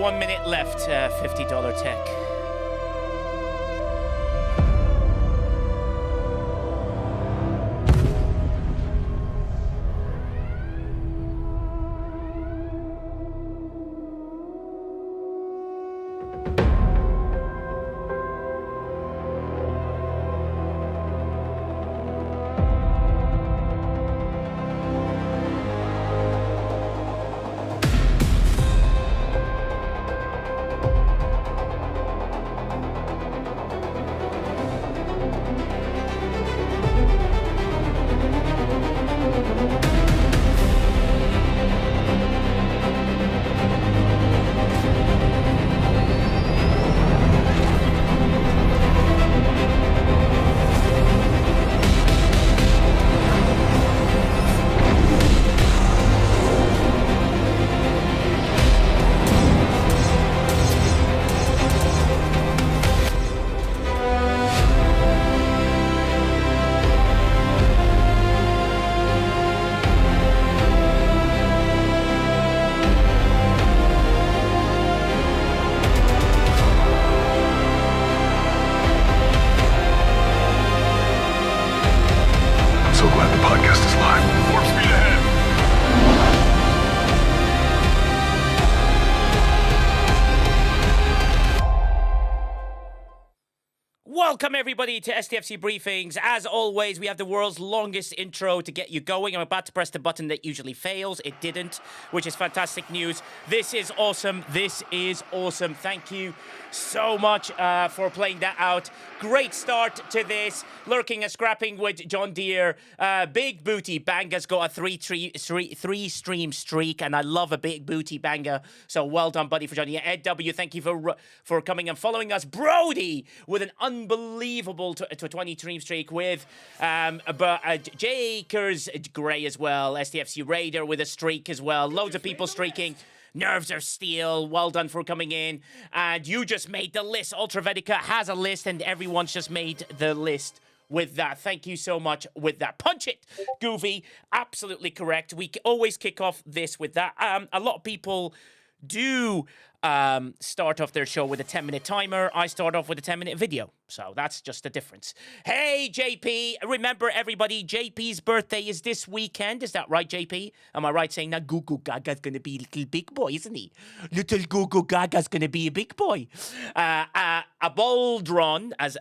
1 minute left, $50 tech. So glad the podcast is live. Warp speed ahead. Welcome, everybody, to STFC Briefings. As always, we have the world's longest intro to get you going. I'm about to press the button that usually fails. It didn't, which is fantastic news. This is awesome. This is awesome. Thank you so much for playing that out. Great start to this. Lurking and scrapping with John Deere. Big booty Banga's got a three stream streak, and I love a big booty Banga. So well done, buddy, for joining. Ed W, thank you for coming and following us. Brody with an unbelievable to 20 stream streak with Jakers Gray as well. STFC Raider with a streak as well. Loads of people streaking. Nerves are steel. Well done for coming in. And you just made the list. Ultravetica has a list, and everyone's just made the list with that. Thank you so much with that. Punch it, Goofy. Absolutely correct. We always kick off this with that. A lot of people do start off their show with a 10-minute timer. I start off with a 10-minute video. So that's just the difference. Hey, JP. Remember, everybody, JP's birthday is this weekend. Is that right, JP? Am I right saying that? Goo Gaga's going to be a little big boy, isn't he? Little Goo Gaga's going to be a big boy. A Boldron, as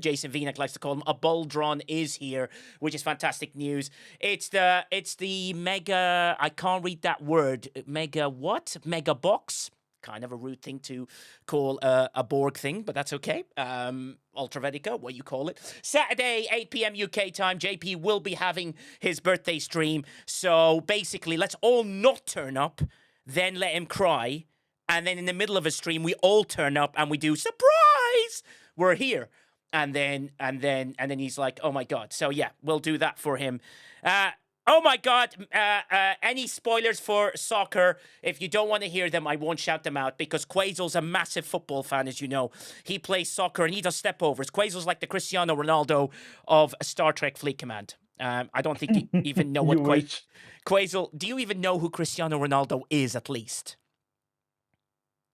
Jason Vienak likes to call him, a Boldron is here, which is fantastic news. It's the mega, I can't read that word. Mega what? Mega box? Kind of a rude thing to call a Borg thing, but that's okay. Ultravetica, what you call it. Saturday, 8 p.m. UK time, JP will be having his birthday stream. So basically, let's all not turn up, then let him cry, and then in the middle of a stream, we all turn up and we do surprise. We're here, and then he's like, oh my god. So yeah, we'll do that for him. Oh my God, any spoilers for soccer? If you don't want to hear them, I won't shout them out because Quazel's a massive football fan, as you know. He plays soccer and he does stepovers. Quazel's like the Cristiano Ronaldo of Star Trek Fleet Command. I don't think you even know what Quazel... Do you even know who Cristiano Ronaldo is, at least?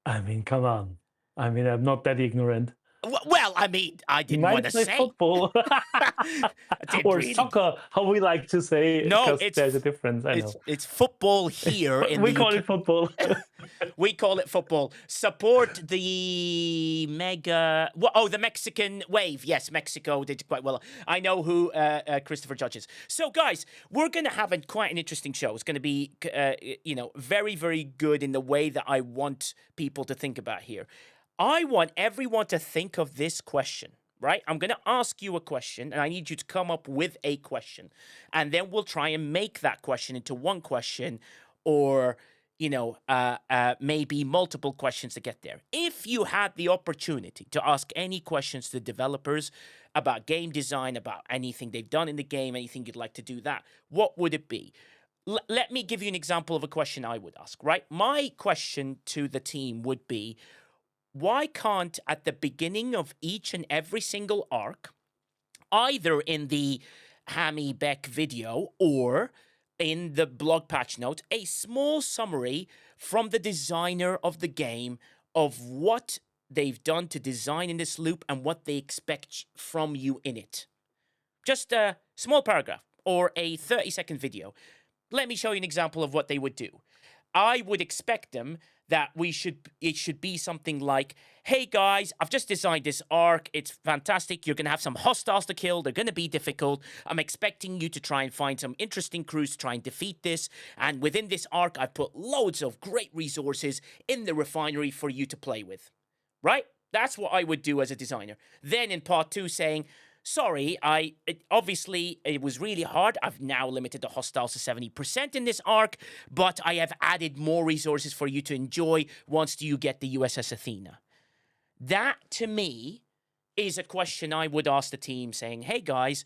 I mean, come on. I mean, I'm not that ignorant. Well, I mean, I didn't want to say football or really. soccer, how we like to say. No, there's a difference. I know. It's football here. We call it football. We call it football. Support the the Mexican wave. Yes, Mexico did quite well. I know who Christopher Judge is. So, guys, we're going to have quite an interesting show. It's going to be, very, very good in the way that I want people to think about here. I want everyone to think of this question, right? I'm going to ask you a question, and I need you to come up with a question. And then we'll try and make that question into one question or, maybe multiple questions to get there. If you had the opportunity to ask any questions to developers about game design, about anything they've done in the game, anything you'd like to do that, what would it be? Let me give you an example of a question I would ask, right? My question to the team would be, why can't, at the beginning of each and every single arc, either in the Hammy Beck video or in the blog patch notes a small summary from the designer of the game of what they've done to design in this loop and what they expect from you in it. Just a small paragraph or a 30-second video. Let me show you an example of what they would do. I would expect them that it should be something like, hey guys, I've just designed this arc. It's fantastic. You're going to have some hostiles to kill. They're going to be difficult. I'm expecting you to try and find some interesting crews to try and defeat this. And within this arc, I've put loads of great resources in the refinery for you to play with. Right? That's what I would do as a designer. Then in part 2 saying, sorry, obviously it was really hard. I've now limited the hostiles to 70% in this arc, but I have added more resources for you to enjoy once you get the USS Athena. That, to me, is a question I would ask the team saying, hey guys,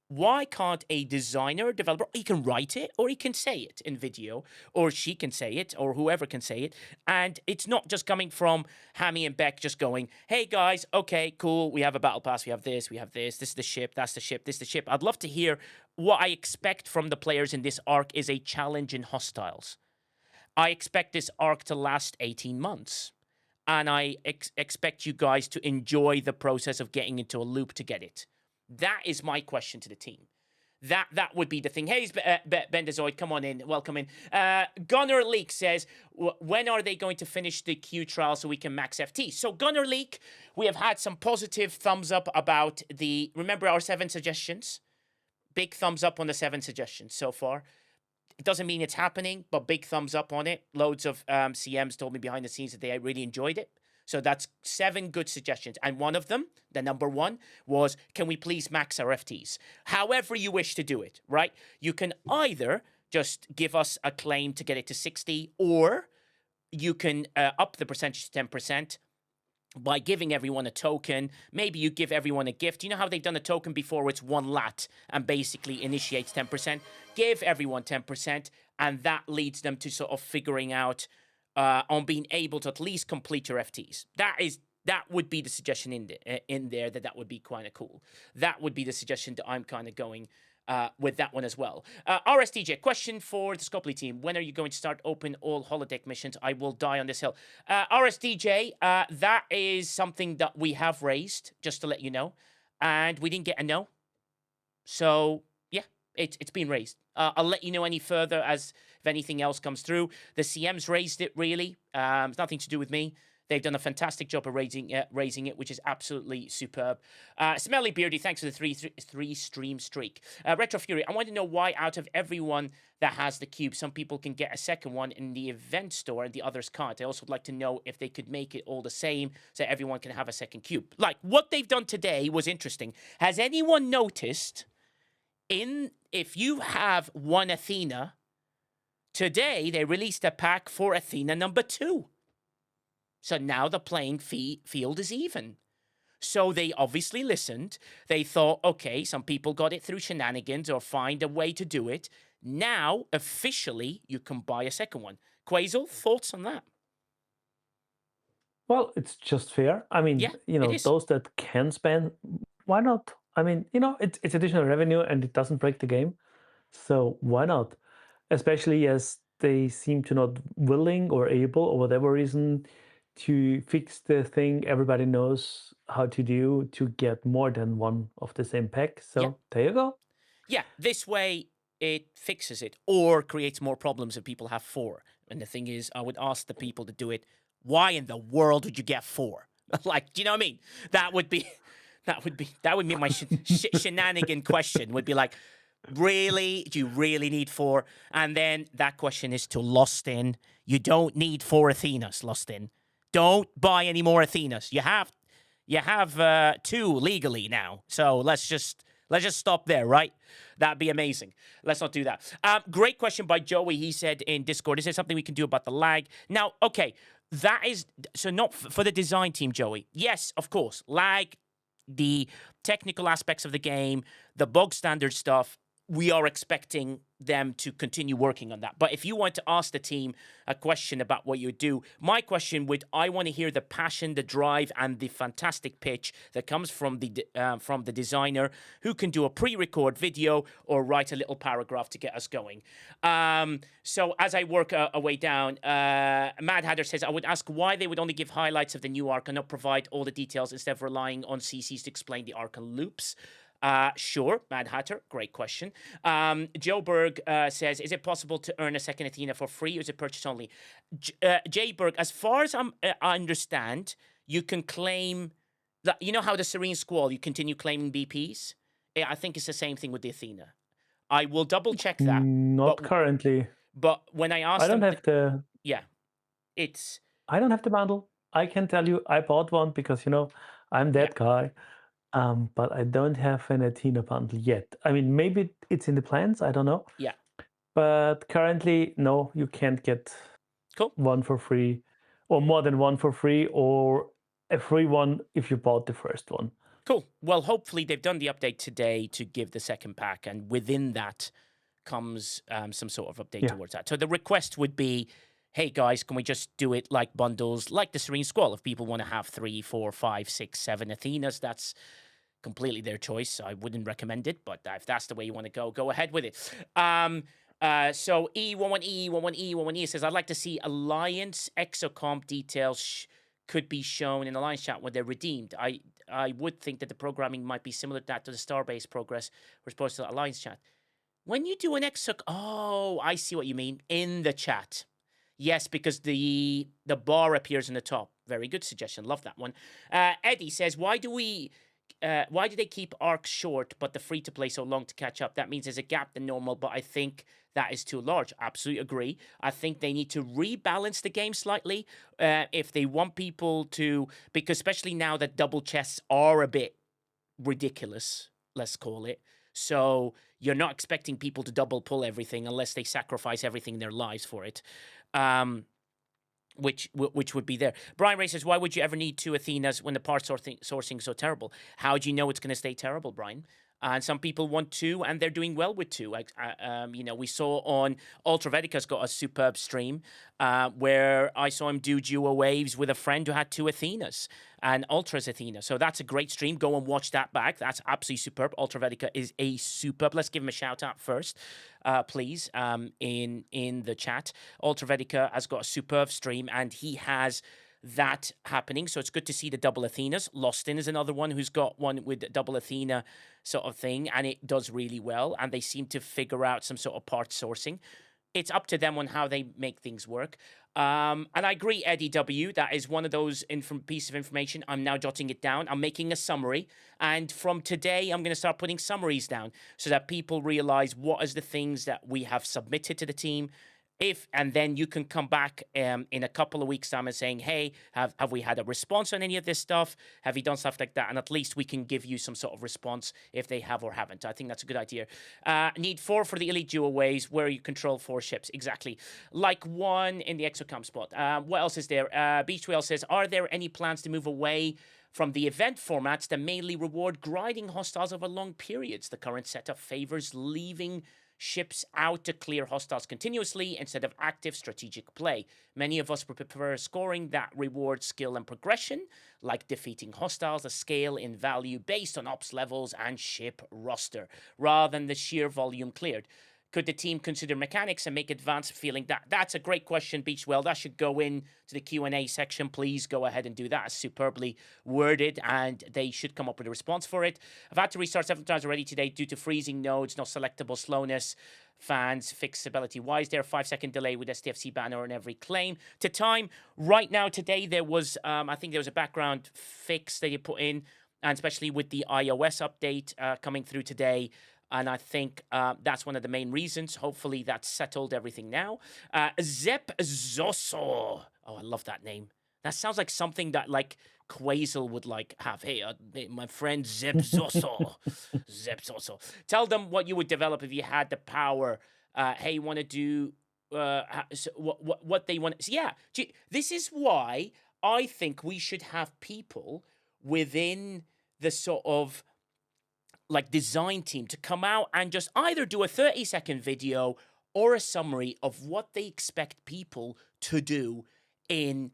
why can't a designer, developer, he can write it or he can say it in video, or she can say it, or whoever can say it, and it's not just coming from Hammy and Beck just going, hey guys, okay, cool, we have a battle pass, we have this is the ship, that's the ship, this is the ship. I'd love to hear what I expect from the players in this arc is a challenge in hostiles. I expect this arc to last 18 months. And I expect you guys to enjoy the process of getting into a loop to get it. That is my question to the team. That would be the thing. Hey, Bendezoid, come on in. Welcome in. Gunnar Leak says, when are they going to finish the Q trial so we can max FT? So Gunnar Leak, we have had some positive thumbs up about remember our 7 suggestions? Big thumbs up on the 7 suggestions so far. It doesn't mean it's happening, but big thumbs up on it. Loads of CMs told me behind the scenes that they really enjoyed it. So that's 7 good suggestions. And one of them, the number 1, was, can we please max our FTs? However you wish to do it, right? You can either just give us a claim to get it to 60, or you can up the percentage to 10%. By giving everyone a token. Maybe you give everyone a gift. You know how they've done a token before where it's 1 lat and basically initiates 10%? Give everyone 10%, and that leads them to sort of figuring out on being able to at least complete your FTs. That would be the suggestion in there that would be kind of cool. That would be the suggestion that I'm kind of going with that one as well. RSDJ, question for the Scopely team. When are you going to start open all holodeck missions? I will die on this hill. RSDJ, that is something that we have raised, just to let you know. And we didn't get a no. So, yeah, it's been raised. I'll let you know any further as if anything else comes through. The CM's raised it, really. It's nothing to do with me. They've done a fantastic job of raising it, which is absolutely superb. Smelly Beardy, thanks for the three stream streak. Retro Fury, I want to know why out of everyone that has the cube, some people can get a second one in the event store and the others can't. I also would like to know if they could make it all the same so everyone can have a second cube. Like, what they've done today was interesting. Has anyone noticed if you have 1 Athena, today they released a pack for Athena number 2. So now the playing field is even. So they obviously listened. They thought, okay, some people got it through shenanigans or find a way to do it. Now, officially, you can buy a second one. Quazel, thoughts on that? Well, it's just fair. I mean, Yeah, those that can spend, why not? I mean, it's additional revenue and it doesn't break the game. So why not? Especially as they seem to not willing or able, or whatever reason, to fix the thing everybody knows how to do to get more than 1 of the same pack. So There you go. Yeah, this way it fixes it or creates more problems if people have 4. And the thing is, I would ask the people to do it, why in the world would you get 4? Like, do you know what I mean? That would be my shenanigan question. Would be like, really? Do you really need 4? And then that question is to Lost In. You don't need 4 Athenas, Lost In. Don't buy any more Athenas. You have 2 legally now. So let's just stop there, right? That'd be amazing. Let's not do that. Great question by Joey. He said in Discord, is there something we can do about the lag? Now, okay, that is so not for the design team, Joey. Yes, of course, lag, the technical aspects of the game, the bog standard stuff. we are expecting them to continue working on that. But if you want to ask the team a question about what you do, my question I want to hear the passion, the drive, and the fantastic pitch that comes from the designer who can do a pre-record video or write a little paragraph to get us going. So as I work a way down, Mad Hatter says, I would ask why they would only give highlights of the new arc and not provide all the details instead of relying on CCs to explain the arc and loops. Sure, Mad Hatter, great question. Joe Berg says, is it possible to earn a second Athena for free or is it purchase only? Jay Berg, as far as I understand, you can claim, you know how the Serene Squall, you continue claiming BPs? Yeah, I think it's the same thing with the Athena. I will double check that. Not currently. But when I asked I don't them... have the... Yeah, it's... I don't have the bundle. I can tell you I bought one because, I'm that guy. But I don't have an Athena bundle yet. I mean, maybe it's in the plans. I don't know. Yeah. But currently, no, you can't get one for free or more than one for free or a free one if you bought the first one. Cool. Well, hopefully they've done the update today to give the second pack. And within that comes some sort of update towards that. So the request would be, hey, guys, can we just do it like bundles, like the Serene Squall? If people want to have 3, 4, 5, 6, 7 Athenas, that's completely their choice. I wouldn't recommend it, but if that's the way you want to go ahead with it. So E11E says, I'd like to see Alliance Exocomp details could be shown in Alliance chat when they're redeemed. I would think that the programming might be similar to that to the Starbase progress as opposed to Alliance chat. When you do an I see what you mean, in the chat. Yes, because the bar appears in the top. Very good suggestion. Love that one. Eddie says, why do they keep arcs short but the free-to-play so long to catch up? That means there's a gap than normal, but I think that is too large. Absolutely agree. I think they need to rebalance the game slightly if they want people to, because especially now that double chests are a bit ridiculous, let's call it. So you're not expecting people to double pull everything unless they sacrifice everything in their lives for it. Which would be there. Brian Ray says, why would you ever need 2 Athenas when the part sourcing is so terrible? How do you know it's going to stay terrible, Brian? And some people want 2, and they're doing well with 2. We saw on Ultravetica's got a superb stream where I saw him do duo waves with a friend who had 2 Athenas and Ultra's Athena. So that's a great stream. Go and watch that back. That's absolutely superb. Ultravetica is a superb. Let's give him a shout out first, please, in the chat. Ultravetica has got a superb stream, and he has that happening. So it's good to see the double Athenas. Lostin is another one who's got one with double Athena sort of thing, and it does really well. And they seem to figure out some sort of part sourcing. It's up to them on how they make things work. And I agree, Eddie W. That is one of those pieces of information. I'm now jotting it down. I'm making a summary. And from today, I'm going to start putting summaries down so that people realize what is the things that we have submitted to the team. And then you can come back in a couple of weeks' time and saying, hey, have we had a response on any of this stuff? Have you done stuff like that? And at least we can give you some sort of response if they have or haven't. I think that's a good idea. Need 4 for the Elite Duo ways where you control 4 ships. Exactly. Like 1 in the Exocomp spot. What else is there? Beach Whale says, are there any plans to move away from the event formats that mainly reward grinding hostiles over long periods? The current setup favors leaving ships out to clear hostiles continuously instead of active strategic play. Many of us prefer scoring that rewards skill and progression, like defeating hostiles, a scale in value based on ops levels and ship roster, rather than the sheer volume cleared. Could the team consider mechanics and make advanced feeling? That's a great question, Beachwell. That should go in to the Q&A section. Please go ahead and do that. It's superbly worded, and they should come up with a response for it. I've had to restart 7 times already today due to freezing nodes, not selectable slowness, fans, fixability. Why is there a 5-second delay with STFC banner on every claim? To time, right now, today, there was, I think there was a background fix that you put in, and especially with the iOS update coming through today. And I think that's one of the main reasons. Hopefully that's settled everything now. Zep Zoso. Oh, I love that name. That sounds like something that like Quasel would like have. Hey, my friend Zep Zoso. Zep Zoso. Tell them what you would develop if you had the power. Hey, you want to do what they want. So yeah, this is why I think we should have people within the sort of like design team to come out and just either do a 30-second video or a summary of what they expect people to do in,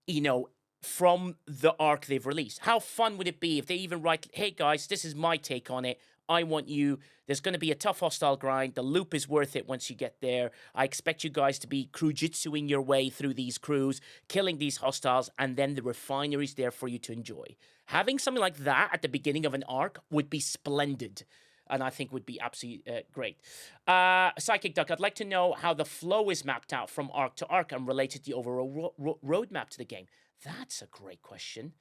you know, from the arc they've released. How fun would it be if they even write, hey guys, this is my take on it. I want you, there's going to be a tough hostile grind. The loop is worth it once you get there. I expect you guys to be crewjitsuing your way through these crews, killing these hostiles, and then the refinery's there for you to enjoy. Having something like that at the beginning of an arc would be splendid. And I think would be absolutely great. Psychic Duck, I'd like to know how the flow is mapped out from arc to arc and related to the overall roadmap to the game. That's a great question.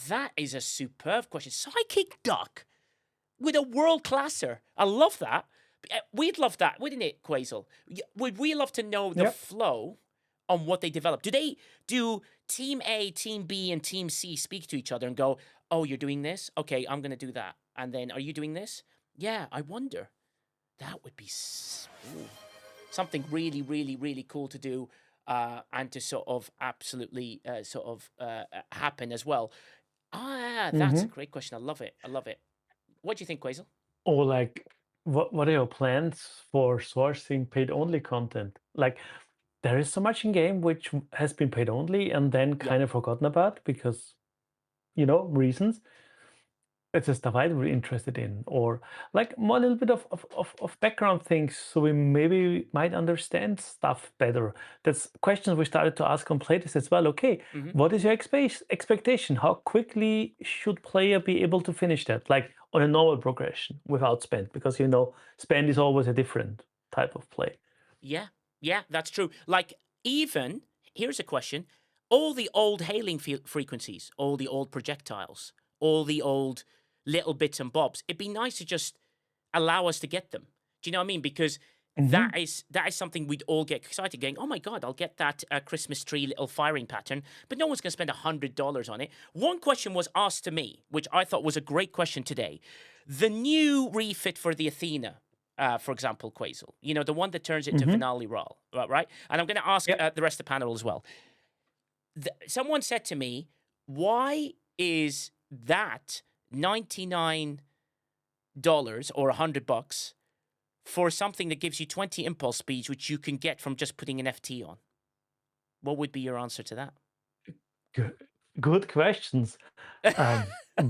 That is a superb question. Psychic Duck with a world classer. I love that. We'd love that, wouldn't it, Quasel? Would we love to know the Yep. flow on what they develop? Do Team A, Team B, and Team C speak to each other and go, oh, you're doing this? Okay, I'm going to do that. And then, are you doing this? Yeah, I wonder. That would be something really, really, really cool to do and to sort of absolutely happen as well. That's a great question. I love it. I love it. What do you think, Quasel? Or like, what are your plans for sourcing paid only content? Like, there is so much in game which has been paid only and then Yeah. kind of forgotten about because, reasons. It's the stuff I'm really interested in, or like more a little bit of background things, so we maybe might understand stuff better. That's questions we started to ask on playtest as well. Okay, Hmm. what is your expectation? How quickly should player be able to finish that, like on a normal progression without spend? Because spend is always a different type of play. Yeah. Yeah, that's true. Like, even, here's a question, all the old hailing frequencies, all the old projectiles, all the old little bits and bobs, it'd be nice to just allow us to get them. Do you know what I mean? Because Hmm. that is something we'd all get excited, going, oh my God, I'll get that Christmas tree little firing pattern, but no one's going to spend $100 on it. One question was asked to me, which I thought was a great question today. The new refit for the Athena, for example, Quasel, the one that turns it to Hmm. finale roll, right? And I'm going to ask Yep. the rest of the panel as well. Someone said to me, why is that $99 or $100 for something that gives you 20 impulse speeds, which you can get from just putting an FT on? What would be your answer to that? Good questions. Um,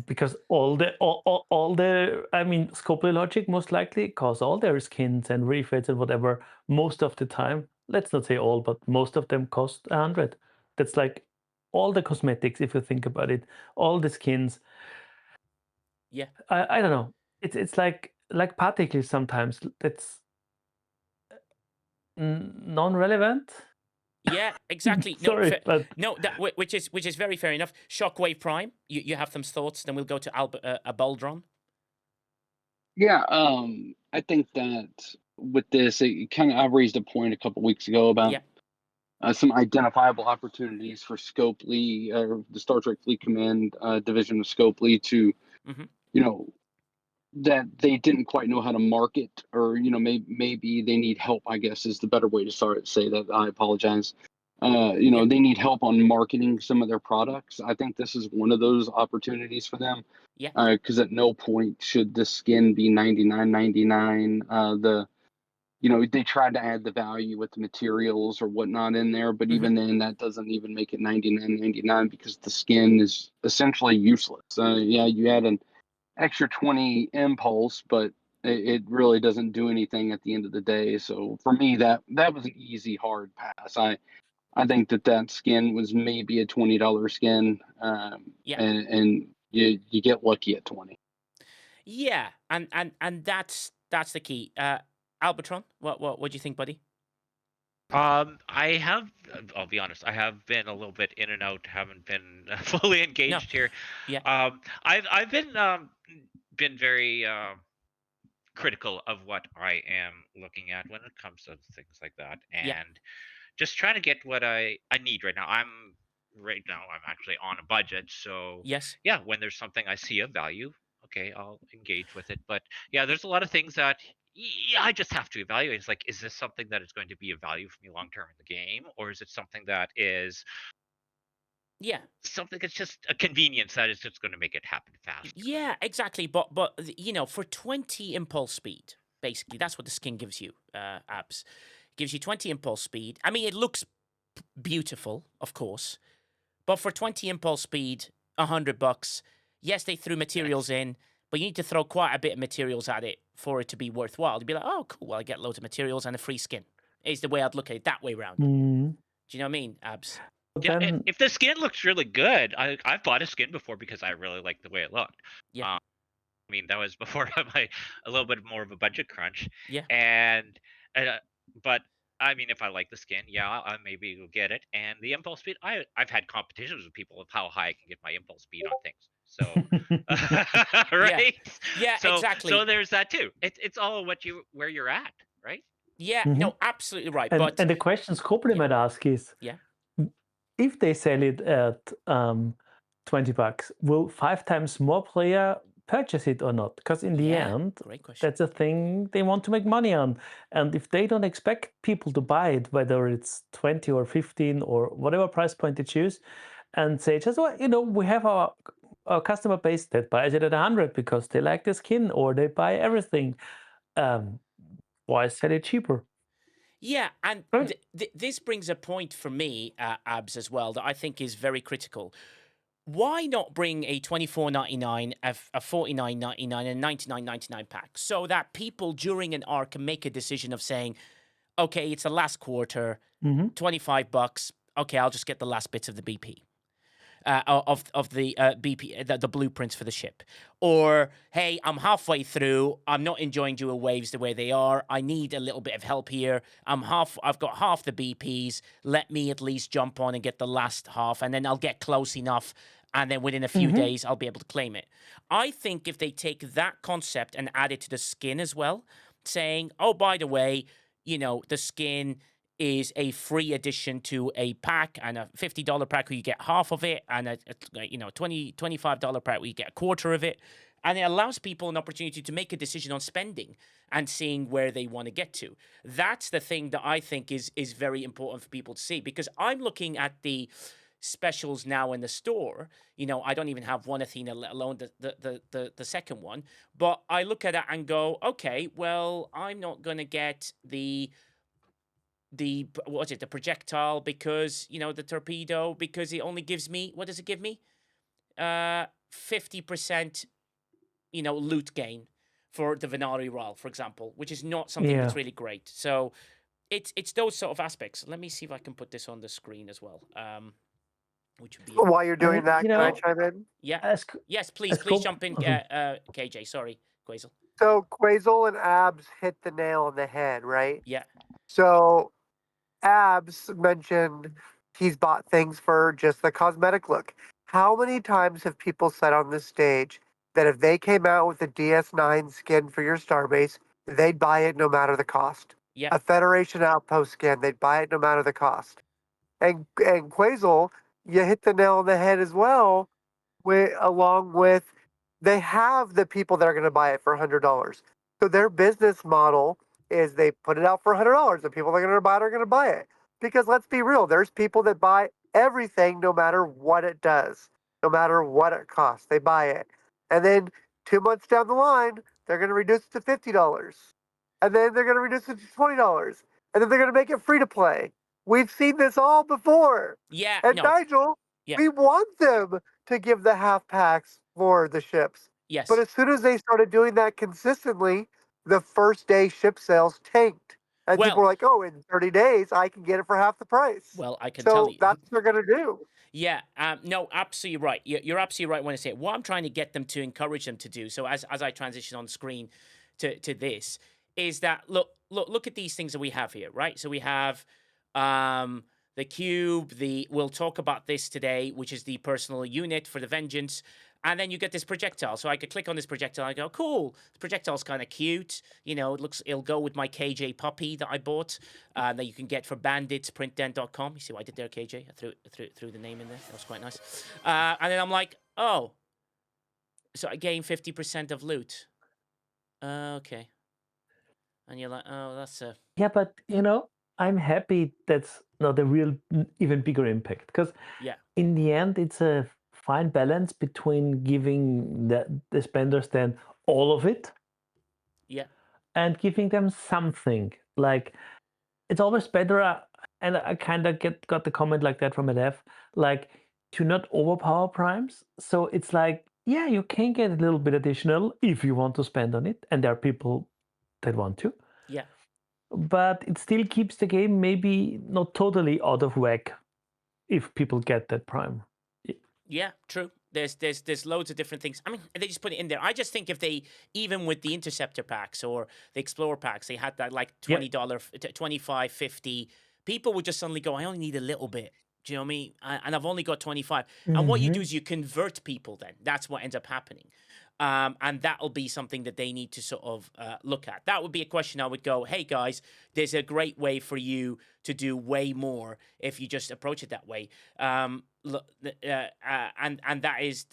because all the Scopely logic most likely, cause all their skins and refits and whatever, most of the time, let's not say all, but most of them cost 100. That's like all the cosmetics, if you think about it, all the skins. Yeah. I don't know. It's like particles sometimes. That's non-relevant. Yeah, exactly. No, Sorry, but no, which is very fair enough. Shockwave Prime, you have some thoughts, then we'll go to Baldron. Yeah, I think that with this, it kind of I raised a point a couple weeks ago about Yeah. some identifiable opportunities for Scopely, or the Star Trek Fleet Command division of Scopely, to Hmm. you know that they didn't quite know how to market, or maybe they need help. I guess is the better way to say that. I apologize. Yeah. They need help on marketing some of their products. I think this is one of those opportunities for them, Yeah. because at no point should the skin be 99.99. They tried to add the value with the materials or whatnot in there, but Hmm. even then, that doesn't even make it 99.99 because the skin is essentially useless. Yeah, you add an extra 20 impulse, but it really doesn't do anything at the end of the day. So for me, that was an easy hard pass. I think that skin was maybe a $20 skin, Yeah. and you get lucky at 20. Yeah. And that's the key. Albatron, what do you think, buddy? I have, I'll be honest, I have been a little bit in and out, haven't been fully No. engaged here. Yeah. I've been very critical of what I am looking at when it comes to things like that, Yeah. and just trying to get what I need right now. I'm actually on a budget, so Yes. yeah, when there's something I see of value, okay, I'll engage with it. But yeah, there's a lot of things that yeah, I just have to evaluate. It's like, is this something that is going to be of value for me long term in the game, or is it something that is Yeah. something that's just a convenience that is just going to make it happen fast. Yeah, exactly. But for 20 impulse speed, basically, that's what the skin gives you. Abs gives you 20 impulse speed. I mean, it looks beautiful, of course, but for 20 impulse speed, $100. Yes, they threw materials in, but you need to throw quite a bit of materials at it for it to be worthwhile. You'd be like, oh, cool. Well, I get loads of materials and a free skin. Is the way I'd look at it, that way around. Mm. Do you know what I mean, Abs? Yeah, Then if the skin looks really good, I've bought a skin before because I really liked the way it looked. Yeah. I mean, that was before a little bit more of a budget crunch. Yeah. And but I mean, if I like the skin, yeah, I maybe will get it. And the impulse speed, I've had competitions with people of how high I can get my impulse speed on things. So right? Yeah, So exactly. there's that too. It's all where you're at, right? Yeah, Mhm. no, absolutely right. and, But and the question Scopely might ask is, yeah. if they sell it at $20, will 5 times more player purchase it or not? Because in the Yeah, end, great question. that's a thing they want to make money on. And if they don't expect people to buy it, whether it's 20 or 15 or whatever price point they choose, and say, just, well, we have our customer base that buys it at 100 because they like the skin or they buy everything. Why sell it cheaper? Yeah, and Right. this brings a point for me, Abs, as well, that I think is very critical. Why not bring a $24.99, a $49.99, and $99.99 pack so that people during an arc can make a decision of saying, okay, it's the last quarter, Mhm. $25. Okay, I'll just get the last bits of the BP. Of the BP, the blueprints for the ship, or hey, I'm halfway through. I'm not enjoying dual waves the way they are. I need a little bit of help here. I've got half the BPs. Let me at least jump on and get the last half, and then I'll get close enough, and then within a few days I'll be able to claim it. I think if they take that concept and add it to the skin as well, saying, oh, by the way, the skin is a free addition to a pack, and a $50 pack where you get half of it, and a $25 pack where you get a quarter of it. And it allows people an opportunity to make a decision on spending and seeing where they want to get to. That's the thing that I think is very important for people to see, because I'm looking at the specials now in the store. I don't even have one Athena, let alone the second one. But I look at it and go, okay, well, I'm not going to get the projectile, because the torpedo, because it only gives me, what does it give me? 50% loot gain for the Venari Royal, for example, which is not something that's really great. So it's those sort of aspects. Let me see if I can put this on the screen as well. Which would be While you're doing that, you can I know, chime in? yes, please jump in, KJ. Sorry, Quazel. So Quazel and Abs hit the nail on the head, right? Yeah. So Abs mentioned he's bought things for just the cosmetic look. How many times have people said on this stage that if they came out with a DS9 skin for your starbase, they'd buy it no matter the cost? Yeah. A Federation Outpost skin, they'd buy it no matter the cost. And Quazel, you hit the nail on the head as well, along with they have the people that are going to buy it for $100. So their business model is they put it out for $100. The people that are going to buy it are going to buy it. Because let's be real, there's people that buy everything no matter what it does, no matter what it costs. They buy it. And then 2 months down the line, they're going to reduce it to $50. And then they're going to reduce it to $20. And then they're going to make it free to play. We've seen this all before. Yeah. And No. Nigel, Yeah. we want them to give the half packs for the ships. Yes. But as soon as they started doing that consistently, the first day ship sales tanked. And people Well- were like, oh, in 30 days, I can get it for half the price. Well, I can tell you. So that's what they're going to do. Yeah, no, absolutely right. You're absolutely right when I say it. What I'm trying to get them to, encourage them to do, so as I transition on screen to this, is that look at these things that we have here, right? So we have the cube, we'll talk about this today, which is the personal unit for the Vengeance. And then you get this projectile. So I could click on this projectile. I go, cool. This projectile's kind of cute. It'll go with my KJ puppy that I bought that you can get for banditsprintden.com. You see what I did there, KJ? I threw the name in there. That was quite nice. And then I'm like, oh. So I gain 50% of loot. Okay. And you're like, oh, that's a... Yeah, but I'm happy that's not a real even bigger impact, because Yeah. in the end it's a fine balance between giving the spenders then all of it Yeah. and giving them something. Like, it's always better, and I kind of got the comment like that from a dev, like, to not overpower primes. So it's like, yeah, you can get a little bit additional if you want to spend on it, and there are people that want to, Yeah. but it still keeps the game maybe not totally out of whack if people get that prime. Yeah, true. There's loads of different things. I mean, they just put it in there. I just think if they, even with the Interceptor packs or the Explorer packs, they had that like $20, $25, $50, people would just suddenly go, I only need a little bit. Do you know what I mean? And I've only got 25. And what you do is you convert people then. That's what ends up happening. And that'll be something that they need to sort of look at. That would be a question I would go, hey guys, there's a great way for you to do way more if you just approach it that way. And that is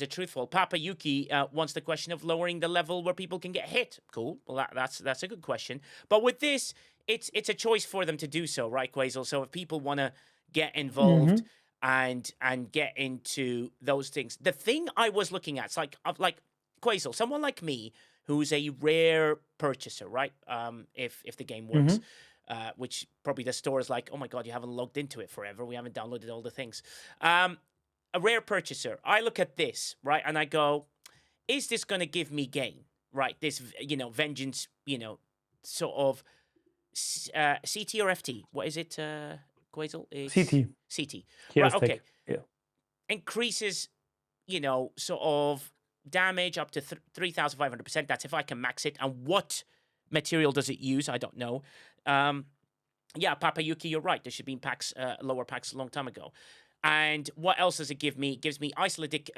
a truthful. Papa Yuki wants the question of lowering the level where people can get hit. Cool. Well, that's a good question. But with this, it's a choice for them to do so, right, Quasel? So if people want to get involved and get into those things, the thing I was looking at, it's like Quasel, someone like me who's a rare purchaser, right? If the game works. Which probably the store is like, oh my God, you haven't logged into it forever. We haven't downloaded all the things. A rare purchaser. I look at this, right? And I go, is this going to give me gain, right? This, vengeance, sort of CT or FT? What is it, Quasel? It's CT. CT. Chaos Right, okay. Tech. Yeah. Increases, sort of damage up to 3,500%. That's if I can max it. And what material does it use? I don't know. Yeah, Papa Yuki, you're right. There should be packs, lower packs a long time ago. And what else does it give me? It gives me isolated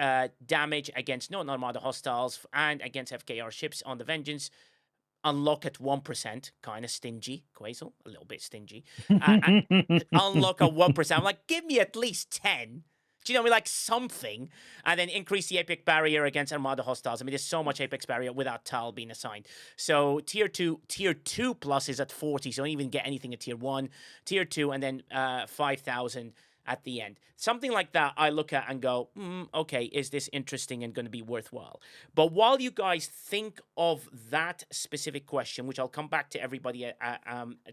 damage against non-armada hostiles and against FKR ships on the Vengeance. Unlock at 1%, kind of stingy. Quasel, a little bit stingy. Unlock at 1%. I'm like, give me at least 10. Do you know what I mean? Like something. And then increase the Apex barrier against Armada hostiles. I mean, there's so much Apex barrier without Tal being assigned. So tier 2 plus is at 40. So don't even get anything at tier 1. Tier 2 and then 5,000 at the end. Something like that I look at and go, okay, is this interesting and going to be worthwhile? But while you guys think of that specific question, which I'll come back to everybody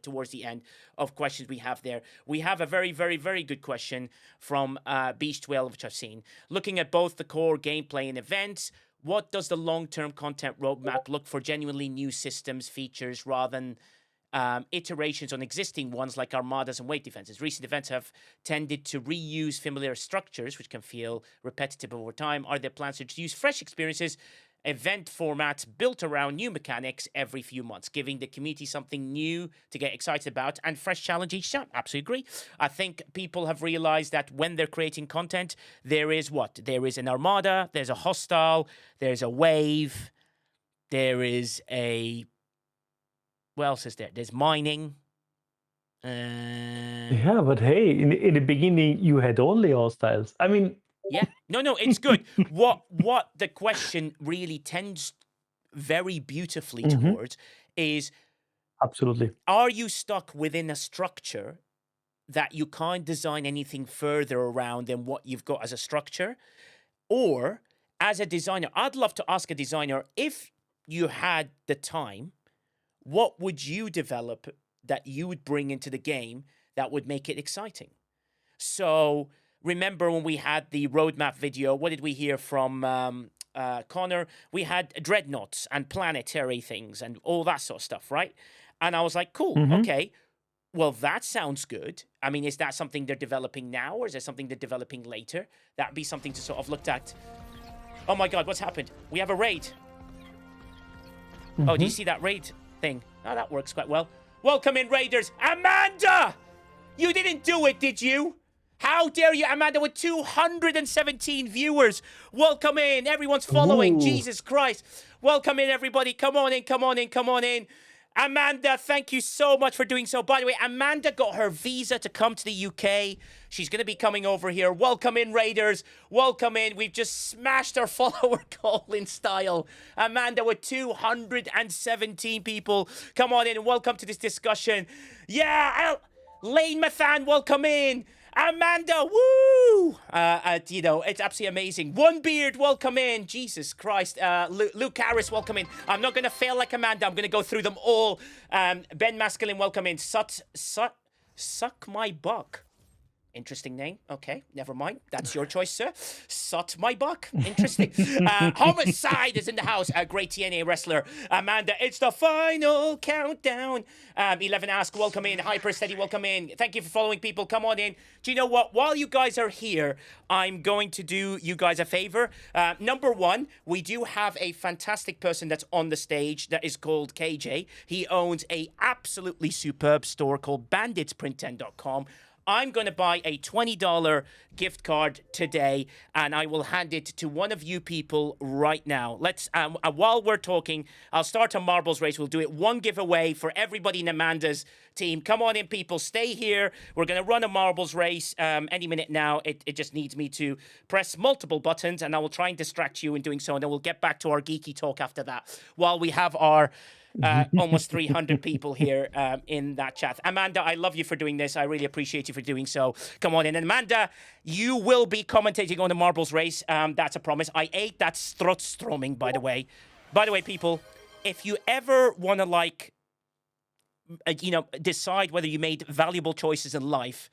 towards the end of questions we have there, we have a very, very, very good question from Beast12, which I've seen. Looking at both the core gameplay and events, what does the long-term content roadmap look for genuinely new systems, features, rather than iterations on existing ones like armadas and weight defenses? Recent events have tended to reuse familiar structures, which can feel repetitive over time. Are there plans to use fresh experiences, event formats built around new mechanics every few months, giving the community something new to get excited about and fresh challenge each time? Absolutely agree. I think people have realized that when they're creating content, there is what? There is an armada, there's a hostile, there's a wave, there is a... What else is there? There's mining. Yeah, but hey, in the beginning you had only hostiles. I mean, Yeah. No, it's good. What the question really tends very beautifully towards is, absolutely. are you stuck within a structure that you can't design anything further around than what you've got as a structure? Or as a designer, I'd love to ask a designer, if you had the time, what would you develop that you would bring into the game that would make it exciting? So remember when we had the roadmap video, what did we hear from Connor? We had dreadnoughts and planetary things and all that sort of stuff, right? And I was like, cool, okay. Well, that sounds good. I mean, is that something they're developing now, or is it something they're developing later? That'd be something to sort of look at. Oh my God, what's happened? We have a raid. Oh, do you see that raid thing? Oh, that works quite well. Welcome in, Raiders. Amanda! You didn't do it, did you? How dare you, Amanda, with 217 viewers. Welcome in. Everyone's following. Ooh. Jesus Christ. Welcome in, everybody. Come on in, come on in, come on in. Amanda, thank you so much for doing so. By the way, Amanda got her visa to come to the UK. She's going to be coming over here. Welcome in, Raiders. Welcome in. We've just smashed our follower goal in style. Amanda with 217 people. Come on in and welcome to this discussion. Yeah, Lane Mathan, welcome in. Amanda, woo! You know, it's absolutely amazing. One Beard, welcome in. Jesus Christ. Luke Harris, welcome in. I'm not going to fail like Amanda. I'm going to go through them all. Ben Masculine, welcome in. Suck my buck. Interesting name. Okay, never mind. That's your choice, sir. Sut my buck. Interesting. Homicide is in the house. A great TNA wrestler. Amanda, it's the final countdown. 11 Ask, welcome in. Hyper Steady, welcome in. Thank you for following, people. Come on in. Do you know what? While you guys are here, I'm going to do you guys a favor. Number one, we do have a fantastic person that's on the stage that is called KJ. He owns a absolutely superb store called banditsprint10.com. I'm going to buy a $20 gift card today, and I will hand it to one of you people right now. Let's, while we're talking, I'll start a marbles race. We'll do it one giveaway for everybody in Amanda's team. Come on in, people. Stay here. We're going to run a marbles race any minute now. It just needs me to press multiple buttons, and I will try and distract you in doing so, and then we'll get back to our geeky talk after that while we have our almost 300 people here in that chat. Amanda, I love you for doing this. I really appreciate you for doing so. Come on in. And Amanda, you will be commentating on the marbles race. That's a promise. I ate that strutstroming, by the way. By the way, people, if you ever want to, like, decide whether you made valuable choices in life,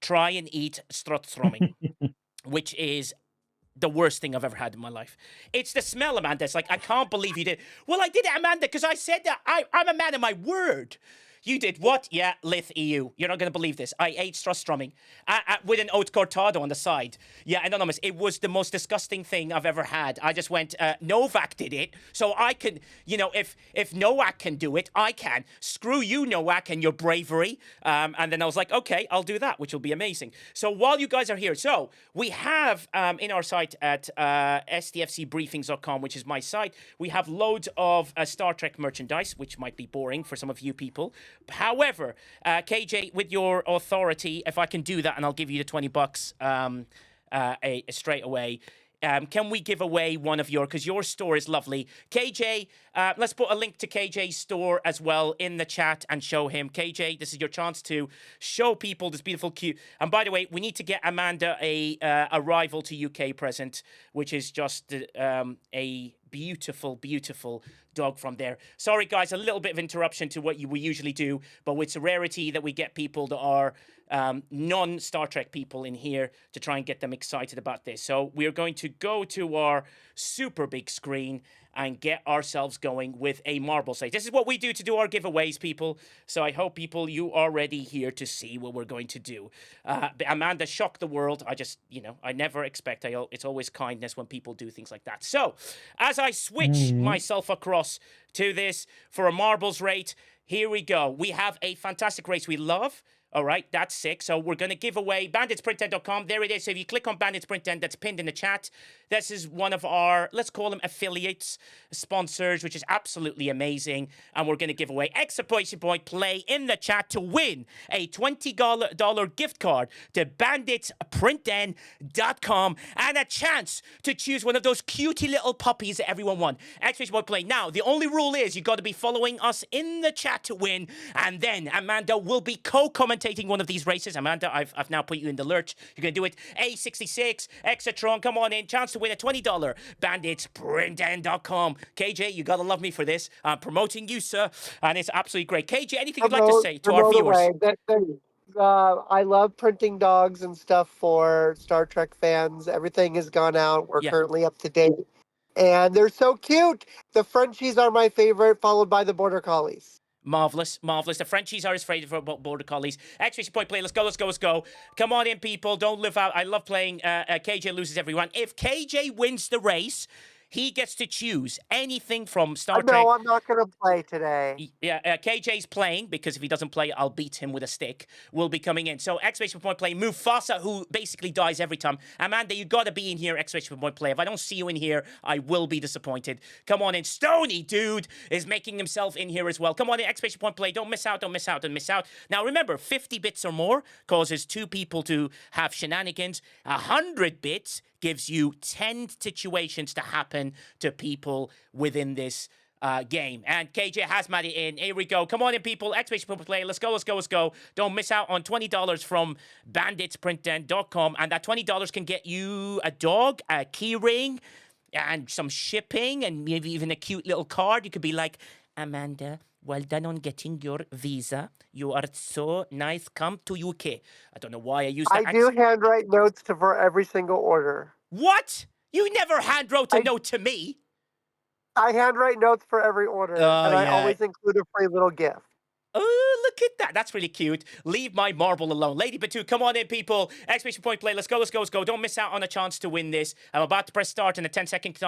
try and eat strutstroming, which is the worst thing I've ever had in my life. It's the smell, Amanda. It's like, I can't believe you did. Well, I did it, Amanda, because I said that I'm a man of my word. You did what? Yeah, Lith EU. You're not going to believe this. I ate strutstrumming with an oat cortado on the side. Yeah, Anonymous, it was the most disgusting thing I've ever had. I just went, Novak did it, so I can, if Nowak can do it, I can. Screw you, Nowak, and your bravery. And then I was like, okay, I'll do that, which will be amazing. So while you guys are here, so we have in our site at stfcbriefings.com, which is my site, we have loads of Star Trek merchandise, which might be boring for some of you people. However, KJ, with your authority, if I can do that, and I'll give you the $20 straight away. Can we give away one of your, because your store is lovely. KJ, let's put a link to KJ's store as well in the chat and show him. KJ, this is your chance to show people this beautiful cute. And by the way, we need to get Amanda a rival to UK present, which is just a beautiful, beautiful dog from there. Sorry, guys, a little bit of interruption to what we usually do, but it's a rarity that we get people that are non-Star Trek people in here to try and get them excited about this. So we're going to go to our super big screen and get ourselves going with a marble site. This is what we do to do our giveaways, people. So I hope, people, you are ready here to see what we're going to do. Amanda shocked the world. I just, I never expect. It's always kindness when people do things like that. So as I switch myself across to this for a marbles rate, here we go. We have a fantastic race we love. All right, that's sick. So we're going to give away banditsprint10.com. There it is. So if you click on banditsprint10, that's pinned in the chat. This is one of our, let's call them affiliates, sponsors, which is absolutely amazing. And we're going to give away exclamation point play in the chat to win a $20 gift card to banditsprint10.com and a chance to choose one of those cutie little puppies that everyone wants. Exclamation point play. Now, the only rule is you've got to be following us in the chat to win. And then Amanda will be co-commentating one of these races. Amanda, I've now put you in the lurch. You're going to do it. A66, Exatron, come on in. Chance to win a $20 banditsprint10.com. KJ, you got to love me for this. I'm promoting you, sir. And it's absolutely great. KJ, anything you'd like to say to our viewers? I love printing dogs and stuff for Star Trek fans. Everything has gone out. We're currently up to date. And they're so cute. The Frenchies are my favorite, followed by the Border Collies. Marvelous, marvelous. The Frenchies are afraid of Border Collies. Exclamation point play. Let's go, let's go, let's go. Come on in, people. Don't live out. I love playing KJ loses everyone. If KJ wins the race, He gets to choose anything from Star Trek. No, I'm not going to play today. Yeah, KJ's playing because if he doesn't play, I'll beat him with a stick. Will be coming in. So exclamation point play. Mufasa, who basically dies every time. Amanda, you gotta be in here. Exclamation point play. If I don't see you in here, I will be disappointed. Come on in. Stony dude is making himself in here as well. Come on in. Exclamation point play. Don't miss out. Don't miss out. Don't miss out. Now remember, 50 bits or more causes 2 people to have shenanigans. 100 bits gives you 10 situations to happen to people within this game. And KJ has Maddie in. Here we go. Come on in, people. Exclamation point play. Let's go, let's go, let's go. Don't miss out on $20 from banditsprintden.com. And that $20 can get you a dog, a key ring, and some shipping, and maybe even a cute little card. You could be like, Amanda, well done on getting your visa. You are so nice. Come to UK. I don't know why I use that. I do handwrite notes for every single order. What? You never handwrote a note to me. I handwrite notes for every order, and I always include a free little gift. Oh, look at that. That's really cute. Leave my marble alone. Lady Batu, come on in, people. Exclamation point play. Let's go, let's go, let's go. Don't miss out on a chance to win this. I'm about to press start, and a 10-second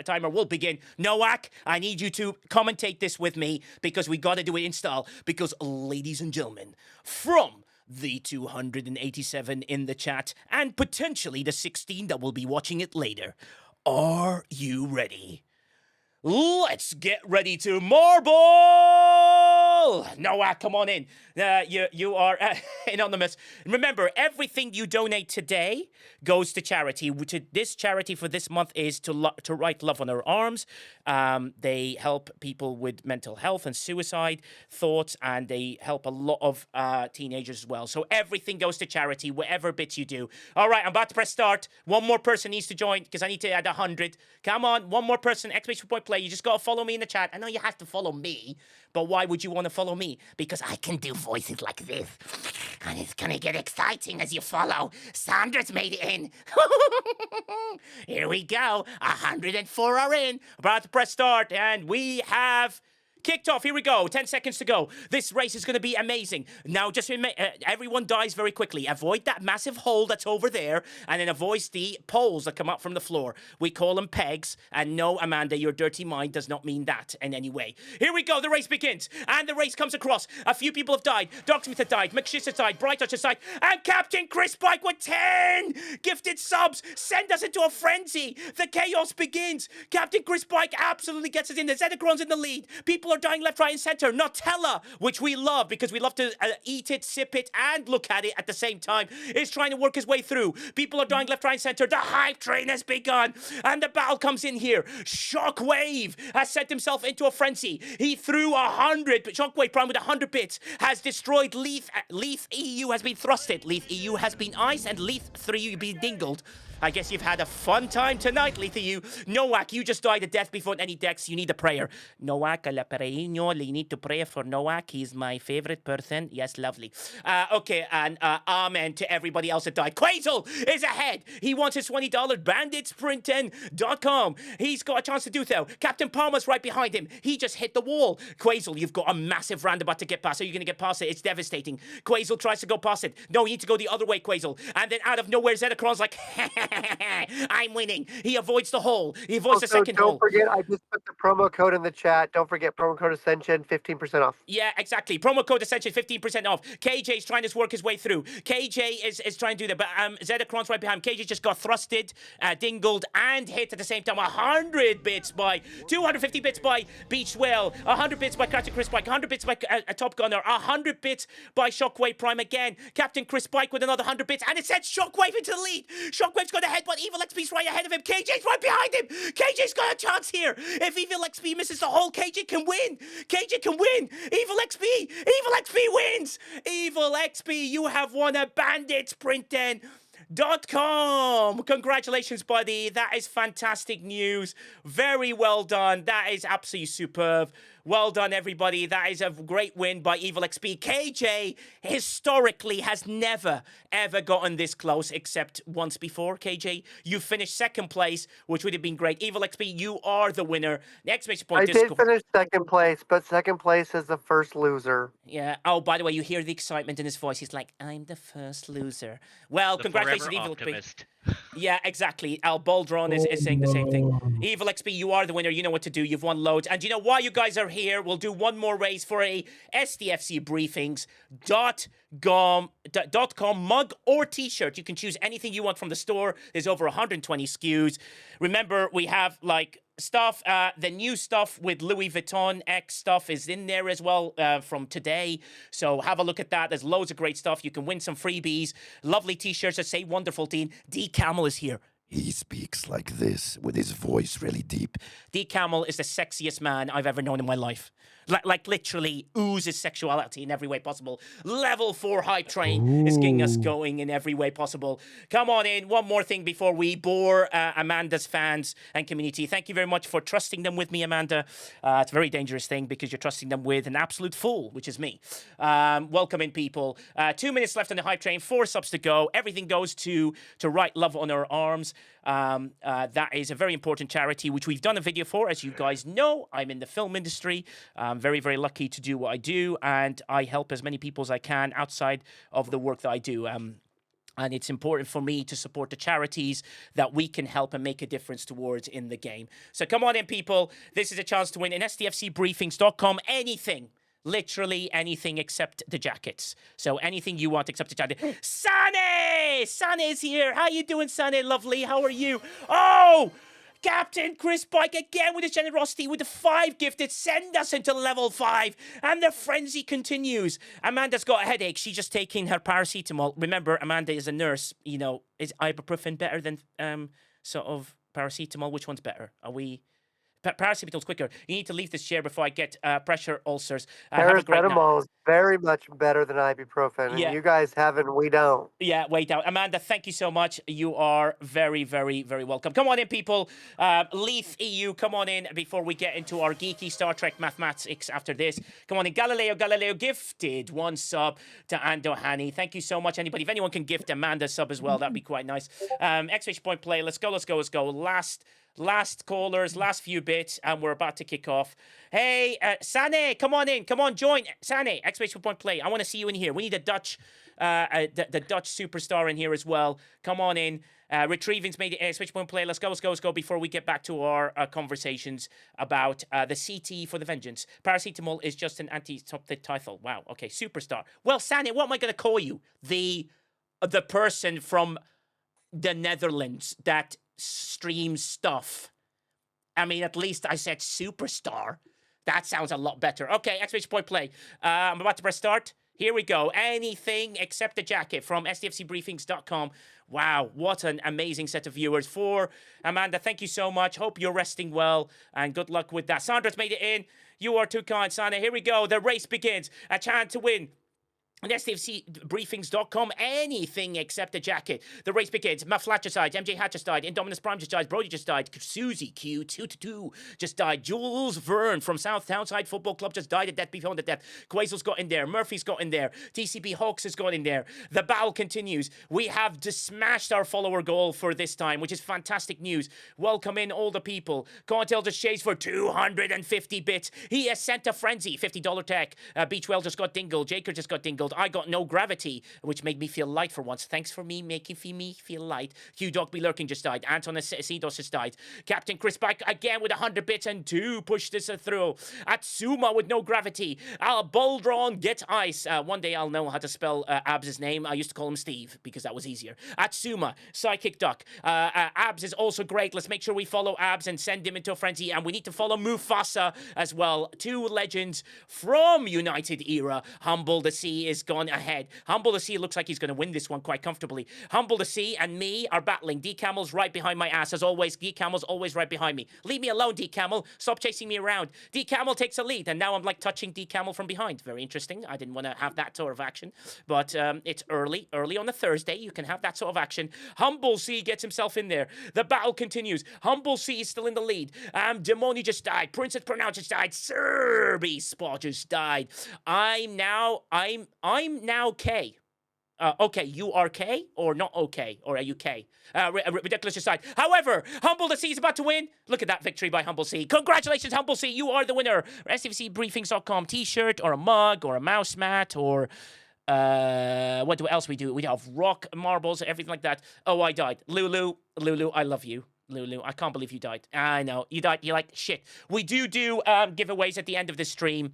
timer will begin. Noak, I need you to commentate this with me because we got to do it in style. Because, ladies and gentlemen, from the 287 in the chat, and potentially the 16 that will be watching it later, are you ready? Let's get ready to marble! Noah, come on in. You are anonymous. Remember, everything you donate today goes to charity. This charity for this month is to write Love on Our Arms. They help people with mental health and suicide thoughts, and they help a lot of teenagers as well. So everything goes to charity, whatever bits you do. All right, I'm about to press start. One more person needs to join because I need to add 100. Come on, one more person. Exclamation point play. You just got to follow me in the chat. I know you have to follow me, but why would you want to follow me? Because I can do voices like this. And it's going to get exciting as you follow. Sandra's made it in. Here we go. 104 are in. About to press start, and we have kicked off. Here we go. 10 seconds to go. This race is going to be amazing. Now, just everyone dies very quickly. Avoid that massive hole that's over there, and then avoid the poles that come up from the floor. We call them pegs, and no, Amanda, your dirty mind does not mean that in any way. Here we go. The race begins, and the race comes across. A few people have died. Dogsmith has died. McShiss has died. Brighttouch has died. And Captain Chris Pike with 10 gifted subs. Send us into a frenzy. The chaos begins. Captain Chris Pike absolutely gets us in. The Zetacron's in the lead. People are dying left, right, and center. Nutella, which we love because we love to eat it, sip it, and look at it at the same time, is trying to work his way through. People are dying left, right, and center. The hype train has begun, and the battle comes in here. Shockwave has set himself into a frenzy. He threw 100, but Shockwave Prime with 100 bits has destroyed Leaf. Leaf EU has been thrusted. Leaf EU has been iced, and Leaf 3 been dingled. I guess you've had a fun time tonight, Letha you. Noak, you just died a death before any decks. You need a prayer. Noak, you need to pray for Noak. He's my favorite person. Yes, lovely. Okay, and amen to everybody else that died. Quasel is ahead. He wants his $20 banditsprint10.com. He's got a chance to do so. Captain Palmer's right behind him. He just hit the wall. Quasel, you've got a massive roundabout to get past. Are you going to get past it? It's devastating. Quasel tries to go past it. No, you need to go the other way, Quasel. And then out of nowhere, Zetacron's like, I'm winning. He avoids the hole. He avoids the second hole. Don't forget, I just put the promo code in the chat. Don't forget promo code Ascension, 15% off. Yeah, exactly. Promo code Ascension, 15% off. KJ's trying to work his way through. KJ is trying to do that, but Zetacron's right behind him. KJ just got thrusted, dingled, and hit at the same time. 100 bits by 250 bits by Beach Whale, 100 bits by Captain Chris Pike, 100 bits by Top Gunner, 100 bits by Shockwave Prime again. Captain Chris Pike with another 100 bits, and it sends Shockwave into the lead. Shockwave's got a headbutt. Evil XP's right ahead of him. KJ's right behind him. KJ's got a chance here. If Evil XP misses the hole, KJ can win. KJ can win. Evil XP. Evil XP wins. Evil XP, you have won a banditsprint10.com. Congratulations, buddy. That is fantastic news. Very well done. That is absolutely superb. Well done, everybody. That is a great win by Evil XP. KJ historically has never, ever gotten this close except once before. KJ, you finished second place, which would have been great. Evil XP, you are the winner. The exclamation point. I did finish second place, but second place is the first loser. Yeah. Oh, by the way, you hear the excitement in his voice. He's like, I'm the first loser. Well, The congratulations, forever Evil optimist. XP. Yeah, exactly. Al Boldron is saying the same thing. Oh. Evil XP, you are the winner. You know what to do. You've won loads. And you know why you guys are here? We'll do one more race for a STFC Briefings .com mug or t-shirt. You can choose anything you want from the store. There's over 120 SKUs. Remember, we have like stuff, the new stuff with Louis Vuitton X stuff is in there as well from today. So have a look at that. There's loads of great stuff. You can win some freebies. Lovely t-shirts that say wonderful teen. D Camel is here. He speaks like this with his voice really deep. D Camel is the sexiest man I've ever known in my life. Like literally oozes sexuality in every way possible. Level 4 hype train is getting us going in every way possible. Come on in. One more thing before we bore Amanda's fans and community. Thank you very much for trusting them with me, Amanda. It's a very dangerous thing because you're trusting them with an absolute fool, which is me. Welcome in, people. 2 minutes left on the hype train. 4 subs to go. Everything goes to Write Love on Our Arms. That is a very important charity, which we've done a video for. As you guys know, I'm in the film industry. I'm very, very lucky to do what I do, and I help as many people as I can outside of the work that I do. And it's important for me to support the charities that we can help and make a difference towards in the game. So come on in, people. This is a chance to win an STFCbriefings.com anything. Literally anything except the jackets. So anything you want except the jacket. Sane! Sane's here. How you doing, Sane? Lovely. How are you? Oh! Captain Chris Pike again with his generosity with the 5 gifted. Send us into level 5. And the frenzy continues. Amanda's got a headache. She's just taking her paracetamol. Remember, Amanda is a nurse. You know, is ibuprofen better than sort of paracetamol? Which one's better? Are we... Paracetamol's quicker. You need to leave this chair before I get pressure ulcers. Have a great night. Paracetamol is very much better than ibuprofen, and you guys haven't, we don't. Yeah, wait out. Amanda, thank you so much. You are very, very, very welcome. Come on in, people. Leith EU, come on in before we get into our geeky Star Trek mathematics after this. Come on in. Galileo gifted 1 sub to Ando Hani. Thank you so much, anybody. If anyone can gift Amanda a sub as well, that'd be quite nice. Exclamation point play. Let's go. Last callers, last few bits, and we're about to kick off. Hey, Sane, come on in. Come on, join. Sane, exclamation point play. I want to see you in here. We need a Dutch, the Dutch superstar in here as well. Come on in. Retrieving's made it. Exclamation point play. Let's go before we get back to our conversations about the CT for the Vengeance. Paracetamol is just an anti-septic title. Wow, okay, superstar. Well, Sane, what am I going to call you? The person from the Netherlands that streams stuff. I mean, at least I said superstar. That sounds a lot better. Okay, exclamation point play. I'm about to press start. Here we go. Anything except the jacket from STFCbriefings.com. Wow, what an amazing set of viewers. For Amanda, thank you so much. Hope you're resting well, and good luck with that. Sandra's made it in. You are too kind, Sana. Here we go. The race begins. A chance to win. And STFCbriefings.com, anything except the jacket. The race begins. Matt Flat just died. MJ Hatch just died. Indominus Prime just died. Brody just died. Susie Q222 just died. Jules Verne from South Townside Football Club just died. A death beyond the death. Quazel's got in there. Murphy's got in there. TCB Hawks has got in there. The battle continues. We have just smashed our follower goal for this time, which is fantastic news. Welcome in all the people. Contel just chased for 250 bits. He has sent a frenzy. $50 tech. Beachwell just got dingled. Jaker just got dingled. I got no gravity, which made me feel light for once. Thanks for making me feel light. Hugh Dog Be Lurking just died. Anton Acedos just died. Captain Chris Pike again with 100 bits and 2 pushed this through. Atsuma with no gravity. Boldron gets ice. One day I'll know how to spell Abs' name. I used to call him Steve because that was easier. Atsuma, Psychic Duck. Abs is also great. Let's make sure we follow Abs and send him into a frenzy. And we need to follow Mufasa as well. 2 legends from United Era. Humble the Sea is gone ahead. Humble the Sea looks like he's going to win this one quite comfortably. Humble the Sea and me are battling. D-Camel's right behind my ass as always. D-Camel's always right behind me. Leave me alone, D-Camel. Stop chasing me around. D-Camel takes a lead and now I'm like touching D-Camel from behind. Very interesting. I didn't want to have that sort of action, but it's early on a Thursday. You can have that sort of action. Humble Sea gets himself in there. The battle continues. Humble Sea is still in the lead. Demoni just died. Princess Pronounce just died. Serby Spot just died. I'm now K. Okay, you are K or not okay? Or are you K? Ridiculous just died. However, Humble the Sea is about to win. Look at that victory by Humble Sea. Congratulations, Humble Sea. You are the winner. STFCbriefings.com t-shirt or a mug or a mouse mat or What else we do? We have rock, marbles, everything like that. Oh, I died. Lulu, I love you. Lulu, I can't believe you died. I know. You died. You're like, shit. We do giveaways at the end of the stream.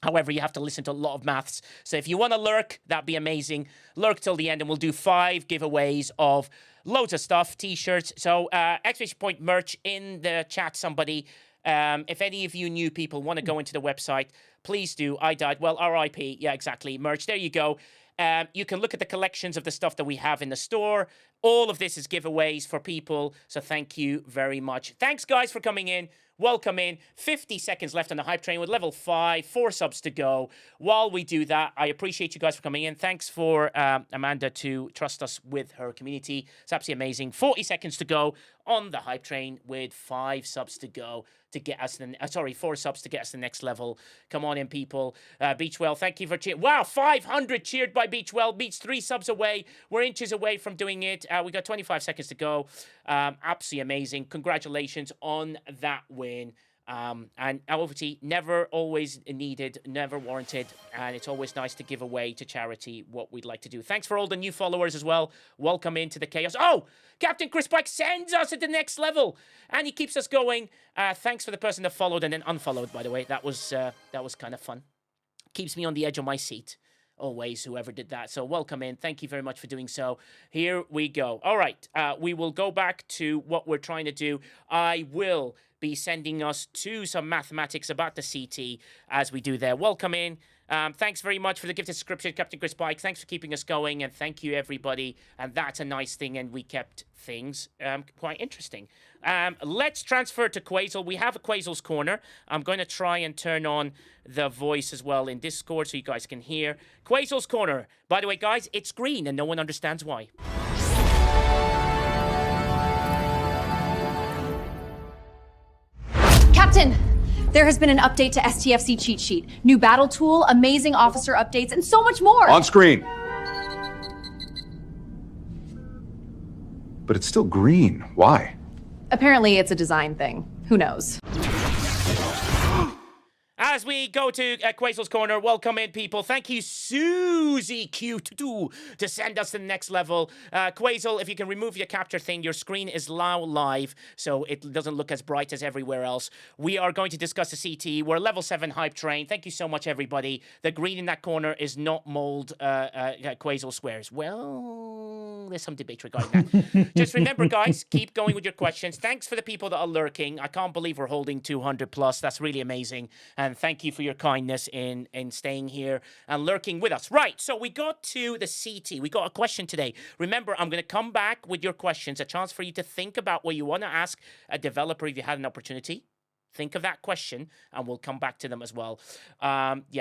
However, you have to listen to a lot of maths. So if you want to lurk, that'd be amazing. Lurk till the end, and we'll do 5 giveaways of loads of stuff, t-shirts. So exclamation point merch in the chat, somebody. If any of you new people want to go into the website, please do. I died. Well, RIP. Yeah, exactly. Merch. There you go. You can look at the collections of the stuff that we have in the store. All of this is giveaways for people. So thank you very much. Thanks, guys, for coming in. Welcome in. 50 seconds left on the hype train with level 5, 4 subs to go. While we do that, I appreciate you guys for coming in. Thanks for Amanda to trust us with her community. It's absolutely amazing. 40 seconds to go on the hype train with 5 subs to go to get us 4 subs to get us the next level. Come on in, people. Beachwell, thank you for cheering. Wow, 500 cheered by Beachwell. Beach 3 subs away. We're inches away from doing it. We got 25 seconds to go. Absolutely amazing. Congratulations on that win. And obviously, never always needed, never warranted, and it's always nice to give away to charity what we'd like to do. Thanks for all the new followers as well. Welcome into the chaos. Oh, Captain Chris Pike sends us at the next level, and he keeps us going. Thanks for the person that followed and then unfollowed, by the way. That was kind of fun. Keeps me on the edge of my seat. Always, whoever did that. So welcome in. Thank you very much for doing so. Here we go. All right. We will go back to what we're trying to do. I will be sending us to some mathematics about the CT as we do there. Welcome in. Thanks very much for the gifted subscription, Captain Chris Pike. Thanks for keeping us going, and thank you, everybody. And that's a nice thing, and we kept things quite interesting. Let's transfer to Quasel. We have a Quasel's Corner. I'm going to try and turn on the voice as well in Discord so you guys can hear. Quasel's Corner. By the way, guys, it's green, and no one understands why. Captain, there has been an update to STFC cheat sheet. New battle tool, amazing officer updates, and so much more. On screen. But it's still green. Why? Apparently it's a design thing. Who knows? As we go to Quasel's Corner, welcome in, people. Thank you, Susie Q2, to send us to the next level. Quasel, if you can remove your capture thing, your screen is now live, so it doesn't look as bright as everywhere else. We are going to discuss the CT. We're level 7 hype train. Thank you so much, everybody. The green in that corner is not mold, Quasel swears. Well, there's some debate regarding that. Just remember, guys, keep going with your questions. Thanks for the people that are lurking. I can't believe we're holding 200 plus. That's really amazing. And thank you for your kindness in staying here and lurking with us. Right, so we got to the CT. We got a question today. Remember, I'm going to come back with your questions, a chance for you to think about what you want to ask a developer if you had an opportunity. Think of that question, and we'll come back to them as well.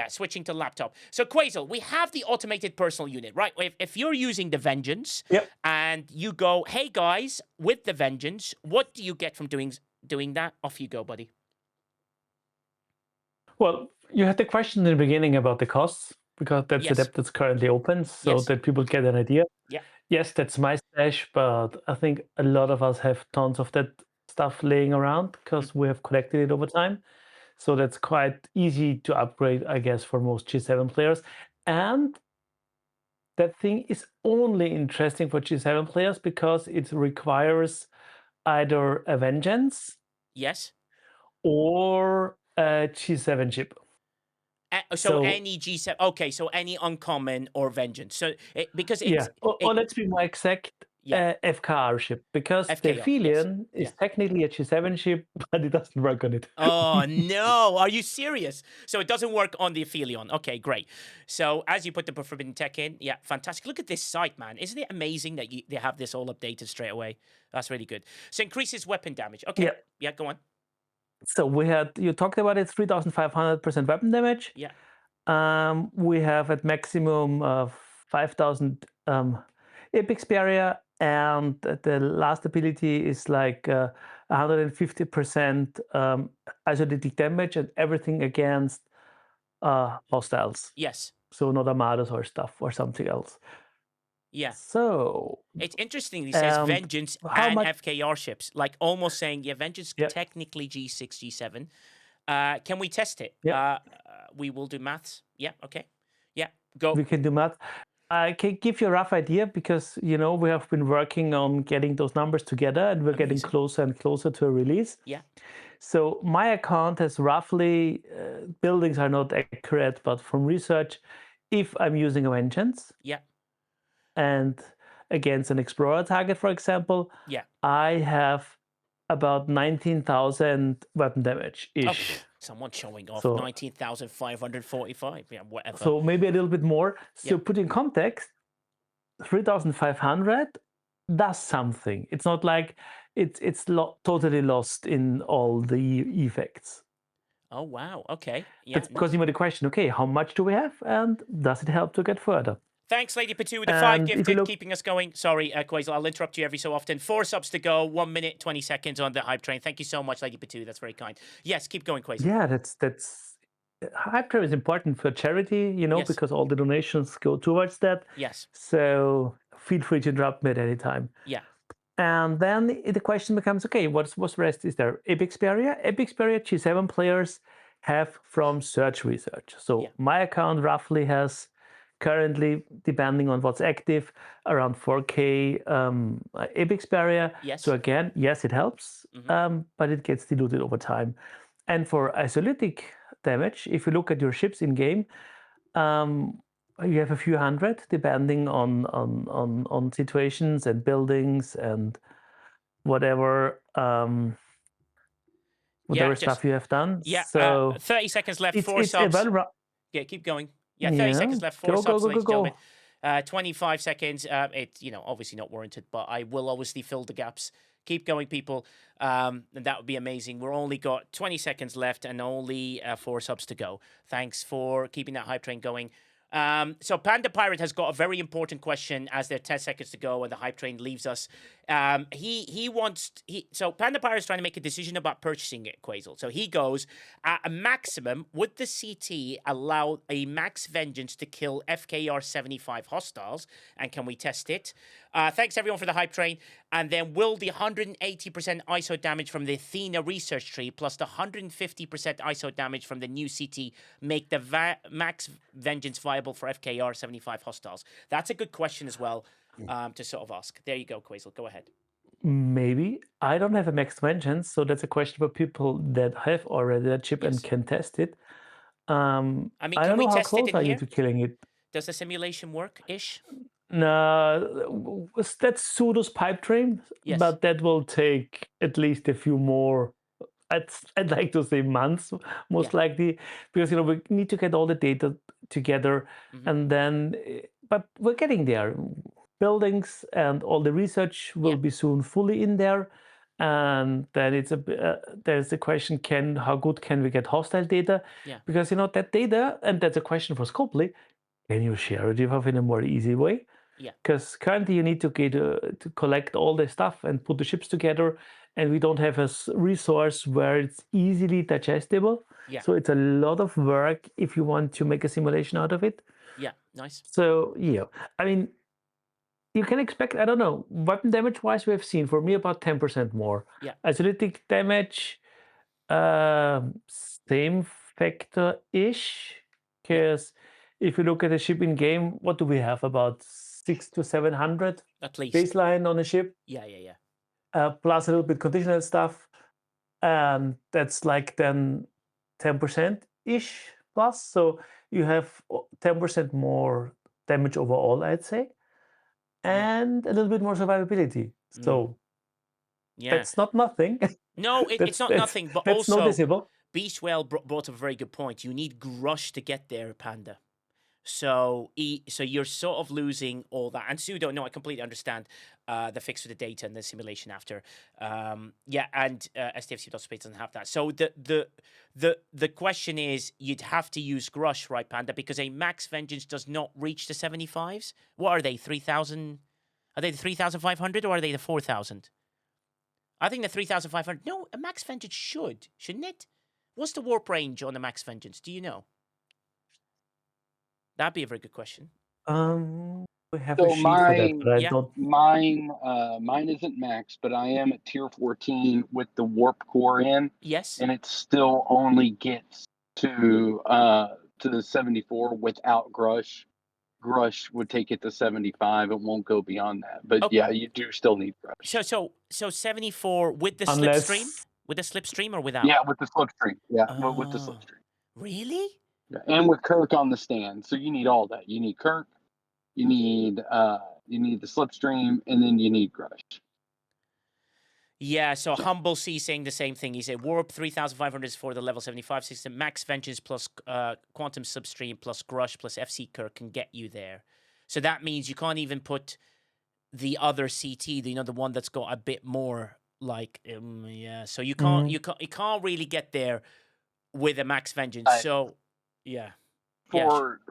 Switching to laptop. So, Quasel, we have the automated personal unit, right? If you're using the Vengeance, and you go, hey, guys, with the Vengeance, what do you get from doing that? Off you go, buddy. Well, you had the question in the beginning about the costs, because that's the depth that's currently open, so that people get an idea. Yeah. Yes, that's my stash, but I think a lot of us have tons of that stuff laying around because we have collected it over time. So that's quite easy to upgrade, I guess, for most G7 players. And that thing is only interesting for G7 players because it requires either a Vengeance. Yes. Or a G7 chip. So any G7, okay, so any uncommon or Vengeance. So because it's... or let's be more exact, FKR chip, because the Aphelion is technically a G7 chip, but it doesn't work on it. Oh, no. Are you serious? So it doesn't work on the Aphelion. Okay, great. So as you put the Forbidden Tech in, fantastic. Look at this site, man. Isn't it amazing that they have this all updated straight away? That's really good. So increases weapon damage. Okay, go on. So you talked about it, 3,500% weapon damage. Yeah. We have at maximum 5,000 epics barrier, and the last ability is like 150% isolated damage and everything against hostiles. Yes. So not armadas or stuff or something else. Yeah. So it's interesting. He says Vengeance and FKR ships, like almost saying, Vengeance technically G6, G7. Can we test it? Yeah. We will do maths. Yeah. Okay. Yeah. Go. We can do math. I can give you a rough idea because we have been working on getting those numbers together, and we're getting Amazing. closer and closer to a release. Yeah. So my account has roughly buildings are not accurate, but from research, if I'm using a vengeance Yeah. and against an explorer target, for example, Yeah. I have about 19,000 weapon damage ish. Someone showing off So- 19,545. Yeah, whatever. So maybe a little bit more. So Yeah. put in context, 3,500 does something. It's not like it's totally lost in all the effects. Oh, wow. Okay. Yeah. That's because you made a question, okay, how much do we have and does it help to get further? Thanks, Lady Patu, with the 5 And if you gifted, look- keeping us going. Sorry, Quasel, I'll interrupt you every so often. 4 subs to go, 1 minute, 20 seconds on the hype train. Thank you so much, Lady Patu. That's very kind. Yes, keep going, Quasel. Yeah, that's hype train is important for charity, Yes. because all the donations go towards that. Yes. So feel free to interrupt me at any time. Yeah. And then the question becomes, okay, what's the rest? Is there Epic Xperia? Epic Xperia G7 players have from search research. So Yeah. my account roughly has currently, depending on what's active, around 4K Epic Xperia. Yes. So again, yes, it helps, Mhm. but it gets diluted over time. And for isolytic damage, if you look at your ships in game, you have a few hundred, depending on situations and buildings and whatever Yeah, stuff you have done. Yeah. So 30 seconds left. it's 4 a subs. well Yeah, keep going. Yeah, 30 seconds left. 4 Go, subs, go, go, ladies go, and go. gentlemen. 25 seconds. It's obviously not warranted, but I will obviously fill the gaps. Keep going, people. And that would be amazing. We're only got 20 seconds left and only 4 subs to go. Thanks for keeping that hype train going. So Panda Pirate has got a very important question as there are 10 seconds to go and the hype train leaves us. So Panda Pirate is trying to make a decision about purchasing it, Quasel. So he goes, at a maximum, would the CT allow a max vengeance to kill FKR 75 hostiles? And can we test it? Thanks everyone for the hype train. And then will the 180% ISO damage from the Athena research tree plus the 150% ISO damage from the new CT make the max vengeance viable for FKR 75 hostiles? That's a good question as well to sort of ask. There you go, Quasel. Go ahead. Maybe. I don't have a max vengeance, so that's a question for people that have already that chip and Yes. can test it. I mean, I can don't we know how test it close in are you here? to killing it. Does the simulation work-ish? No, that's pseudo's pipe train, Yes. but that will take at least a few more. I'd like to say months, most likely, because we need to get all the data together, and then. But we're getting there. Buildings and all the research will be soon fully in there, and then there's a question: how good can we get hostile data? Yeah. Because that data, and that's a question for Scopely. Can you share it with us in a more easy way? Yeah. Because currently you need to get to collect all the stuff and put the ships together, and we don't have a resource where it's easily digestible. Yeah. So it's a lot of work if you want to make a simulation out of it. Yeah. Nice. So yeah, I mean, you can expect, I don't know, weapon damage wise, we have seen for me about 10% more. Yeah. Isolytic damage, same factor ish. Because if you look at a ship in game, what do we have? About 600 to 700 At least. baseline on a ship, Yeah. Yeah. plus a little bit conditional stuff. And that's like then 10% ish plus. So you have 10% more damage overall, I'd say. And a little bit more survivability. So Yeah. that's not nothing. No, it's not nothing, but that's also noticeable. Beastwell brought up a very good point. You need Grush to get there, Panda. So you're sort of losing all that. And Sudo, no, I completely understand the fix for the data and the simulation after. And STFC.space doesn't have that. So the question is, you'd have to use Grush, right, Panda? Because a max vengeance does not reach the 75s. What are they, 3,000? Are they the 3,500 or are they the 4,000? I think the 3,500. No, a max vengeance shouldn't it? What's the warp range on the max vengeance? Do you know? That'd be a very good question. We have So a sheet for that, but I Yeah. don't. Mine isn't max, but I am at tier 14 with the warp core in, Yes. and it still only gets to the 74 without Grush. Grush would take it to 75. It won't go beyond that. But Okay. yeah, you do still need Grush. So 74 with the Unless slipstream? With the slipstream or without? Yeah, with the slipstream. Yeah, with the Oh, slipstream. really? Yeah. And with Kirk on the stand. So you need all that. You need Kirk, you need the slipstream, and then you need Grush. Yeah, so Humble C saying the same thing. He said Warp 3500 is for the level 75 system. Max Vengeance plus Quantum Substream plus Grush plus FC Kirk can get you there. So that means you can't even put the other CT, the one that's got a bit more like yeah. So you can't really get there with a Max Vengeance. So yeah. For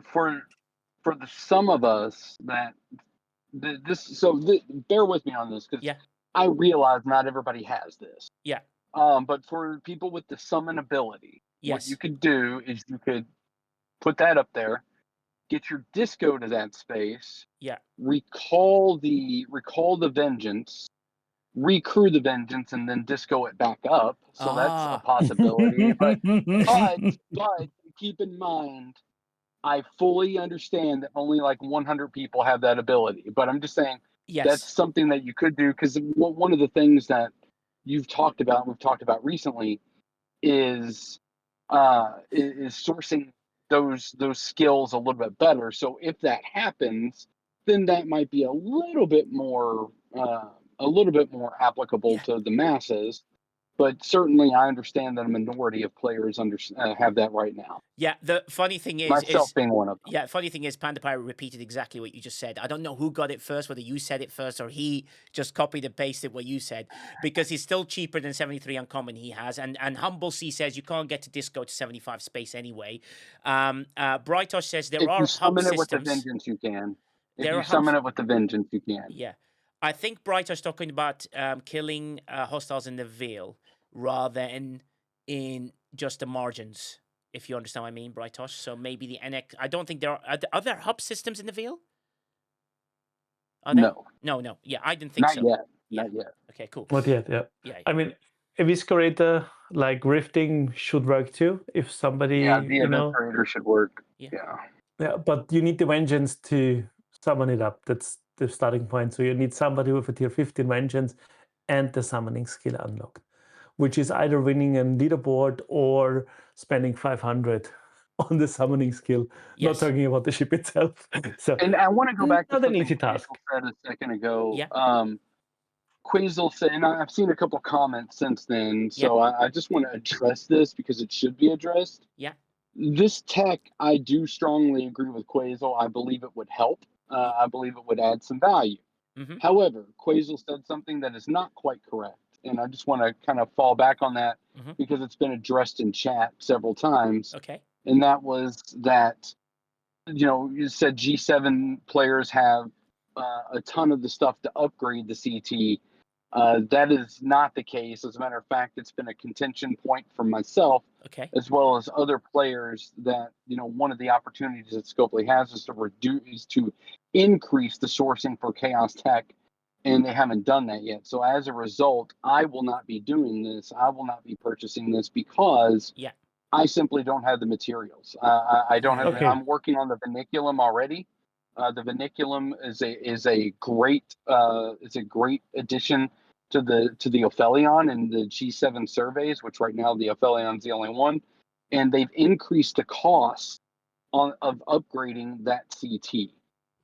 the some of us that bear with me on this because Yeah. I realize not everybody has this. Yeah. But for people with the summon ability, what you could do is you could put that up there, get your disco to that space, Yeah. recall the vengeance, recrew the vengeance, and then disco it back up. So that's a possibility. But keep in mind, I fully understand that only like 100 people have that ability. But I'm just saying that's something that you could do because one of the things that we've talked about recently is sourcing those skills a little bit better. So if that happens, then that might be a little bit more applicable to the masses. But certainly, I understand that a minority of players have that right now. Yeah, the funny thing is, myself being one of them. Yeah, funny thing is, Panda Pirate repeated exactly what you just said. I don't know who got it first, whether you said it first or he just copied and pasted what you said, because he's still cheaper than 73 uncommon he has. And Humble C says you can't get to disco to 75 space anyway. Brightosh says there are hub systems. If you summon it with the vengeance, you can. If There you are summon it with the vengeance, you can. Yeah, I think Brightosh talking about killing hostiles in the Veil rather than in just the margins. If you understand what I mean, Brightosh. So maybe the NX. I don't think there are there hub systems in the Veil? Are there? No. Yeah, I didn't think so. Not yet. Okay, cool. Not yet, yeah. I mean, Eviscerator, like rifting, should work too. If somebody, the Eviscerator should work. Yeah, but you need the Vengeance to summon it up. That's the starting point. So you need somebody with a tier 15 Vengeance and the summoning skill unlocked, which is either winning a leaderboard or spending 500 on the summoning skill. Not talking about the ship itself. So, and I want to go back to not an easy task. Quazel said a second ago. Quazel said, and I've seen a couple comments since then, so I just want to address this because it should be addressed. Yeah. This tech, I do strongly agree with Quazel. I believe it would help. I believe it would add some value. Mm-hmm. However, Quazel said something that is not quite correct. And I just want to kind of fall back on that because it's been addressed in chat several times. Okay. And that was that, you said G7 players have a ton of the stuff to upgrade the CT. That is not the case. As a matter of fact, it's been a contention point for myself, as well as other players, that one of the opportunities that Scopely has is to increase the sourcing for Chaos Tech, and they haven't done that yet. So as a result, I will not be doing this. I will not be purchasing this because I simply don't have the materials. I don't have. I'm working on the Vinculum already. The Vinculum is a great addition to the Ophelion and the G7 surveys, which right now the Ophelion's the only one, and they've increased the cost of upgrading that CT.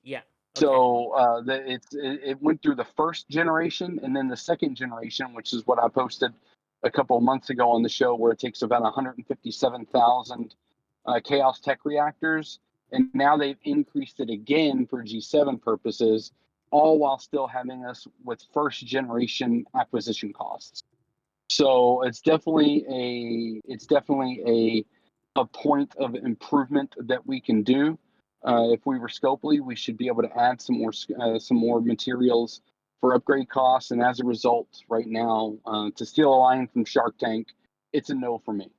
Yeah. So it went through the first generation and then the second generation, which is what I posted a couple of months ago on the show, where it takes about 157,000 Chaos Tech reactors. And now they've increased it again for G7 purposes, all while still having us with first generation acquisition costs. So it's definitely a point of improvement that we can do. If we were Scopely, we should be able to add some more materials for upgrade costs. And as a result, right now, to steal a line from Shark Tank, it's a no for me.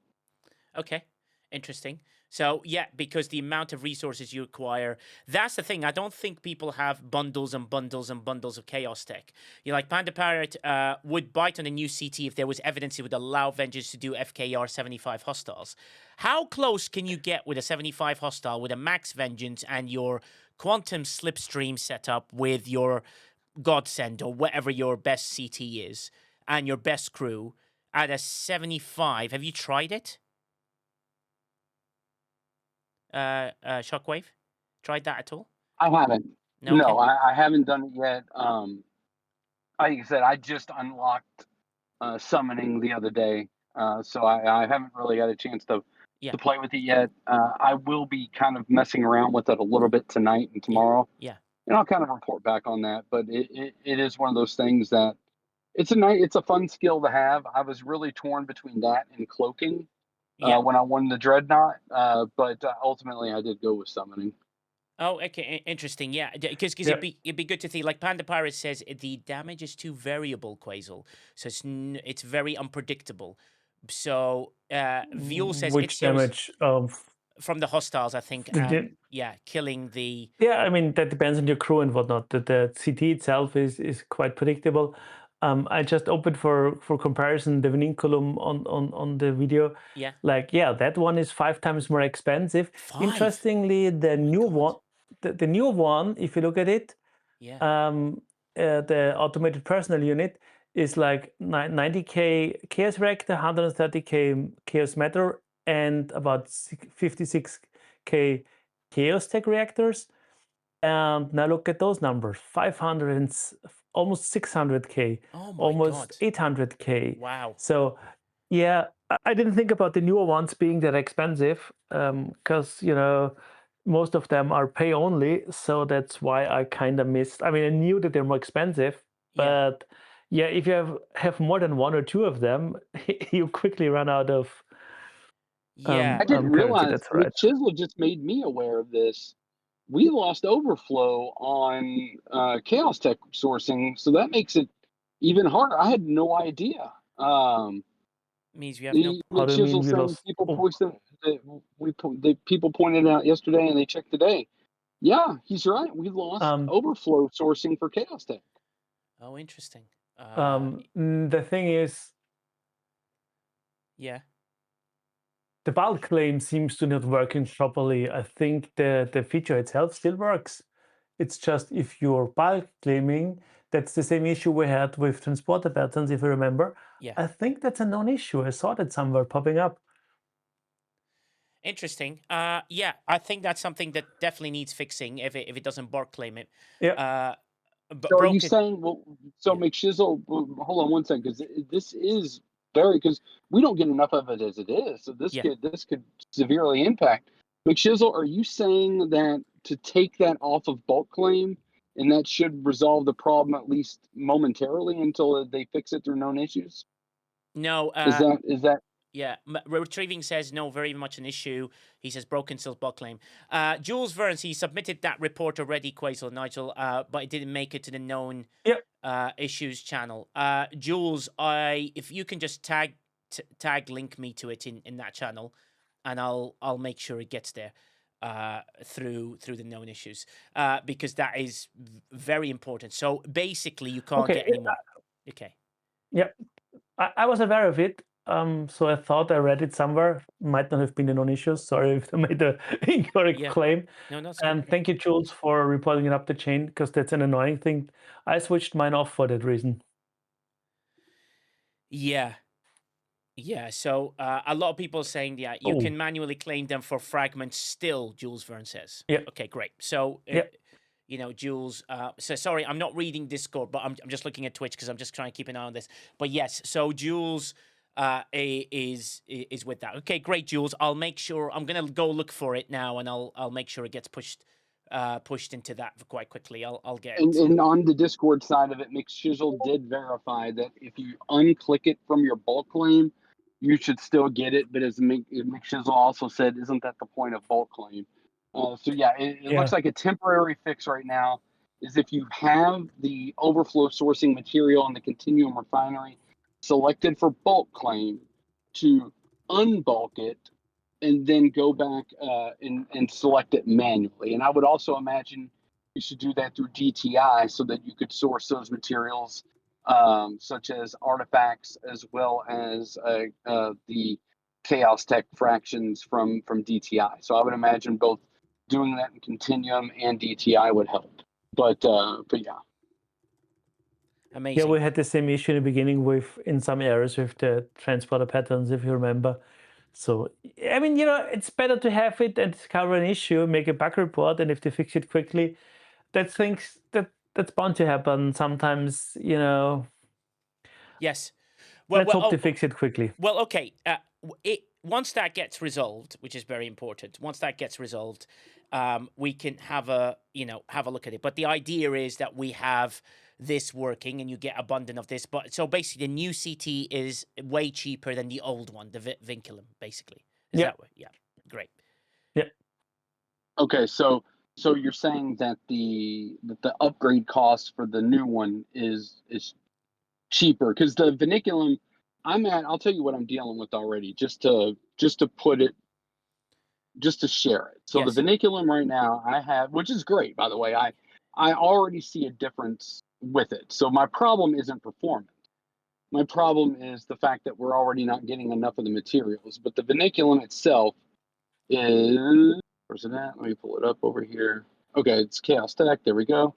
Okay, interesting. So, yeah, because the amount of resources you acquire, that's the thing. I don't think people have bundles and bundles and bundles of Chaos Tech. Like Panda Parrot would bite on a new CT if there was evidence it would allow Vengeance to do FKR 75 hostiles. How close can you get with a 75 hostile with a max Vengeance and your quantum slipstream setup with your godsend or whatever your best CT is and your best crew at a 75. Have you tried it? Shockwave? Tried that at all? I haven't. No, okay. No, I haven't done it yet. Like I said, I just unlocked summoning the other day, so I haven't really had a chance to play with it yet. I will be kind of messing around with it a little bit tonight and tomorrow. Yeah. And I'll kind of report back on that. But it is one of those things that it's a fun skill to have. I was really torn between that and cloaking when I won the Dreadnought, but ultimately I did go with summoning. Oh, okay, interesting. Yeah, because it'd be good to see. Like Panda Pirate says, the damage is too variable, Quasel. So it's very unpredictable. So Vule says which it's damage from the hostiles, I think. Killing the. Yeah, I mean that depends on your crew and whatnot. The CT itself is quite predictable. I just opened for comparison the Vinculum on the video. Yeah. Like that one is 5 times more expensive. 5? Interestingly, the new one, the new one, if you look at it, the automated personnel unit is like 90k Chaos Reactor, 130k Chaos Matter, and about 56k Chaos Tech reactors. And now look at those numbers: 500 and almost 600k, almost 800k. Wow. So yeah, I didn't think about the newer ones being that expensive, because most of them are pay only, so that's why I kind of missed. I mean, I knew that they're more expensive, but if you have more than 1 or 2 of them, you quickly run out of I didn't realize that's right. Chisel just made me aware of this. We lost overflow on Chaos Tech sourcing, so that makes it even harder. I had no idea. Means we have no. How do you mean we lost? People pointed out yesterday, and they checked today. Yeah, he's right. We lost overflow sourcing for Chaos Tech. Oh, interesting. The thing is, the bulk claim seems to not working properly. I think the feature itself still works. It's just if you're bulk claiming, that's the same issue we had with transporter patterns, if you remember. I think that's a non-issue. I saw that somewhere popping up. Interesting. I think that's something that definitely needs fixing if it doesn't bulk claim it. So are you saying, McShizzle, hold on one second, because this is because we don't get enough of it as it is. So this could severely impact. McShizzle, are you saying that to take that off of bulk claim, and that should resolve the problem at least momentarily until they fix it through known issues? No. Is that? Yeah, Retrieving says no, very much an issue. He says broken still bulk claim. Jules Verns, he submitted that report already, Quasel, Nigel, but it didn't make it to the known issues channel. Jules, if you can just tag link me to it in that channel, and I'll make sure it gets there through the known issues, because that is very important. So basically, you can't get any more. Okay. Yeah, I was aware of it. So I thought I read it somewhere. Might not have been a non-issue. Sorry if I made an incorrect claim. No, and thank you, Jules, for reporting it up the chain, because that's an annoying thing. I switched mine off for that reason. Yeah. So a lot of people are saying, you can manually claim them for fragments still, Jules Verne says. Yeah. Okay, great. So, Jules, so sorry, I'm not reading Discord, but I'm just looking at Twitch because I'm just trying to keep an eye on this. But yes, so Jules is with that. Okay, great, Jules. I'll make sure I'm gonna go look for it now, and I'll make sure it gets pushed into that quite quickly. I'll get. And on the Discord side of it, McShizzle did verify that if you unclick it from your bulk claim, you should still get it. But as McShizzle also said, isn't that the point of bulk claim? It looks like a temporary fix right now is if you have the overflow sourcing material in the Continuum Refinery selected for bulk claim, to unbulk it and then go back and select it manually. And I would also imagine you should do that through DTI so that you could source those materials, such as artifacts as well as the Chaos Tech fractions from DTI. So I would imagine both doing that in Continuum and DTI would help. But yeah. Amazing. Yeah, we had the same issue in the beginning in some areas with the transporter patterns, if you remember. So, I mean, it's better to have it and discover an issue, make a bug report, and if they fix it quickly, that's bound to happen. Sometimes, Yes. let's hope they fix it quickly. Well, okay. Once that gets resolved, which is very important, once that gets resolved, we can have a look at it. But the idea is that we have this working, and you get abundant of this. But so basically, the new CT is way cheaper than the old one, the Vinculum. Basically, is that way? Yeah, great. Yeah. Okay, so you're saying that the upgrade cost for the new one is cheaper, because the Vinculum I'll tell you what I'm dealing with already, just to put it, just to share it. So Yes. the Vinculum right now I have, which is great, by the way. I already see a difference with it. So my problem isn't performance. My problem is the fact that we're already not getting enough of the materials. But the Vinculum itself is, where's it at? Let me pull it up over here. Okay, it's Chaos Tech. There we go.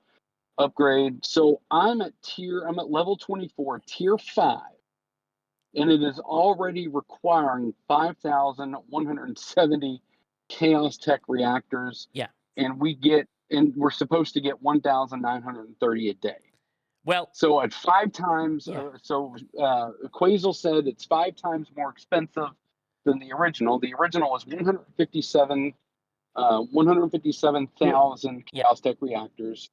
Upgrade. So I'm at level 24, tier 5. And it is already requiring 5,170 Chaos Tech reactors. Yeah. And we're supposed to get 1,930 a day. Well, so at 5 times, Quasel said it's 5 times more expensive than the original. The original was 157,000 Chaos Tech reactors,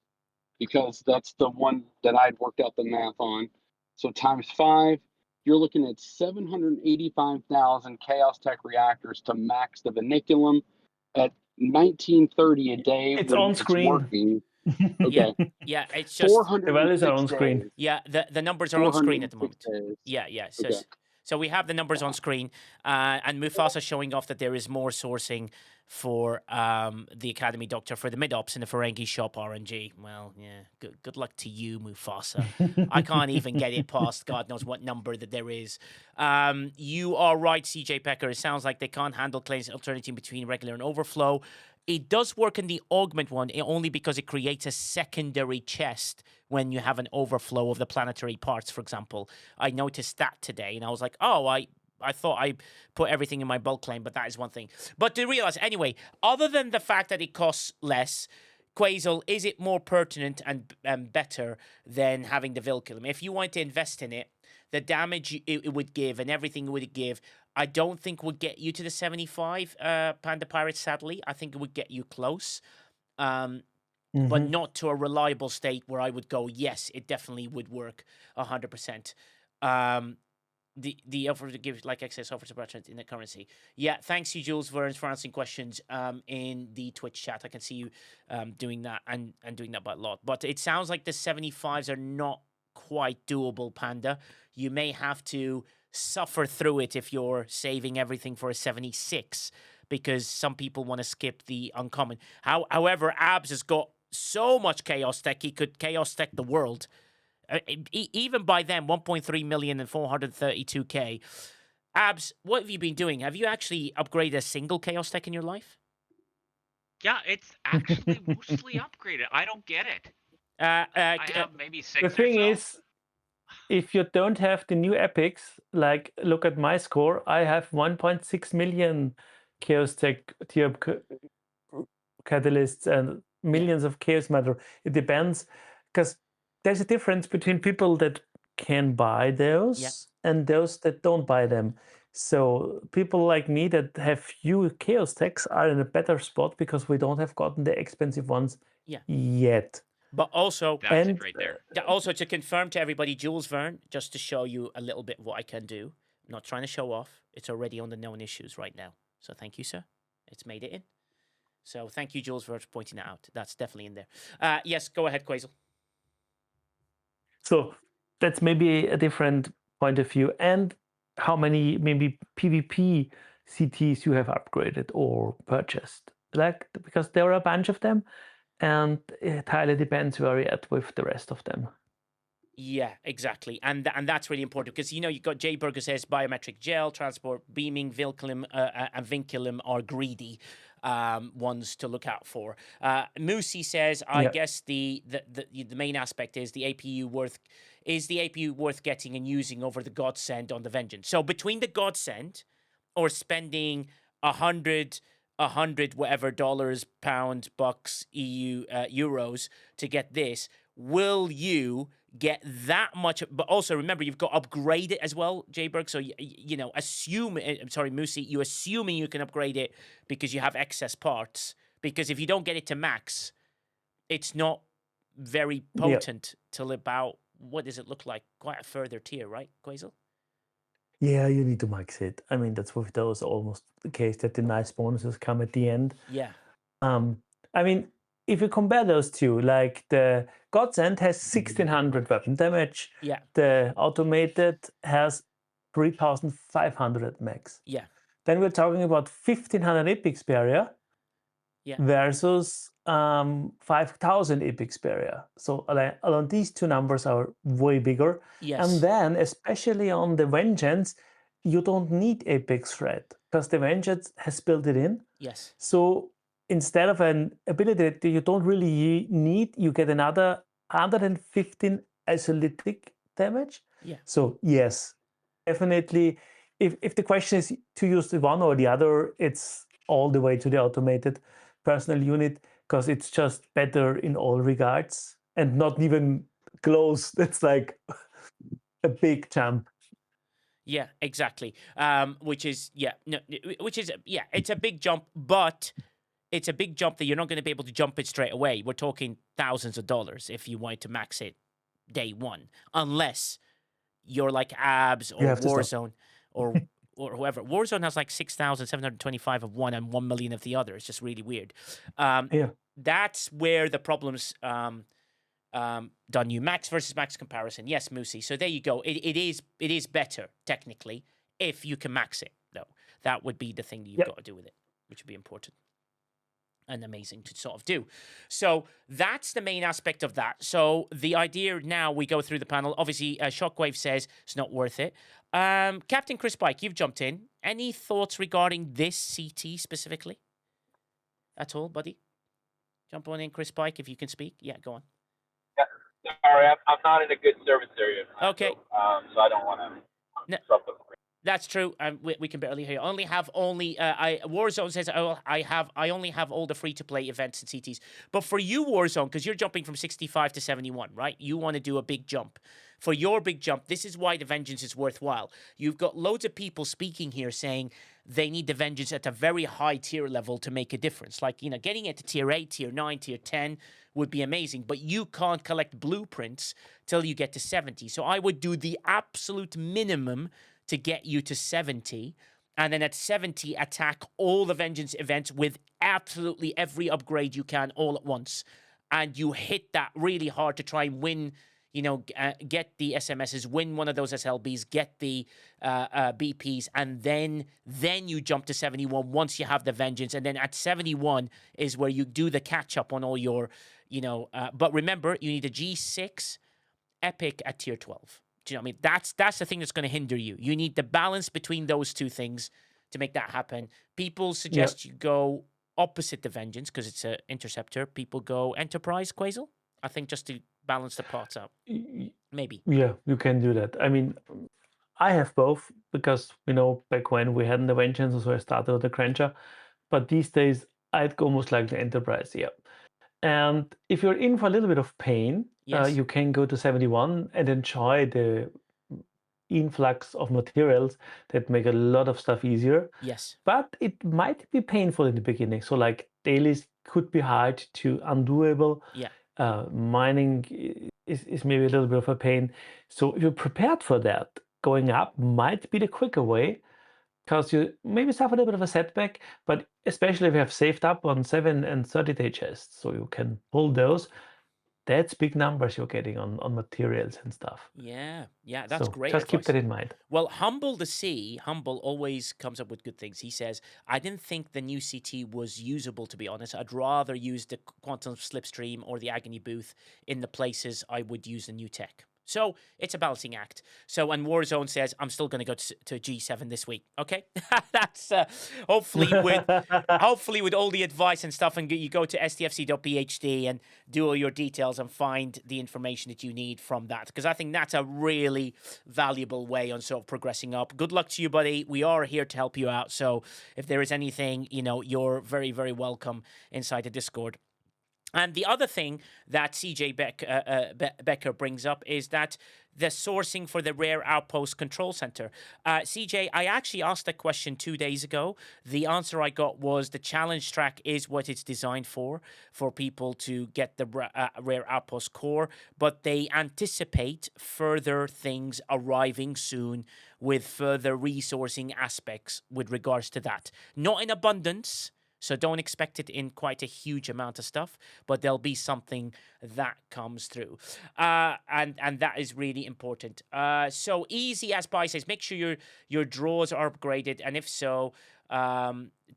because that's the one that I'd worked out the math on. So times 5, you're looking at 785,000 Chaos Tech reactors to max the Vinculum at 1930 a day. It's on screen. Working. Okay. Yeah, it's just 406 the values are on screen. days. Yeah, the numbers are on screen at the moment. Days. Yeah. So, Okay. so we have the numbers on screen, and Mufasa showing off that there is more sourcing for the Academy Doctor for the mid-ops in the Ferengi shop RNG. Well, yeah, good luck to you, Mufasa. I can't even get it past God knows what number that there is. You are right, CJ Pecker. It sounds like they can't handle claims alternating between regular and overflow. It does work in the augment one only because it creates a secondary chest when you have an overflow of the planetary parts, for example. I noticed that today, and I was like, oh, I thought I put everything in my bulk claim, but that is one thing. But to realize, anyway, other than the fact that it costs less, Quasel, is it more pertinent and better than having the Vinculum? If you want to invest in it, the damage it would give and everything it would give, I don't think would get you to the 75 Panda Pirates, sadly. I think it would get you close, but not to a reliable state where I would go, yes, it definitely would work 100%. The offer to give like excess offer to merchant in the currency. Yeah, thanks you, Jules Verns, for answering questions in the Twitch chat. I can see you doing that and doing that by a lot. But it sounds like the 75s are not quite doable, Panda. You may have to suffer through it if you're saving everything for a 76, because some people want to skip the uncommon. However, Abs has got so much Chaos Tech, he could Chaos Tech the world. Even by then, 1.3 million and 432k. Abs, what have you been doing? Have you actually upgraded a single Chaos Tech in your life? Yeah, it's actually mostly upgraded. I don't get it. I have maybe 6 The thing or so. is, if you don't have the new epics, like look at my score, I have 1.6 million Chaos Tech tier catalysts and millions of Chaos Matter. It depends, because there's a difference between people that can buy those and those that don't buy them. So people like me that have few Chaos Techs are in a better spot because we don't have gotten the expensive ones yet. But also, That's it right there. Also to confirm to everybody, Jules Verne, just to show you a little bit what I can do. I'm not trying to show off. It's already on the known issues right now. So thank you, sir. It's made it in. So thank you, Jules Verne, for pointing that out. That's definitely in there. Yes, go ahead, Quasel. So that's maybe a different point of view. And how many maybe PvP CTs you have upgraded or purchased. Because there are a bunch of them. And it highly depends where you're at with the rest of them. Yeah, exactly. And that's really important because, you've got Jay Burger says biometric gel, transport, beaming, Vinculum, and Vinculum are greedy. ones to look out for. Moosey says, I guess the main aspect is the APU worth getting and using over the Godsend on the Vengeance. So between the Godsend or spending 100 whatever dollars, pounds, bucks, euros to get this, will you get that much? But also remember, you've got to upgrade it as well, Jayberg. So Moosey, you assuming you can upgrade it because you have excess parts. Because if you don't get it to max, it's not very potent till about, what does it look like? Quite a further tier, right, Quasel? Yeah, you need to max it. I mean, that's with those almost the case that the nice bonuses come at the end. Yeah. I mean, if you compare those two, like the Godsend has 1600 weapon damage. Yeah. The automated has 3500 max. Yeah. Then we're talking about 1500 epics barrier versus 5000 epics barrier. So along these two numbers are way bigger. Yes. And then, especially on the Vengeance, you don't need epics threat because the Vengeance has built it in. Yes. So instead of an ability that you don't really need, you get another 115 isolytic damage. Yeah. So yes, definitely. If the question is to use the one or the other, it's all the way to the automated personal unit because it's just better in all regards and not even close. That's like a big jump. Yeah, exactly. It's a big jump, but it's a big jump that you're not going to be able to jump it straight away. We're talking thousands of dollars if you wanted to max it day one, unless you're like Abs or Warzone or whoever. Warzone has like 6,725 of one and 1 million of the other. It's just really weird. That's where the problems done you max versus max comparison. Yes, Moosey. So there you go. It is better technically if you can max it though. That would be the thing that you've got to do with it, which would be important and amazing to sort of do. So that's the main aspect of that. So the idea now, we go through the panel. Obviously, Shockwave says it's not worth it. Captain Chris Pike, you've jumped in. Any thoughts regarding this CT specifically at all, buddy? Jump on in, Chris Pike, if you can speak. Yeah, go on. Yeah, sorry, I'm not in a good service area. Okay. So I don't want to disrupt the. That's true. We can barely hear you. Warzone says I only have all the free to play events and CTs. But for you, Warzone, because you're jumping from 65 to 71, right? You want to do a big jump. For your big jump, this is why the Vengeance is worthwhile. You've got loads of people speaking here saying they need the Vengeance at a very high tier level to make a difference. Like, getting it to tier 8, tier 9, tier 10 would be amazing. But you can't collect blueprints till you get to 70. So I would do the absolute minimum to get you to 70, and then at 70, attack all the Vengeance events with absolutely every upgrade you can all at once. And you hit that really hard to try and win, get the SMSs, win one of those SLBs, get the BPs, and then you jump to 71 once you have the Vengeance. And then at 71 is where you do the catch-up on all your, but remember, you need a G6 Epic at tier 12. Do you know what I mean? That's the thing that's going to hinder you. You need the balance between those two things to make that happen. People suggest you go opposite the Vengeance because it's an interceptor. People go Enterprise, Quasel. I think just to balance the parts out. Maybe. Yeah, you can do that. I mean, I have both because, back when we hadn't the Vengeance, so I started with the Crancher. But these days, I'd go most like the Enterprise, And if you're in for a little bit of pain, you can go to 71 and enjoy the influx of materials that make a lot of stuff easier. Yes. But it might be painful in the beginning. So like dailies could be hard to undoable. Yeah. Mining is maybe a little bit of a pain. So if you're prepared for that, going up might be the quicker way. Because you maybe suffer a little bit of a setback, but especially if you have saved up on 7 and 30-day chests, so you can pull those. That's big numbers you're getting on materials and stuff. Yeah, that's great. Just keep that in mind. Well, Humble always comes up with good things. He says, I didn't think the new CT was usable, to be honest. I'd rather use the Quantum Slipstream or the Agony Booth in the places I would use the new tech. So it's a balancing act. So, and Warzone says, I'm still going to go to G7 this week. Okay, that's hopefully with all the advice and stuff, and you go to stfc.phd and do all your details and find the information that you need from that, because I think that's a really valuable way on sort of progressing up. Good luck to you, buddy. We are here to help you out. So if there is anything, you're very, very welcome inside the Discord. And the other thing that CJ Becker brings up is that the sourcing for the Rare Outpost Control Center. CJ, I actually asked that question 2 days ago. The answer I got was the challenge track is what it's designed for people to get the Rare Outpost core, but they anticipate further things arriving soon with further resourcing aspects with regards to that. Not in abundance, so don't expect it in quite a huge amount of stuff, but there'll be something that comes through. And that is really important. So Easy as Pi says, make sure your draws are upgraded. And if so,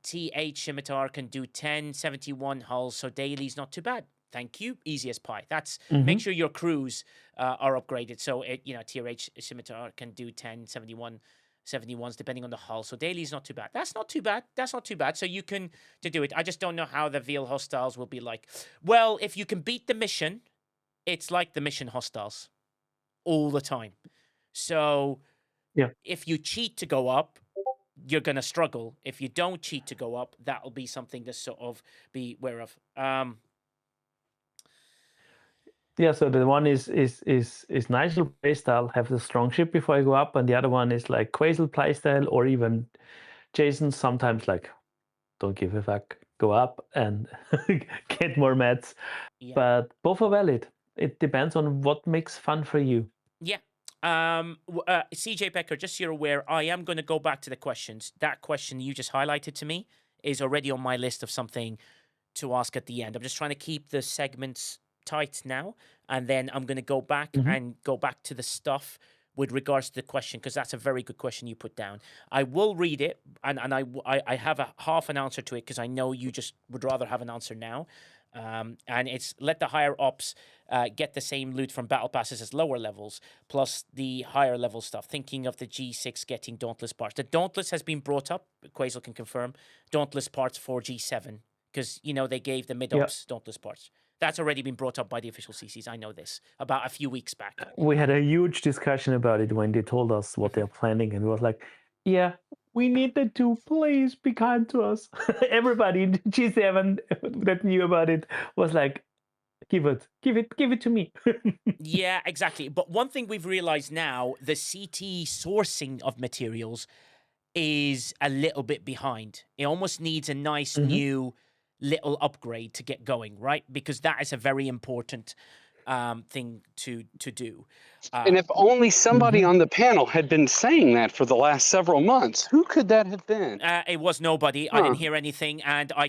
TH Scimitar can do 1071 hulls, so daily's not too bad. Thank you, Easy as Pi. That's make sure your crews are upgraded. So TH Scimitar can do 1071s depending on the hull. So daily is not too bad. That's not too bad. So you can to do it. I just don't know how the Veil hostiles will be like. Well, if you can beat the mission, it's like the mission hostiles all the time. So if you cheat to go up, you're gonna struggle. If you don't cheat to go up, that'll be something to sort of be aware of. Yeah, so the one is Nigel playstyle, have the strong ship before I go up, and the other one is like Quasel playstyle, or even Jason sometimes like don't give a fuck, go up and get more mats. Yeah. But both are valid. It depends on what makes fun for you. Yeah. CJ Becker, just so you're aware, I am going to go back to the questions. That question you just highlighted to me is already on my list of something to ask at the end. I'm just trying to keep the segments tight now, and then I'm going to go back to the stuff with regards to the question, because that's a very good question you put down. I will read it, and I have a half an answer to it, because I know you just would rather have an answer now. And it's let the higher ops get the same loot from battle passes as lower levels, plus the higher level stuff. Thinking of the G6 getting Dauntless parts. The Dauntless has been brought up, Quasel can confirm, Dauntless parts for G7, because, they gave the mid-ops Dauntless parts. That's already been brought up by the official CCs. I know this, about a few weeks back. We had a huge discussion about it when they told us what they're planning, and we was like, yeah, we need the two, please be kind to us. Everybody in G7 that knew about it was like, give it to me. Yeah, exactly. But one thing we've realized now, the CT sourcing of materials is a little bit behind. It almost needs a nice new little upgrade to get going, right? Because that is a very important thing to do. And if only somebody on the panel had been saying that for the last several months, who could that have been? It was nobody. I didn't hear anything, and I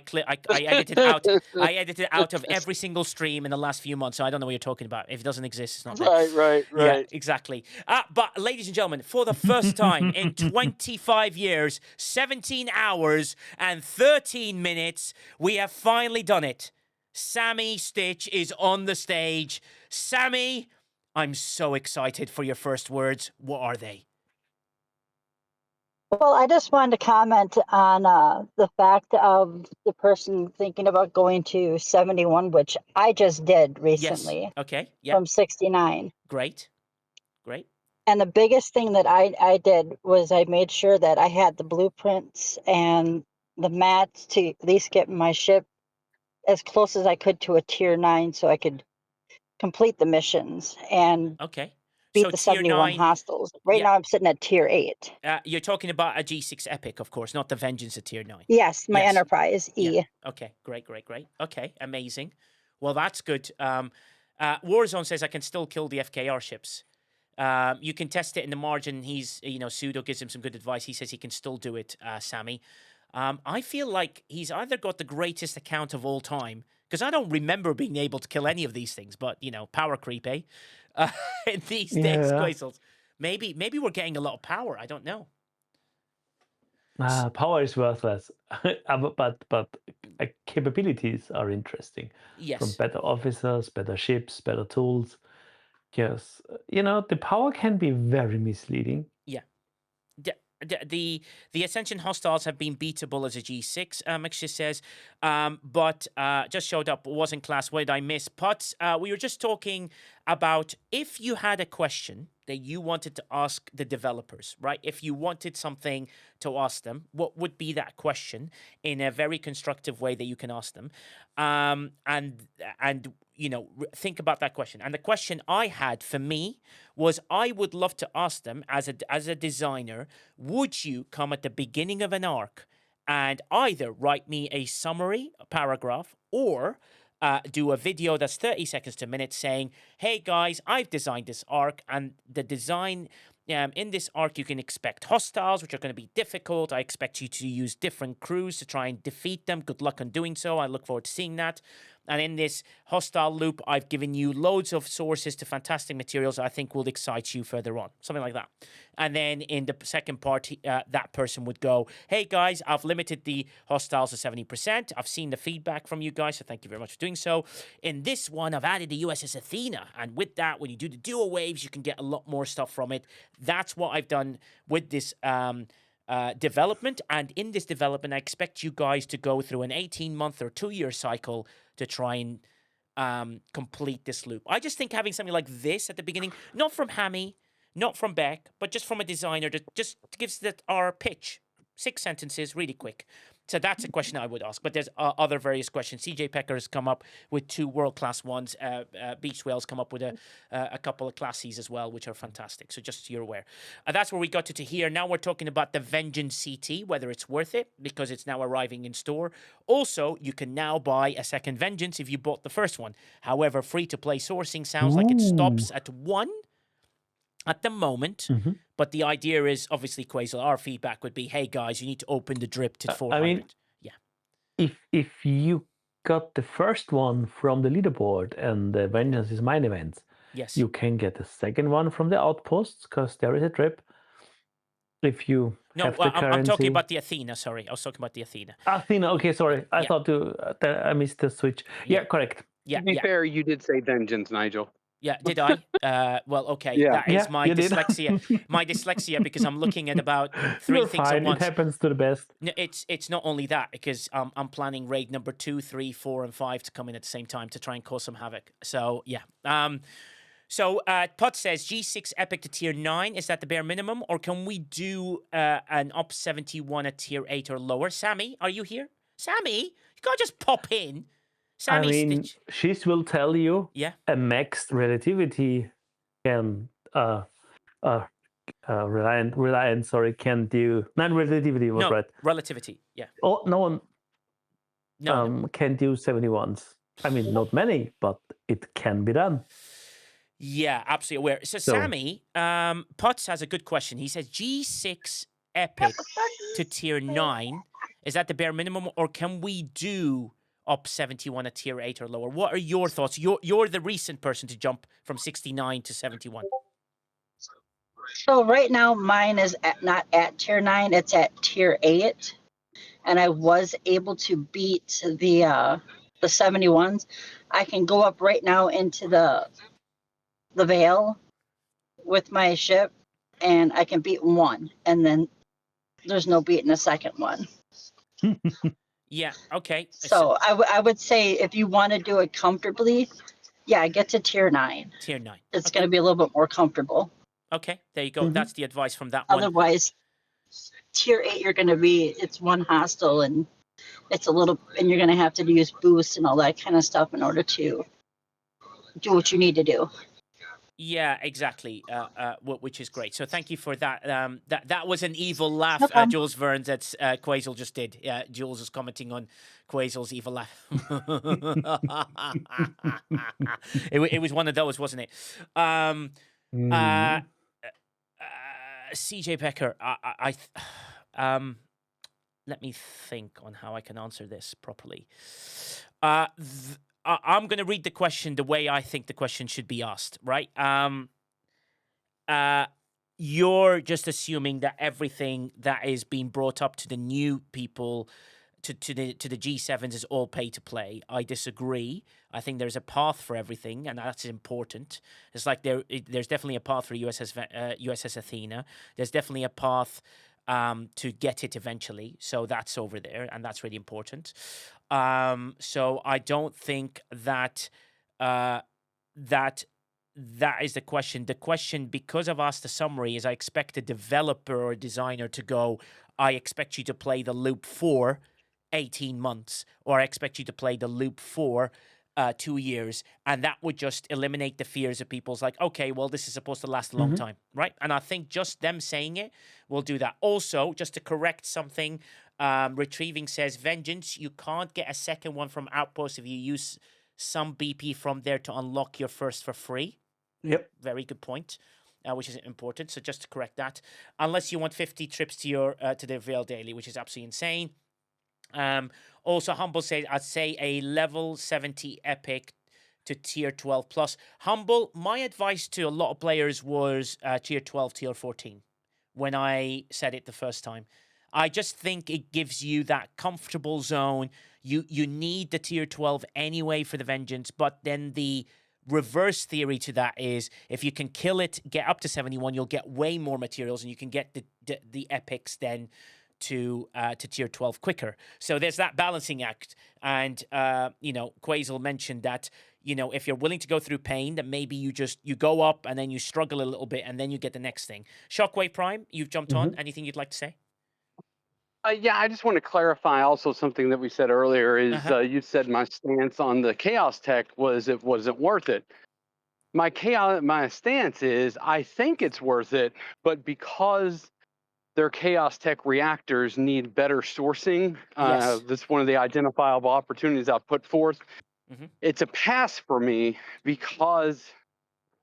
edited out. I edited out of every single stream in the last few months. So I don't know what you're talking about. If it doesn't exist, it's not there. Right. Yeah, exactly. But ladies and gentlemen, for the first time in 25 years, 17 hours and 13 minutes, we have finally done it. Sammy Stitch is on the stage. Sammy, I'm so excited for your first words. What are they? Well, I just wanted to comment on the fact of the person thinking about going to 71, which I just did recently. Yes. Okay. Yeah. From 69. Great. And the biggest thing that I did was I made sure that I had the blueprints and the mats to at least get my ship as close as I could to a tier 9, so I could complete the missions and beat the 71 hostiles. Right now I'm sitting at tier 8. You're talking about a G6 Epic, of course, not the Vengeance at tier 9. Yes, my Enterprise E. Yeah. Okay, great. Okay, amazing. Well, that's good. Warzone says I can still kill the FKR ships. You can test it in the margin. He's, Pseudo gives him some good advice. He says he can still do it, Sammy. I feel like he's either got the greatest account of all time, because I don't remember being able to kill any of these things, but, power creep, eh? These days, Quasels. Maybe we're getting a lot of power. I don't know. Power is worthless, but capabilities are interesting. Yes. From better officers, better ships, better tools. Yes. The power can be very misleading. Yeah. The Ascension hostiles have been beatable as a G6, Mixture says, but just showed up, wasn't class. What did I miss? Potts, we were just talking about if you had a question that you wanted to ask the developers, right? If you wanted something to ask them, what would be that question in a very constructive way that you can ask them? And think about that question. And the question I had for me was, I would love to ask them as a designer, would you come at the beginning of an arc and either write me a summary, a paragraph, or do a video that's 30 seconds to a minute saying, hey guys, I've designed this arc, and the design in this arc, you can expect hostiles, which are going to be difficult. I expect you to use different crews to try and defeat them. Good luck on doing so. I look forward to seeing that. And in this hostile loop, I've given you loads of sources to fantastic materials I think will excite you further on. Something like that. And then in the second part, that person would go, hey guys, I've limited the hostiles to 70%. I've seen the feedback from you guys, so thank you very much for doing so. In this one, I've added the USS Athena. And with that, when you do the dual waves, you can get a lot more stuff from it. That's what I've done with this development. And in this development, I expect you guys to go through an 18-month or 2-year cycle to try and complete this loop. I just think having something like this at the beginning, not from Hammy, not from Beck, but just from a designer that just gives our pitch. 6 sentences, really quick. So that's a question I would ask. But there's other various questions. CJ Pecker has come up with 2 world-class ones. Beach Whales come up with a couple of classies as well, which are fantastic. So just so you're aware. That's where we got to here. Now we're talking about the Vengeance CT, whether it's worth it, because it's now arriving in store. Also, you can now buy a second Vengeance if you bought the first one. However, free-to-play sourcing sounds like it stops at 1 at the moment. But the idea is, obviously, Quasel, our feedback would be, hey, guys, you need to open the drip to 400. If you got the first one from the leaderboard and the Vengeance is mine events, yes, you can get the second one from the outposts because there is a drip. If you have the currency... I'm talking about the Athena, sorry. I was talking about the Athena. Athena, okay, sorry. I thought I missed the switch. Yeah, correct. To be fair, you did say Vengeance, Nigel. Yeah, did I? Well, okay. Yeah. That is my dyslexia. Did. My dyslexia, because I'm looking at about 3 You're things fine. at once. It happens to the best. No, it's not only that, because I'm planning raid number 2, 3, 4, and 5 to come in at the same time to try and cause some havoc. So yeah. So Pot says G6 epic to tier 9. Is that the bare minimum, or can we do an up 71 at tier 8 or lower? Sammy, are you here? Sammy, you can't just pop in. Sammy I mean, Stitch. Shiz will tell you. Yeah. A max relativity can reliant. Sorry, can do non-relativity was right. Relativity. Yeah. Oh, no one. No. Can do 71s. I mean, not many, but it can be done. Yeah, absolutely aware. So Sammy, Potts has a good question. He says G6 epic to tier 9. Is that the bare minimum, or can we do up 71 at tier 8 or lower? What are your thoughts? You're the recent person to jump from 69 to 71. So right now mine is not at tier 9, it's at tier 8. And I was able to beat the 71s. I can go up right now into the Veil with my ship, and I can beat 1, and then there's no beating a second one. Yeah, okay. So I would say if you want to do it comfortably, get to tier 9. Tier 9. It's going to be a little bit more comfortable. Okay, there you go. That's the advice from that one. Otherwise, tier 8, you're going to be, it's one hostile, and it's a little, and you're going to have to use boosts and all that kind of stuff in order to do what you need to do. Yeah, exactly. Which is great. So thank you for that. That was an evil laugh, Jules Verne, that Quasel just did. Yeah, Jules is commenting on Quasel's evil laugh. It was one of those, wasn't it? CJ Pecker, let me think on how I can answer this properly. I'm going to read the question the way I think the question should be asked, right? You're just assuming that everything that is being brought up to the new people to the G7s is all pay to play. I disagree. I think there's a path for everything, and that's important. It's like there's definitely a path for USS Athena. There's definitely a path to get it eventually. So that's over there, and that's really important. So I don't think that that is the question. The question, because I've asked the summary, is I expect a developer or a designer to go, I expect you to play the loop for 18 months, or I expect you to play the loop for 2 years. And that would just eliminate the fears of people's like, okay, well, this is supposed to last a long time, right? And I think just them saying it will do that. Also, just to correct something, Retrieving says, Vengeance, you can't get a second one from Outpost if you use some BP from there to unlock your first for free. Yep. Very good point, which is important. So just to correct that, unless you want 50 trips to your to the Veil Daily, which is absolutely insane. Also, Humble says, I'd say a level 70 epic to tier 12 plus. Humble, my advice to a lot of players was tier 12, tier 14 when I said it the first time. I just think it gives you that comfortable zone. You need the tier 12 anyway for the Vengeance, but then the reverse theory to that is if you can kill it, get up to 71, you'll get way more materials, and you can get the epics then to tier 12 quicker. So there's that balancing act. And Quasel mentioned that, if you're willing to go through pain, that maybe you go up and then you struggle a little bit and then you get the next thing. Shockwave Prime, you've jumped on. Anything you'd like to say? Yeah, I just want to clarify also something that we said earlier is you said my stance on the Chaos Tech was it wasn't worth it. My stance is I think it's worth it, but because their Chaos Tech reactors need better sourcing, Yes. that's one of the identifiable opportunities I've put forth. It's a pass for me because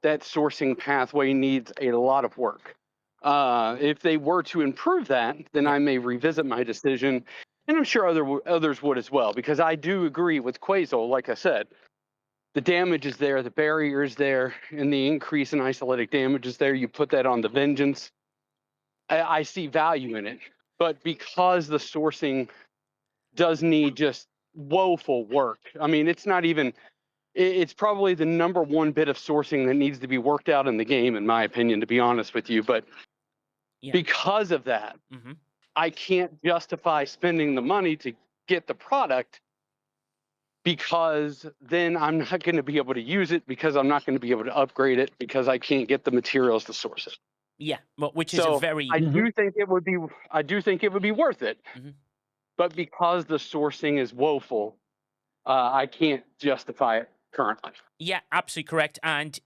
that sourcing pathway needs a lot of work. If they were to improve that, then I may revisit my decision, and I'm sure others would as well, because I do agree with Quasel. Like I said, the damage is there, the barrier is there, and the increase in isolytic damage is there. You put that on the Vengeance, I see value in it. But because the sourcing does need just woeful work, I mean, it's not even... It's probably the number one bit of sourcing that needs to be worked out in the game, in my opinion, to be honest with you. But because of that, I can't justify spending the money to get the product, because then I'm not going to be able to use it, because I'm not going to be able to upgrade it, because I can't get the materials to source it. Yeah, well, which is a very... I do think it would be worth it, but because the sourcing is woeful, I can't justify it currently. Yeah, absolutely correct. And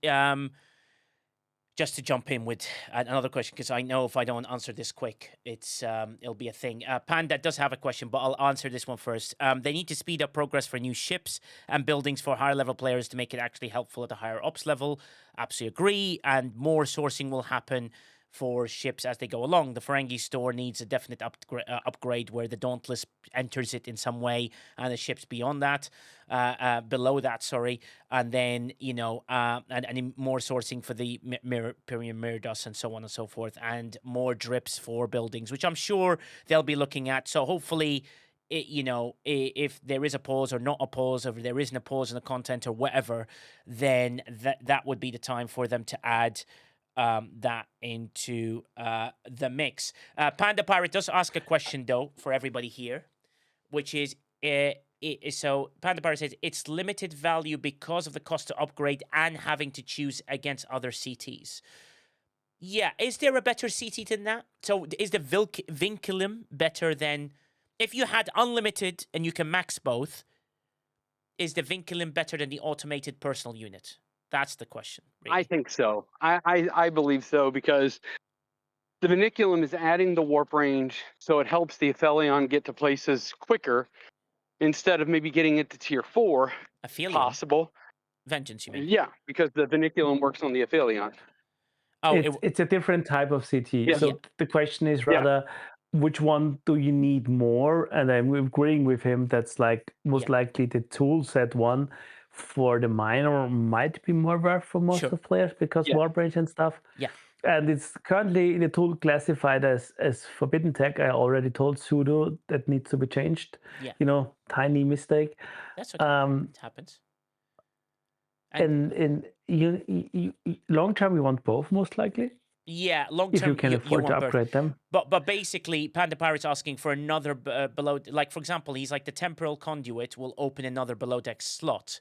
just to jump in with another question, because I know if I don't answer this quick, it'll be a thing. Panda does have a question, but I'll answer this one first. They need to speed up progress for new ships and buildings for higher level players to make it actually helpful at the higher ops level. Absolutely agree. And more sourcing will happen for ships as they go along. The Ferengi store needs a definite upgrade where the Dauntless enters it in some way, and the ships beyond that, below that, sorry. And then, and more sourcing for the Pyrian Mirror Dust and so on and so forth, and more drips for buildings, which I'm sure they'll be looking at. So hopefully, if there is a pause or not a pause, or if there isn't a pause in the content or whatever, then that would be the time for them to add that into the mix. Panda Pirate does ask a question, though, for everybody here, which is, so Panda Pirate says, it's limited value because of the cost to upgrade and having to choose against other CTs. Yeah, is there a better CT than that? So is the Vinculum better than... If you had unlimited and you can max both, is the Vinculum better than the automated personal unit? That's the question. Really. I think so. I believe so, because the Vinculum is adding the warp range, so it helps the Aphelion get to places quicker instead of maybe getting it to tier 4. Aphelion? Possible. Vengeance, you mean? Yeah, because the Vinculum works on the Aphelion. Oh, it's a different type of CT. Yeah. So the question is rather, which one do you need more? And I'm agreeing with him. That's like most likely the tool set one for the minor might be more worth for most of players because warp range and stuff. Yeah. and it's currently in the tool classified as forbidden tech. I already told sudo that needs to be changed. Yeah, Tiny mistake. that's okay. It happens. And long term, we want both, most likely. Yeah, long If you term, can you afford to want both. upgrade them. But basically, Panda Pirate's asking for another below. Like, for example, he's like, the temporal conduit will open another below deck slot.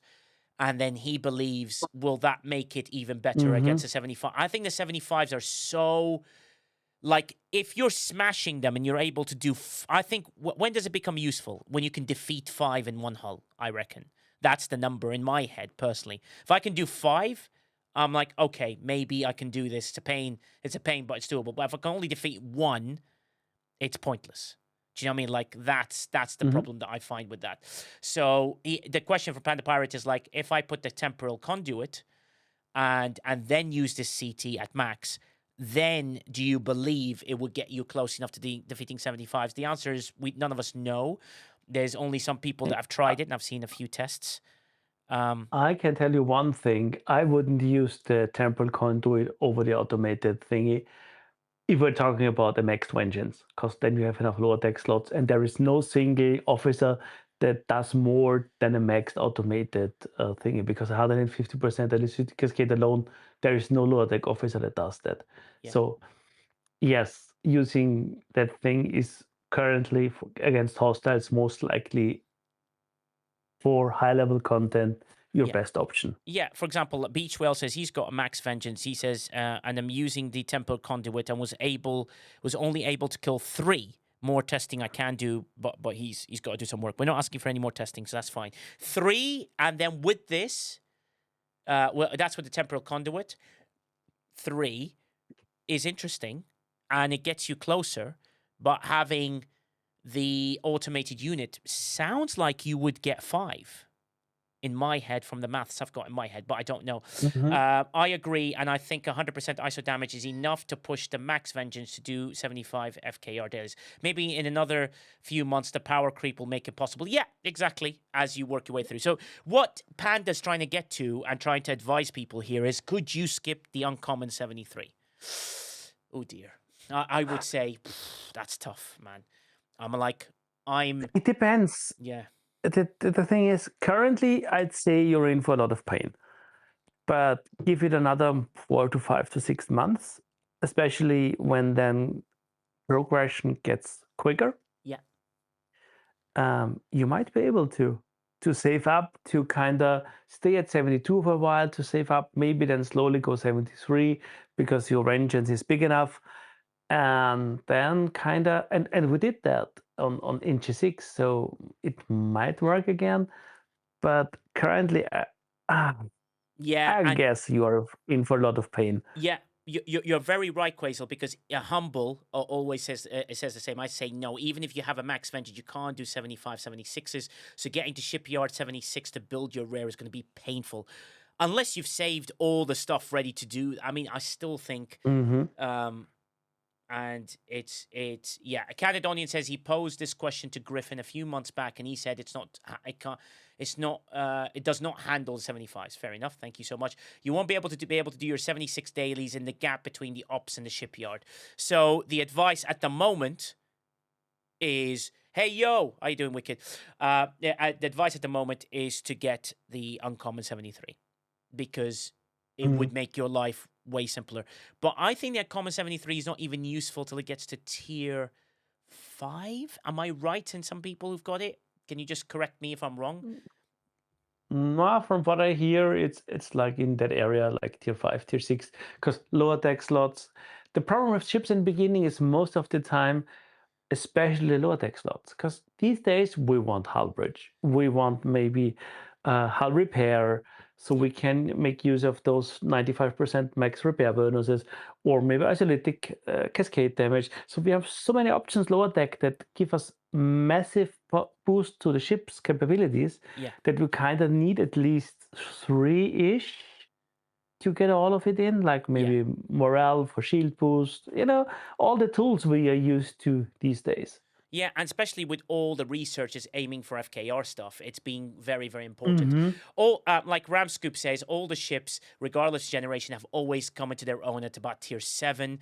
And then he believes, will that make it even better against the 75? I think the 75s are so, like, if you're smashing them and you're able to do, I think, when does it become useful? When you can defeat 5 in one hull, I reckon. That's the number in my head, personally. If I can do 5, I'm like, okay, maybe I can do this. It's a pain, but it's doable. But if I can only defeat 1, it's pointless. Do you know what I mean? Like, that's the problem that I find with that. So the question for Panda Pirate is, like, if I put the temporal conduit and then use this CT at max, then do you believe it would get you close enough to defeating 75s? The answer is none of us know. There's only some people that have tried it, and I've seen a few tests. I can tell you one thing. I wouldn't use the temporal conduit over the automated thingy if we're talking about the maxed vengeance, because then you have enough lower deck slots, and there is no single officer that does more than a maxed automated thingy, because 150% electricity cascade alone, there is no lower deck officer that does that. Yeah. So, yes, using that thing is currently against hostiles most likely for high level content your best option. Yeah, for example, Beach Whale says he's got a max vengeance. He says, and I'm using the temporal conduit and was only able to kill 3. More testing I can do, but he's got to do some work. We're not asking for any more testing, so that's fine. 3, and then with this, well, that's with the temporal conduit. 3 is interesting, and it gets you closer, but having the automated unit sounds like you would get 5. In my head, from the maths I've got in my head, but I don't know. I agree, and I think 100% ISO damage is enough to push the max vengeance to do 75 FKR dailies. Maybe in another few months, the power creep will make it possible. Yeah, exactly, as you work your way through. So what Panda's trying to get to and trying to advise people here is, could you skip the uncommon 73? Oh, dear. I would say, that's tough, man. It depends. Yeah. The thing is, currently, I'd say you're in for a lot of pain. But give it another 4 to 5 to 6 months, especially when then progression gets quicker. Yeah. You might be able to save up, to kind of stay at 72 for a while, to save up, maybe then slowly go 73 because your vengeance is big enough. And then kind of, and we did that on in G6, so it might work again. But currently, I guess you are in for a lot of pain. Yeah, you're very right, Quasel, because Humble always says the same. I say no. Even if you have a max vengeance, you can't do 75, 76s. So getting to shipyard 76 to build your rare is going to be painful. Unless you've saved all the stuff ready to do. I mean, I still think... And it's Caledonian says he posed this question to Griffin a few months back, and he said it does not handle 75s. Fair enough. Thank you so much. You won't be able to do your 76 dailies in the gap between the ops and the shipyard. So the advice at the moment is, hey yo, how you doing, Wicked? The advice at the moment is to get the uncommon 73 because it would make your life way simpler. But I think the uncommon 73 is not even useful till it gets to tier 5. Am I right in some people who've got it? Can you just correct me if I'm wrong? No, from what I hear, it's like in that area, like tier 5, tier 6, because lower deck slots. The problem with ships in the beginning is most of the time, especially lower deck slots, because these days we want hull bridge, we want maybe hull repair, so we can make use of those 95% max repair bonuses, or maybe isolytic cascade damage. So we have so many options lower deck that give us massive boost to the ship's capabilities that we kind of need at least 3-ish to get all of it in, like maybe morale for shield boost, all the tools we are used to these days. Yeah, and especially with all the researchers aiming for FKR stuff, it's being very, very important. Mm-hmm. All like Ramscoop says, all the ships, regardless of generation, have always come into their own at about tier 7.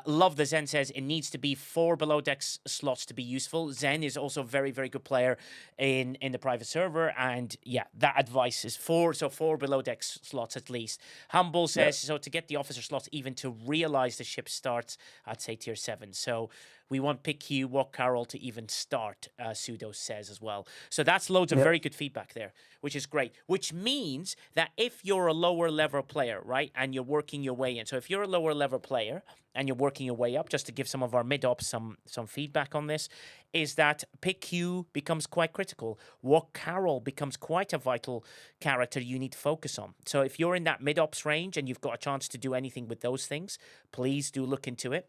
Love the Zen says it needs to be 4 below deck slots to be useful. Zen is also a very, very good player in the private server, and yeah, that advice is 4, so 4 below deck slots at least. Humble says so to get the officer slots, even to realize the ship starts, I'd say tier 7. So we want Pick Q, Walk Carol to even start, Pseudo says as well. So that's loads of very good feedback there, which is great. Which means that if you're a lower level player, right, and you're working your way in. So if you're a lower level player and you're working your way up, just to give some of our mid-ops some feedback on this, is that Pick Q becomes quite critical. Walk Carol becomes quite a vital character you need to focus on. So if you're in that mid-ops range and you've got a chance to do anything with those things, please do look into it.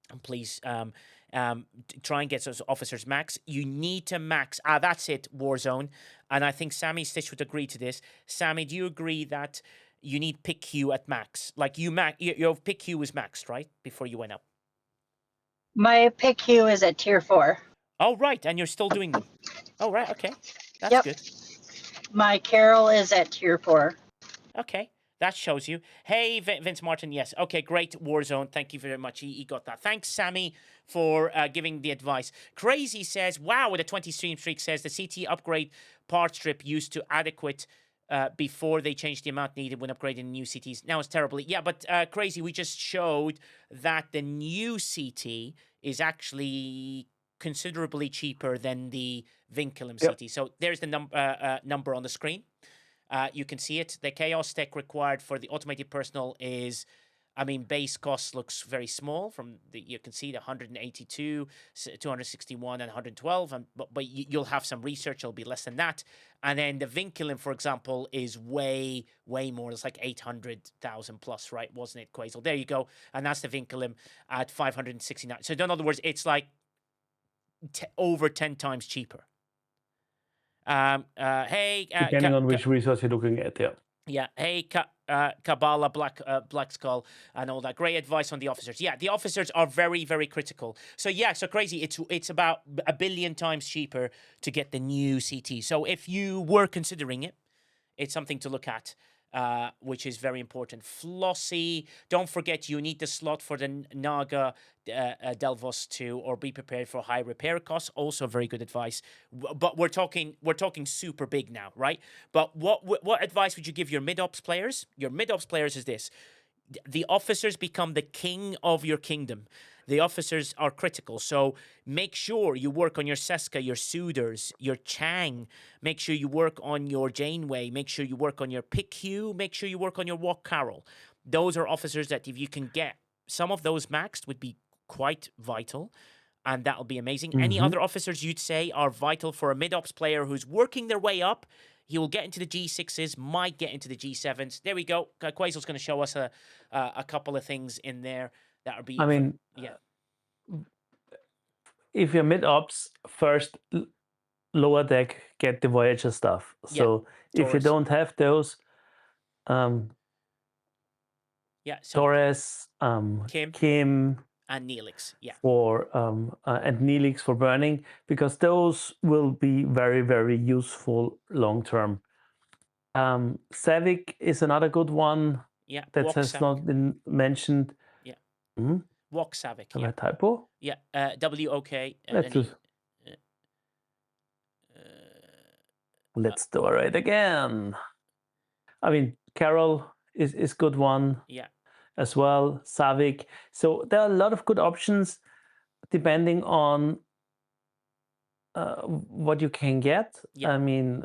And please try and get those officers max. You need to max. That's it, Warzone. And I think Sammy Stitch would agree to this. Sammy, do you agree that you need Pick Q at max? Like your Pick Q was maxed, right? Before you went up. My Pick Q is at tier 4. Oh, right. And you're still doing them. Oh, right. Okay. That's good. My Carol is at tier 4. Okay. That shows you. Hey, Vince Martin, yes. Okay, great, Warzone. Thank you very much. He got that. Thanks, Sammy, for giving the advice. Crazy says, wow, with a 20 stream streak, says the CT upgrade part strip used to adequate before they changed the amount needed when upgrading new CTs. Now it's terribly. Yeah, but Crazy, we just showed that the new CT is actually considerably cheaper than the Vinculum CT. So there's the number on the screen. You can see it. The chaos tech required for the automated personal is, I mean, base cost looks very small. You can see the 182, 261, and 112. But you'll have some research. It'll be less than that. And then the Vinculum, for example, is way more. It's like 800,000 plus, right? Wasn't it, Quasel? There you go. And that's the Vinculum at 569. So in other words, it's like over 10 times cheaper. Hey, depending on which resource you're looking at, yeah. Hey, Kabbalah, Black Skull, and all that. Great advice on the officers. Yeah, the officers are very, very critical. So yeah, so Crazy. It's about 1 billion times cheaper to get the new CT. So if you were considering it, it's something to look at. Which is very important. Flossy, don't forget you need the slot for the Naga Delvos 2, or be prepared for high repair costs. Also very good advice. But we're talking super big now, right? But what advice would you give your mid-ops players? Your mid-ops players is this. The officers become the king of your kingdom. The officers are critical. So make sure you work on your Seska, your Suders, your Chang. Make sure you work on your Janeway. Make sure you work on your Pick Q. Make sure you work on your Walk Carol. Those are officers that if you can get some of those maxed would be quite vital. And that'll be amazing. Mm-hmm. Any other officers you'd say are vital for a mid-ops player who's working their way up? He will get into the G6s, might get into the G7s. There we go. Quasel's going to show us a couple of things in there that are be. I mean, if you're mid-ops, first lower deck, get the Voyager stuff. So if you don't have those, Torres, Kim, and Neelix, for and Neelix for burning, because those will be very, very useful long term. Savick is another good one. Yeah, that has not been mentioned. Yeah, mm-hmm. Walk Savick. Have a typo? Yeah, WOK. Let's do it again. I mean, Carol is good one. Yeah. As well, Savick. So there are a lot of good options depending on what you can get. Yeah. I mean,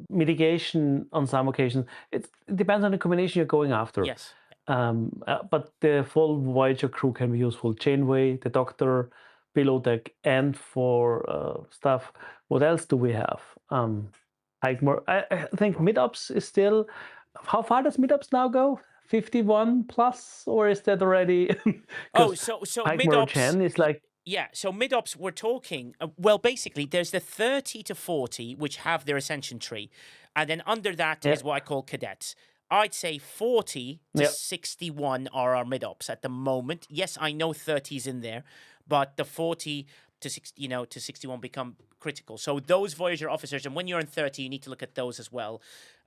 mitigation on some occasions. It depends on the combination you're going after. Yes. But the full Voyager crew can be useful. Janeway, the Doctor, below deck, and for stuff. What else do we have? I think mid-ops is still. How far does mid-ops now go? 51 plus, or is that already? So mid-ops is like. Yeah, so mid-ops, we're talking, well, basically, there's the 30 to 40, which have their ascension tree. And then under that is what I call cadets. I'd say 40 to 61 are our mid-ops at the moment. Yes, I know 30's in there, but the 40 to 60, to 61 become critical. So those Voyager officers, and when you're in 30, you need to look at those as well,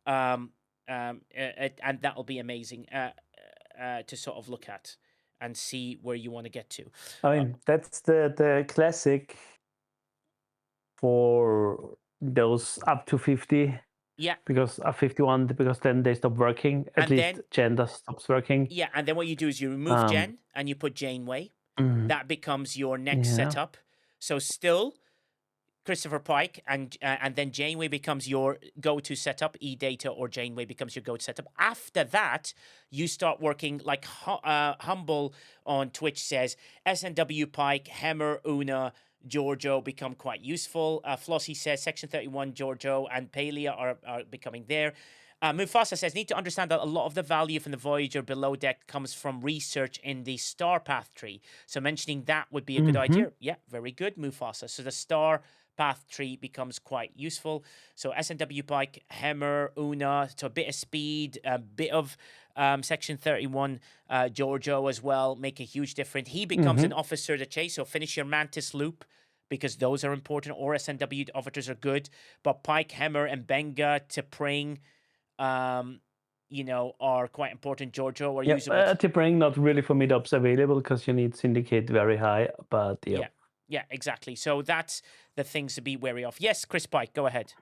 and that'll be amazing to sort of look at and see where you want to get to. I mean, that's the classic for those up to 50. Yeah. Because 51, because then they stop working. At And least then- gender stops working. Yeah, and then what you do is you remove Jen and you put Janeway. That becomes your next setup. So still Christopher Pike and then Janeway becomes your go-to setup. E-Data or Janeway becomes your go-to setup. After that, you start working like Humble on Twitch says, SNW Pike, Hemmer, Una, Giorgio become quite useful. Flossie says Section 31, Giorgio and Palea are becoming there. Mufasa says, need to understand that a lot of the value from the Voyager below deck comes from research in the star path tree. So mentioning that would be a good idea. Yeah, very good, Mufasa. So the star path tree becomes quite useful. So SNW Pike, Hemmer, Una, so a bit of speed, a bit of Section 31, Giorgio as well, make a huge difference. He becomes an officer to chase, so finish your Mantis loop, because those are important, or SNW officers are good. But Pike, Hemmer, and Benga to Pring, are quite important. Giorgio are usable. Tippering not really for mid-ups available because you need Syndicate very high, but yeah. Yeah, exactly. So that's the things to be wary of. Yes, Chris Pike, go ahead.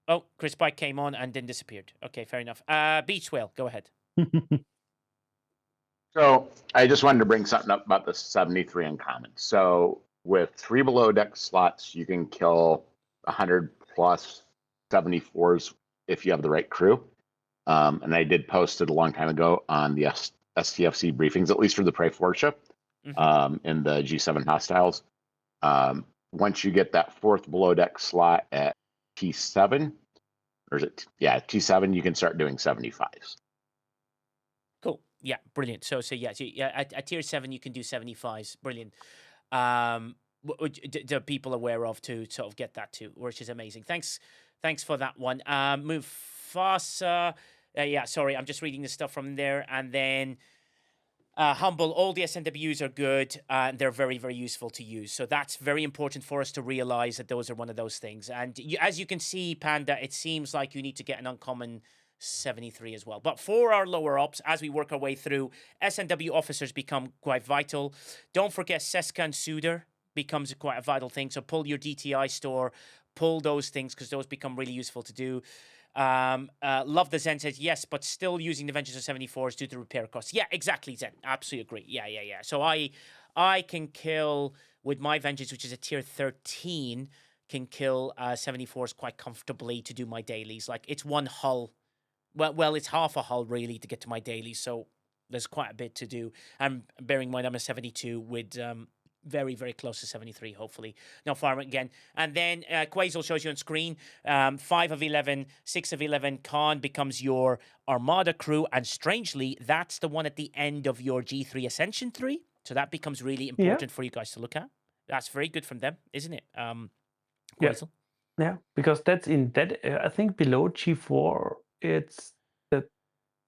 Oh, Chris Pike came on and then disappeared. Okay, fair enough. Beach Whale, go ahead. So I just wanted to bring something up about the 73 uncommon. So with 3 below deck slots, you can kill 100 plus 74s if you have the right crew. And I did post it a long time ago on the STFC briefings, at least for the Prey 4 ship, in the G7 hostiles. Once you get that 4th below deck slot at T7, or is it? Yeah, T7, you can start doing 75s. Cool. Yeah, brilliant. So at tier 7 you can do 75s. Brilliant. The people aware of to sort of get that too, which is amazing. Thanks for that one. Mufasa. Sorry, I'm just reading the stuff from there, and then. Humble, all the SNWs are good. They're very, very useful to use. So that's very important for us to realize that those are one of those things. And as you can see, Panda, it seems like you need to get an uncommon 73 as well. But for our lower ops, as we work our way through, SNW officers become quite vital. Don't forget Seska and Suder becomes quite a vital thing. So pull your DTI store, pull those things because those become really useful to do. Love the Zen says yes, but still using the Vengeance of 74s due to repair costs. Yeah, exactly, Zen. Absolutely agree. Yeah. So I can kill with my Vengeance, which is a tier 13, can kill 74s quite comfortably to do my dailies. Like it's one hull. Well, it's half a hull really to get to my dailies. So there's quite a bit to do. And bearing in mind I'm a 72 with very, very close to 73, hopefully. Now, firing again. And then Quasel shows you on screen. 5 of 11, 6 of 11. Khan becomes your Armada crew. And strangely, that's the one at the end of your G3 Ascension 3. So that becomes really important for you guys to look at. That's very good from them, isn't it? Quasel? Yeah, because that's in that, I think below G4, it's the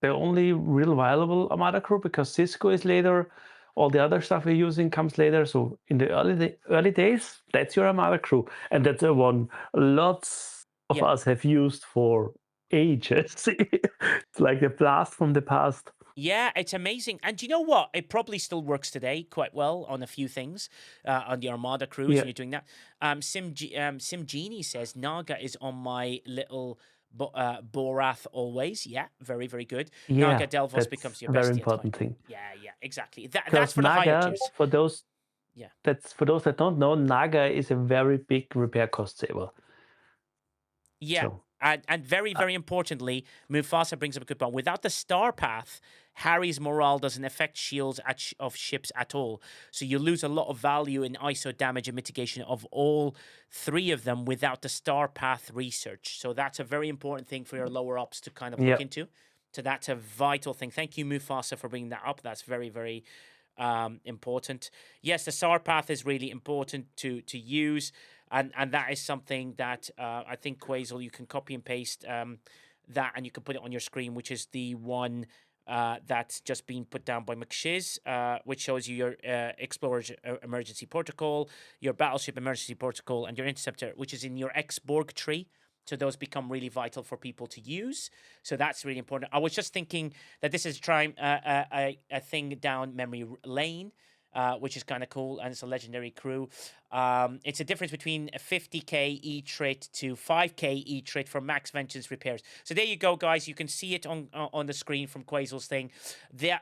only real viable Armada crew because Cisco is later. All the other stuff we're using comes later. So in the early days, that's your Armada crew. And that's a one lots of us have used for ages. It's like a blast from the past. Yeah, it's amazing. And you know what? It probably still works today quite well on a few things on the Armada crews. And you're doing that. Sim Genie says, Naga is on my little Borath always. Yeah, very, very good. Yeah, Naga Delvos becomes your very bestie important thing. Yeah, exactly. That's for Naga, the higher tiers. For those, that's for those that don't know, Naga is a very big repair cost saver. Yeah. So. And very, very importantly, Mufasa brings up a good point. Without the star path, Harry's morale doesn't affect shields of ships at all. So you lose a lot of value in ISO damage and mitigation of all 3 of them without the star path research. So that's a very important thing for your lower ops to kind of look into. So that's a vital thing. Thank you, Mufasa, for bringing that up. That's very, very important. Yes, the star path is really important to use. And that is something that I think, Quasel, you can copy and paste that and you can put it on your screen, which is the one that's just been put down by McShiz, which shows you your Explorer's emergency protocol, your Battleship emergency protocol, and your Interceptor, which is in your X-Borg tree. So those become really vital for people to use. So that's really important. I was just thinking that this is trying a thing down memory lane, which is kind of cool, and it's a legendary crew. It's a difference between a 50k E-trait to 5k E-trait for max vengeance repairs. So there you go, guys. You can see it on the screen from Quazel's thing.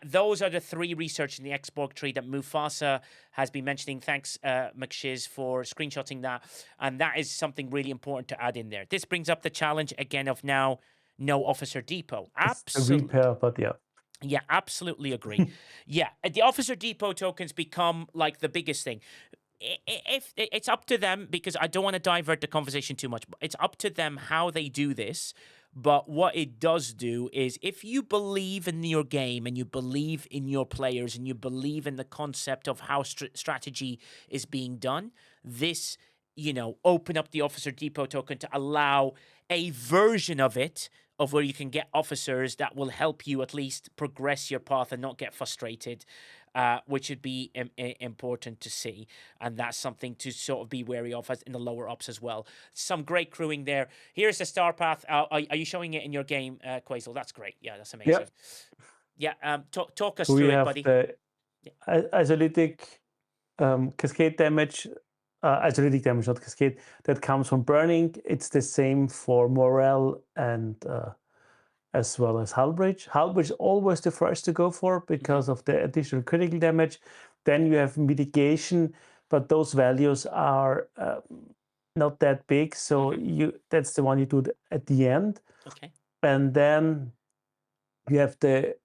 Those are the 3 research in the X-Borg tree that Mufasa has been mentioning. Thanks, McShiz, for screenshotting that. And that is something really important to add in there. This brings up the challenge again of now no officer depot. It's a Absolutely. repair, but yeah. Yeah, absolutely agree. Yeah, the officer depot tokens become like the biggest thing. If it's up to them, because I don't want to divert the conversation too much, but it's up to them how they do this. But what it does do is if you believe in your game and you believe in your players and you believe in the concept of how strategy is being done, this, open up the officer depot token to allow a version of it of where you can get officers that will help you at least progress your path and not get frustrated, which would be important to see. And that's something to sort of be wary of in the lower ops as well. Some great crewing there. Here's the star path. Are you showing it in your game, Quazel? That's great. Yeah, that's amazing. Yeah, talk us We through it, have buddy. the isolytic cascade damage, isolytic damage, not cascade, that comes from burning. It's the same for morale and as well as hull breach. Hull breach is always the first to go for because of the additional critical damage. Then you have mitigation, but those values are not that big, so that's the one you do at the end. Okay. And then you have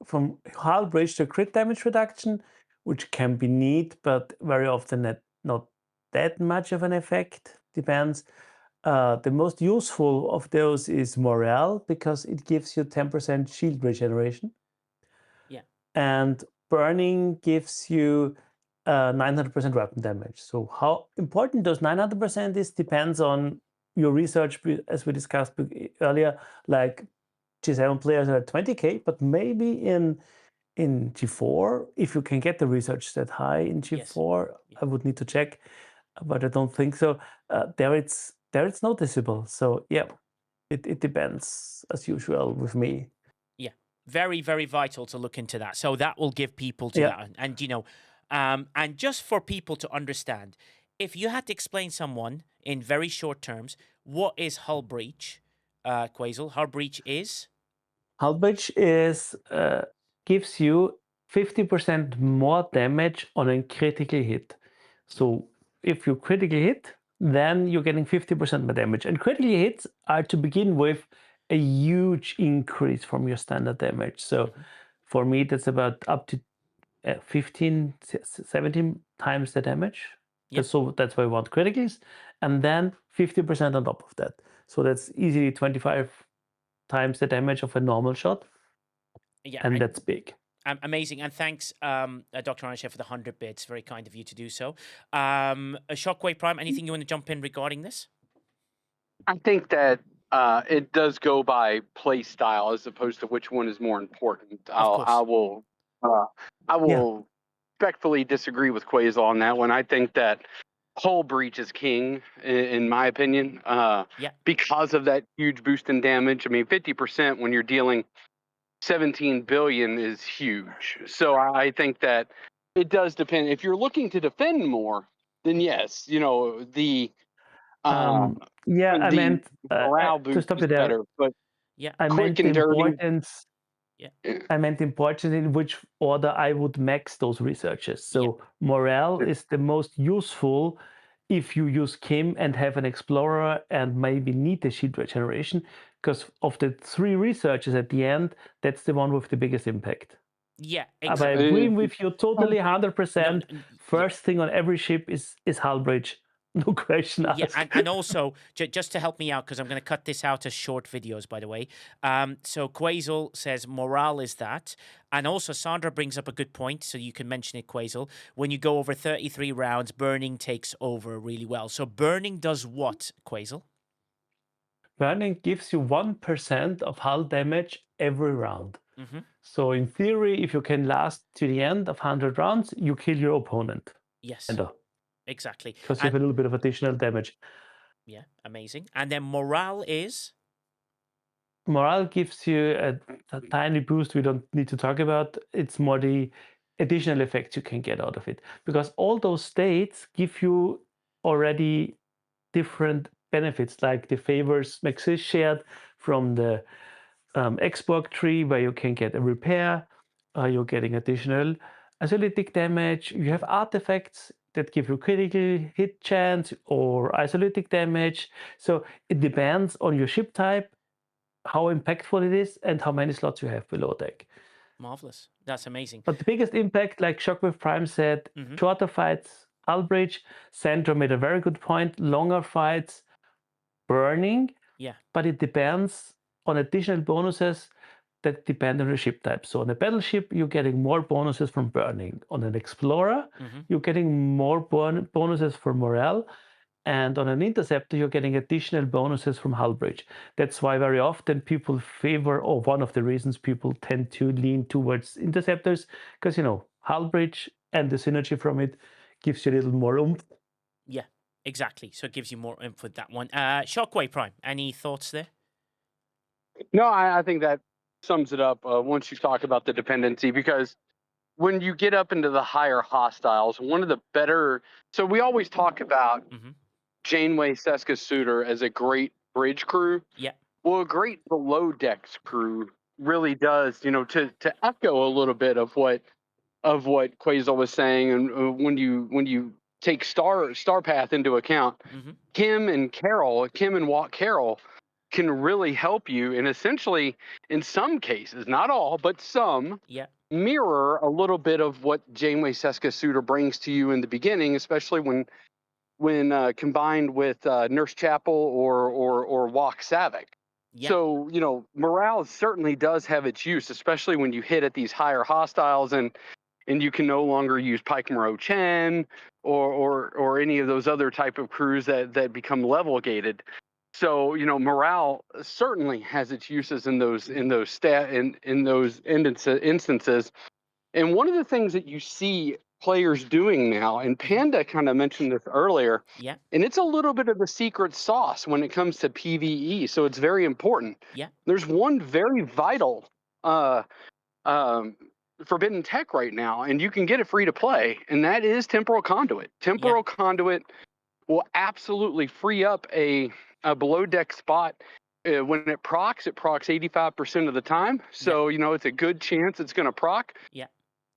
from hull breach to crit damage reduction, which can be neat, but very often not that much of an effect. Depends. The most useful of those is morale because it gives you 10% shield regeneration. Yeah. And burning gives you 900% weapon damage. So how important those 900% is depends on your research, as we discussed earlier. Like G7 players are at 20k, but maybe in G4, if you can get the research that high in G4, I would need to check, but I don't think so. There it's noticeable. So yeah, it depends as usual with me. Yeah, very, very vital to look into that. So that will give people to that. And, and just for people to understand, if you had to explain someone in very short terms, what is hull breach, Quazel? Hull breach is? Hull breach gives you 50% more damage on a critical hit. So if you critically hit, then you're getting 50% more damage. And critical hits are to begin with a huge increase from your standard damage. So for me, that's about up to 15, 17 times the damage. Yep. So that's why I want criticals. And then 50% on top of that. So that's easily 25 times the damage of a normal shot. Yeah, and that's big. Amazing. And thanks, Dr. Arnishev, for the 100 bits. Very kind of you to do so. Shockwave Prime, anything you want to jump in regarding this? I think that it does go by play style as opposed to which one is more important. I will respectfully disagree with Quazel on that one. I think that hull breach is king, in my opinion, because of that huge boost in damage. I mean, 50% when you're dealing 17 billion is huge. So I think that it does depend. If you're looking to defend more, then yes, the I meant morale boost to stop is you there. better, but I meant quick and the dirty. importance. I meant the importance in which order I would max those researches. So morale is the most useful if you use Kim and have an explorer and maybe need the shield regeneration, because of the 3 researches at the end, that's the one with the biggest impact. Yeah, exactly. I agree with you totally 100%. First thing on every ship is hull breach. No question asked. Yeah, and also, just to help me out, because I'm going to cut this out as short videos, by the way. So Quazel says morale is that. And also, Sandra brings up a good point, so you can mention it, Quazel. When you go over 33 rounds, burning takes over really well. So burning does what, Quazel? burning gives you 1% of hull damage every round. Mm-hmm. So in theory, if you can last to the end of 100 rounds, you kill your opponent. Yes, exactly. Because you have a little bit of additional damage. Yeah, amazing. And then morale is? Morale gives you a tiny boost we don't need to talk about. It's more the additional effects you can get out of it. Because all those states give you already different benefits, like the favors Maxis shared from the Xborg tree, where you can get a repair, you're getting additional isolytic damage. You have artifacts that give you critical hit chance or isolytic damage. So it depends on your ship type, how impactful it is, and how many slots you have below deck. Marvelous. That's amazing. But the biggest impact, like Shockwave Prime said, shorter fights, hull breach. Sandro made a very good point. Longer fights, burning. Yeah. But it depends on additional bonuses that depend on your ship type. So on a battleship, you're getting more bonuses from burning. On an explorer, you're getting more bonuses for morale. And on an interceptor, you're getting additional bonuses from hull breach. That's why very often people favor, or one of the reasons people tend to lean towards interceptors, because, hull breach and the synergy from it gives you a little more oomph. Yeah, exactly. So it gives you more oomph with that one. Shockwave Prime, any thoughts there? No, I think that sums it up once you talk about the dependency, because when you get up into the higher hostiles, one of the better. So we always talk about Janeway Seska Suitor as a great bridge crew. Yeah. Well, a great below decks crew really does, to echo a little bit of what Quasel was saying, and when you take Star Path into account, Kim and Walk Carroll can really help you, and essentially, in some cases, not all, but some, mirror a little bit of what Janeway Seska Suitor brings to you in the beginning, especially when combined with Nurse Chapel or Walk Savik. Yeah. So, morale certainly does have its use, especially when you hit at these higher hostiles and you can no longer use Pike Moreau Chen or any of those other type of crews that become level gated. So, morale certainly has its uses in those instances. And one of the things that you see players doing now, and Panda kind of mentioned this earlier, and it's a little bit of the secret sauce when it comes to PvE, so it's very important. Yeah. There's one very vital forbidden tech right now, and you can get it free to play, and that is Temporal Conduit. Temporal Conduit will absolutely free up a below deck spot. When it procs 85% of the time. So, it's a good chance it's going to proc. Yeah.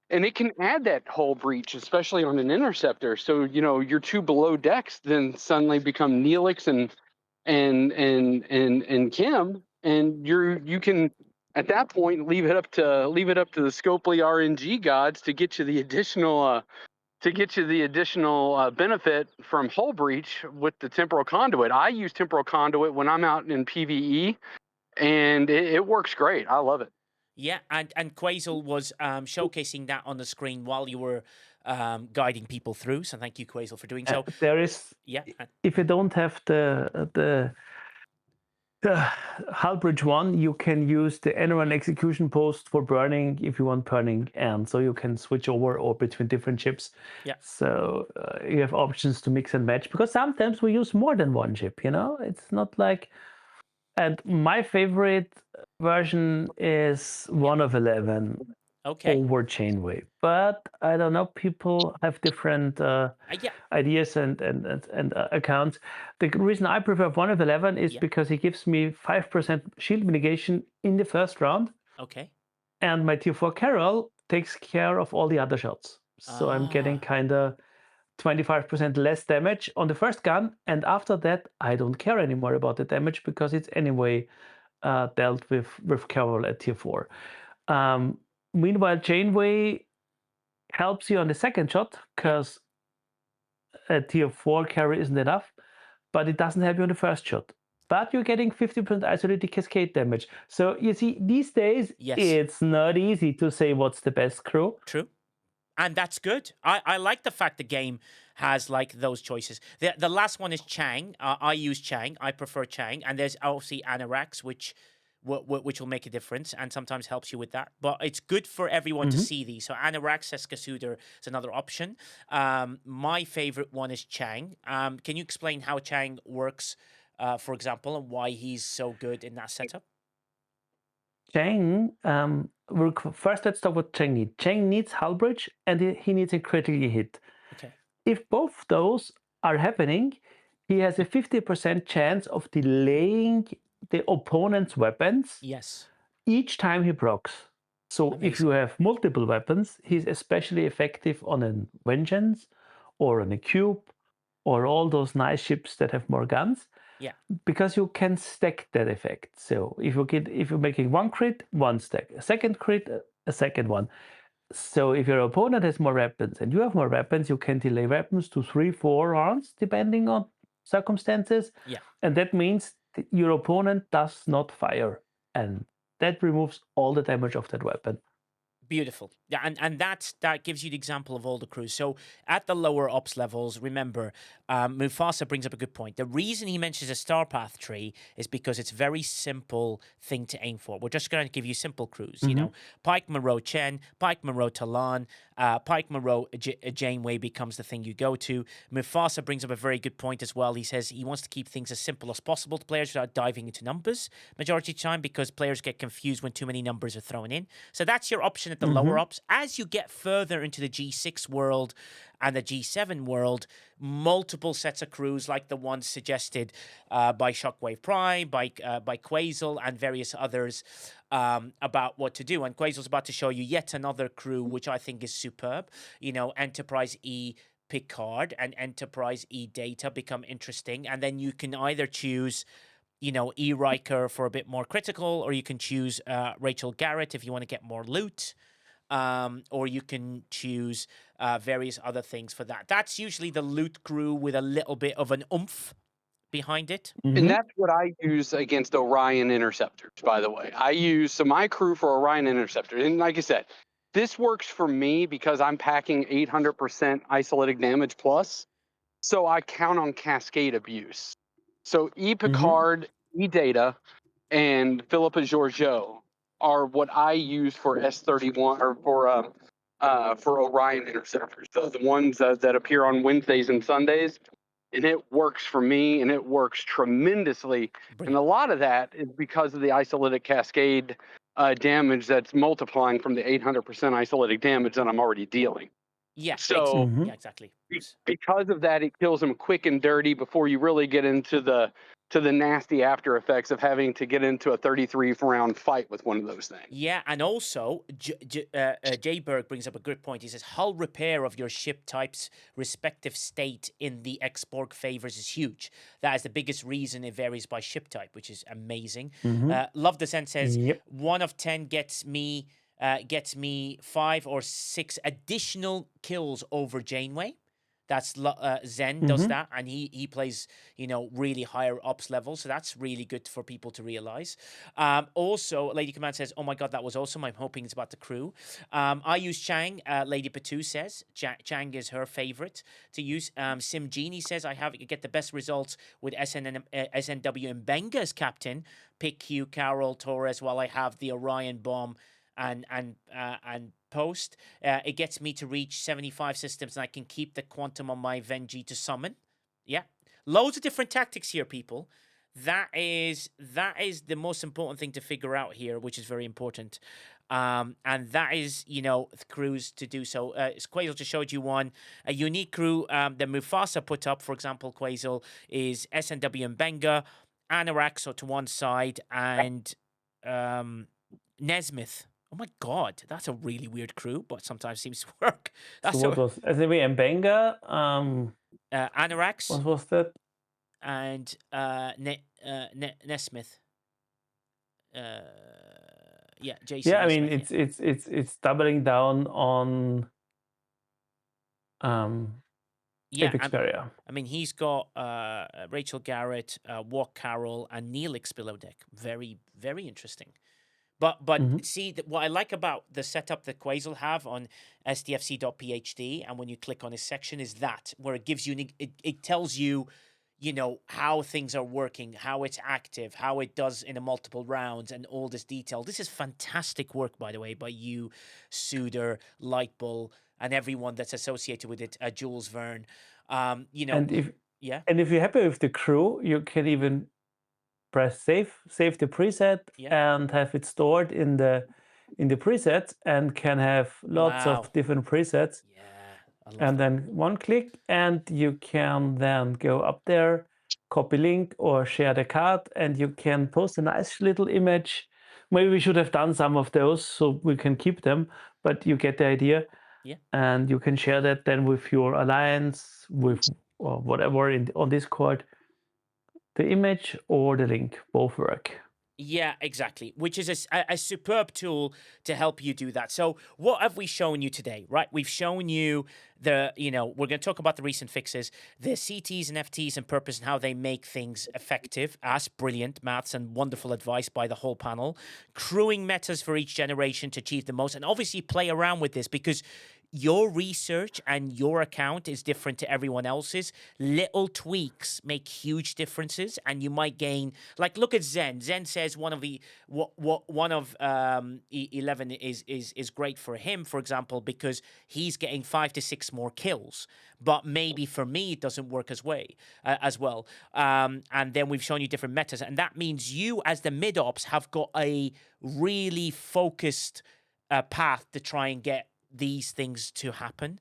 And it can add that hull breach, especially on an interceptor. So, your two below decks then suddenly become Neelix and Kim, and you can at that point leave it up to the Scopely RNG gods to get you the additional benefit from hull breach with the Temporal Conduit. I use Temporal Conduit when I'm out in PvE, and it works great. I love it. Yeah, and Quasel was showcasing that on the screen while you were guiding people through. So thank you, Quasel, for doing so. There is, if you don't have the hull bridge 1, you can use the Enron execution post for burning if you want burning, and so you can switch over or between different ships. Yeah. So you have options to mix and match, because sometimes we use more than one ship. It's not like. And my favorite version is 1 of 11 over Chainway. But I don't know, people have different ideas and accounts. The reason I prefer 1 of 11 is because he gives me 5% shield mitigation in the first round. Okay. And my tier 4 Carol takes care of all the other shots. So I'm getting kind of 25% less damage on the first gun, and after that I don't care anymore about the damage because it's anyway dealt with Carol at tier 4. Meanwhile, Janeway helps you on the second shot because a tier 4 carry isn't enough, but it doesn't help you on the first shot. But you're getting 50% isolated cascade damage. So you see, these days it's not easy to say what's the best crew. True. And that's good. I like the fact the game has like those choices. The last one is Chang. I use Chang. I prefer Chang. And there's obviously Anorax, which will make a difference and sometimes helps you with that. But it's good for everyone to see these. So Anorax, says Kasuder, is another option. My favorite one is Chang. Can you explain how Chang works, for example, and why he's so good in that setup? Chang, first let's talk what Chang needs. Chang needs Hull Bridge and he needs a critical hit. Okay. If both those are happening, he has a 50% chance of delaying the opponent's weapons Yes. each time he procs. So if you have multiple weapons, he's especially effective on a Vengeance or on a Cube or all those nice ships that have more guns. Yeah. Because you can stack that effect. So if you're making one crit, one stack, a second crit, a second one. So if your opponent has more weapons and you have more weapons, you can delay weapons to 3-4 rounds depending on circumstances. Yeah. And that means your opponent does not fire, and that removes all the damage of that weapon. Beautiful. Yeah, and that gives you the example of all the crews. So at the lower ops levels, remember, Mufasa brings up a good point. The reason he mentions a star path tree is because it's a very simple thing to aim for. We're just going to give you simple crews. You know, Pike Monroe Chen, Pike Monroe Talon, Pike Monroe Janeway becomes the thing you go to. Mufasa brings up a very good point as well. He says he wants to keep things as simple as possible to players without diving into numbers majority of the time, because players get confused when too many numbers are thrown in. So that's your option at the lower ops. As you get further into the G6 world and the G7 world, multiple sets of crews like the ones suggested by Shockwave Prime, by Quasel, and various others about what to do. And Quasel's about to show you yet another crew, which I think is superb. You know, Enterprise E Picard and Enterprise E Data become interesting. And then you can either choose, you know, E. Riker for a bit more critical, or you can choose Rachel Garrett if you want to get more loot, or you can choose various other things for that. That's usually the loot crew with a little bit of an oomph behind it. And that's what I use against Orion interceptors, by the way. So my crew for Orion interceptors, and like I said, this works for me because I'm packing 800% isolytic damage plus, so I count on cascade abuse. So E. Picard, E. Data, and Philippa Georgiou are what I use for S31 or for Orion interceptors. The ones that appear on Wednesdays and Sundays, and it works for me, and it works tremendously. Brilliant. And a lot of that is because of the isolytic cascade damage that's multiplying from the 800% isolytic damage that I'm already dealing. Yeah. So yeah, exactly. because of that, it kills them quick and dirty before you really get into the nasty after effects of having to get into a 33-round fight with one of those things. Yeah, and also, Jay Berg brings up a good point. He says, hull repair of your ship type's respective state in the X-Borg favors is huge. That is the biggest reason it varies by ship type, which is amazing. Love Descent says, 1 of 10 gets me 5 or 6 additional kills over Janeway. That's Zen does that, and he plays, you know, really higher ops level, so that's really good for people to realize. Also, Lady Command says, "Oh my god, that was awesome." I'm hoping it's about the crew. I use Chang. Lady Patu says Chang is her favorite to use. Sim Genie says I get the best results with SNW and Benga as captain. Pick Q, Carol, Torres, while I have the Orion bomb and post. It gets me to reach 75 systems, and I can keep the quantum on my Venji to summon. Yeah, loads of different tactics here, people. That is the most important thing to figure out here, which is very important. And that is, you know, crews to do so. Quasel just showed you one. A unique crew that Mufasa put up, for example, Quasel, is SNW and Benga, Anorax to one side, and Nesmith. Oh my god, that's a really weird crew, but sometimes seems to work. That's so what was SNW and Benga? Anorax. What was that? And Nesmith. Yeah, Jason. Yeah, I mean Nesmith, it's doubling down on Epic Speria. I mean, he's got Rachel Garrett, Walk Carroll, and Neelix below deck. Very, very interesting. But Mhm. see what I like about the setup that Quasel have on stfc.phd, and when you click on his section, is that where it gives you it tells you, you know, how things are working, how it's active, how it does in a multiple rounds, and all this detail. This is fantastic work, by the way, by you, Suder, Lightbull, and everyone that's associated with it. Jules Verne. You know, And if yeah, and if you're happy with the crew, you can even press save the preset, yeah. and have it stored in the presets, and can have lots Wow. of different presets. Yeah, I love And that. then one click, and you can then go up there, copy link or share the card, and you can post a nice little image. Maybe we should have done some of those so we can keep them, but you get the idea. Yeah. And you can share that then with your alliance, with or whatever on Discord. The image or the link both work. Yeah, exactly. Which is a superb tool to help you do that. So, what have we shown you today? Right, we've shown you we're going to talk about the recent fixes, the CTs and FTs and purpose, and how they make things effective. As brilliant maths and wonderful advice by the whole panel. Crewing metas for each generation to achieve the most, and obviously play around with this because your research and your account is different to everyone else's. Little tweaks make huge differences, and you might gain. Like, look at Zen. Zen says one of 11 is great for him, for example, because he's getting 5 to 6 more kills. But maybe for me, it doesn't work as well. And then we've shown you different metas, and that means you, as the mid ops, have got a really focused path to try and get these things to happen,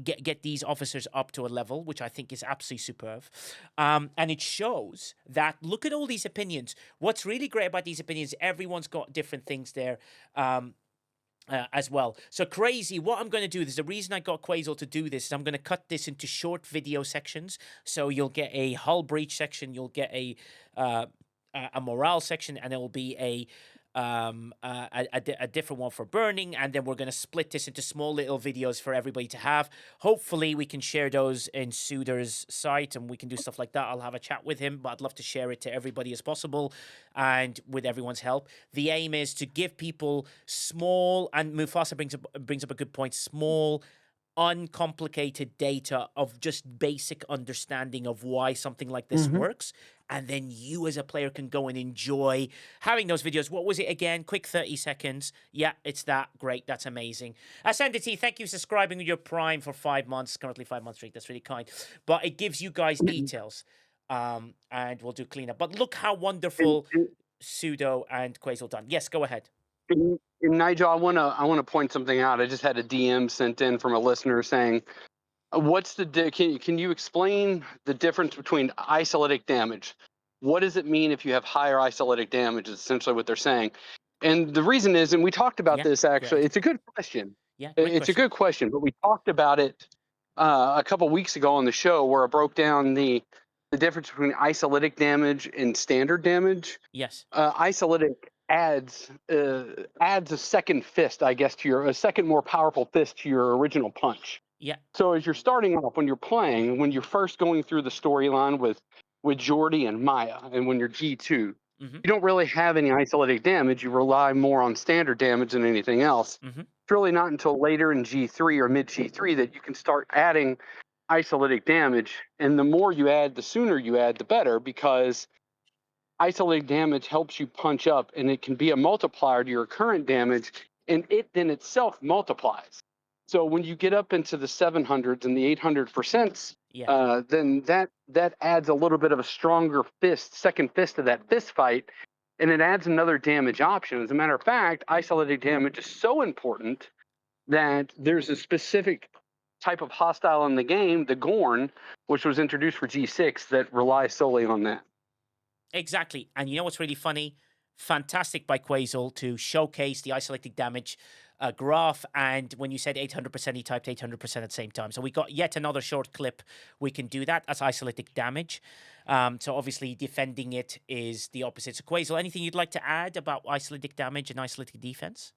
get these officers up to a level, which I think is absolutely superb. And it shows that, look at all these opinions. What's really great about these opinions, everyone's got different things there. As well. So Crazy, what I'm going to do, there's a reason I got Quasel to do this, is I'm going to cut this into short video sections. So you'll get a hull breach section, you'll get a morale section, and it will be a different one for burning, and then we're going to split this into small little videos for everybody to have. Hopefully we can share those in Suder's site, and we can do stuff like that. I'll have a chat with him, but I'd love to share it to everybody as possible, and with everyone's help. The aim is to give people small, and Mufasa brings up a good point, small, uncomplicated data of just basic understanding of why something like this works, and then you as a player can go and enjoy having those videos. What was it again? Quick 30 seconds. Yeah, it's that. Great. That's amazing. Ascendity, thank you for subscribing with your Prime for 5 months. Currently 5 months streak. That's really kind. But it gives you guys details. And we'll do cleanup. But look how wonderful Pseudo and Quasel done. Yes, go ahead. And Nigel, I wanna point something out. I just had a DM sent in from a listener saying, "What's the can you explain the difference between isolytic damage? What does it mean if you have higher isolytic damage?" Is essentially what they're saying. And the reason is, and we talked about this actually. Great. It's a good question. Yeah, great It's a good question, but we talked about it a couple weeks ago on the show where I broke down the difference between isolytic damage and standard damage. Yes. Isolytic adds a second fist, I guess, to a second more powerful fist to your original punch. Yeah. So as you're starting off, when you're playing, when you're first going through the storyline with Jordy and Maya, and when you're G2, you don't really have any isolytic damage. You rely more on standard damage than anything else. It's really not until later in G3 or mid G3 that you can start adding isolytic damage. And the more you add, the sooner you add, the better, because isolytic damage helps you punch up, and it can be a multiplier to your current damage, and it then itself multiplies. So when you get up into the 700s and the 800%, then that adds a little bit of a stronger second fist to that fist fight, and it adds another damage option. As a matter of fact, isolytic damage is so important that there's a specific type of hostile in the game, the Gorn, which was introduced for G6, that relies solely on that. Exactly. And you know what's really funny? Fantastic by Quasel to showcase the isolytic damage graph. And when you said 800%, he typed 800% at the same time. So we got yet another short clip. We can do that as isolytic damage. So obviously defending it is the opposite. So Quasel, anything you'd like to add about isolytic damage and isolytic defense?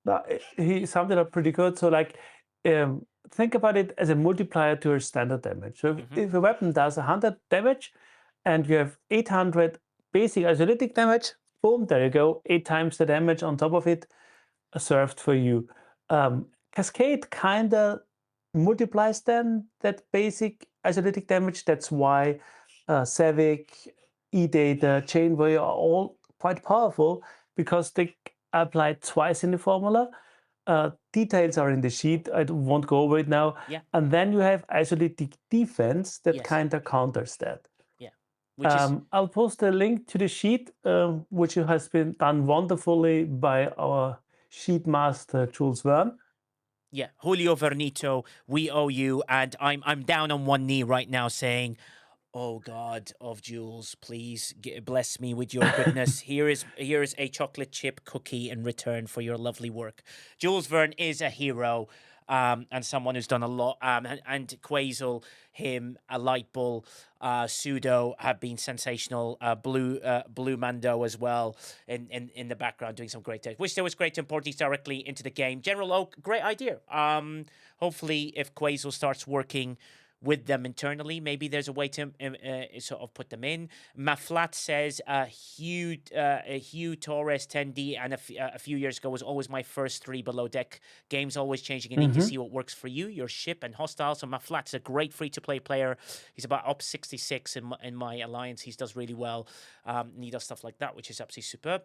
No, he summed it up pretty good. So like, think about it as a multiplier to your standard damage. So if a weapon does 100 damage and you have 800 basic isolytic damage, boom, there you go. 8 times the damage on top of it served for you. Cascade kind of multiplies then that basic isolytic damage. That's why Savic, E-Data, Chainway are all quite powerful because they apply twice in the formula. Details are in the sheet. I won't go over it now. Yeah. And then you have isolytic defense that Yes. kind of counters that. Yeah. Which is I'll post a link to the sheet, which has been done wonderfully by our sheet master, Jules Verne. yeah, Julio Vernito, we owe you, and I'm down on one knee right now saying, "Oh God of Jules, please bless me with your goodness. Here is a chocolate chip cookie in return for your lovely work." Jules Verne is a hero, and someone who's done a lot. And Quasel, him, a Lightbull, Pseudo have been sensational. Blue Mando as well in the background doing some great things. Wish there was great to import these directly into the game. General Oak, great idea. Hopefully, if Quasel starts working with them internally, maybe there's a way to sort of put them in. Maflat says Hugh Torres 10D and a few years ago was always my first 3 below deck games, always changing. You need to see what works for you, your ship and hostile. So Maflat's a great free to play player. He's about up 66 in my alliance. He does really well. And he does stuff like that, which is absolutely superb.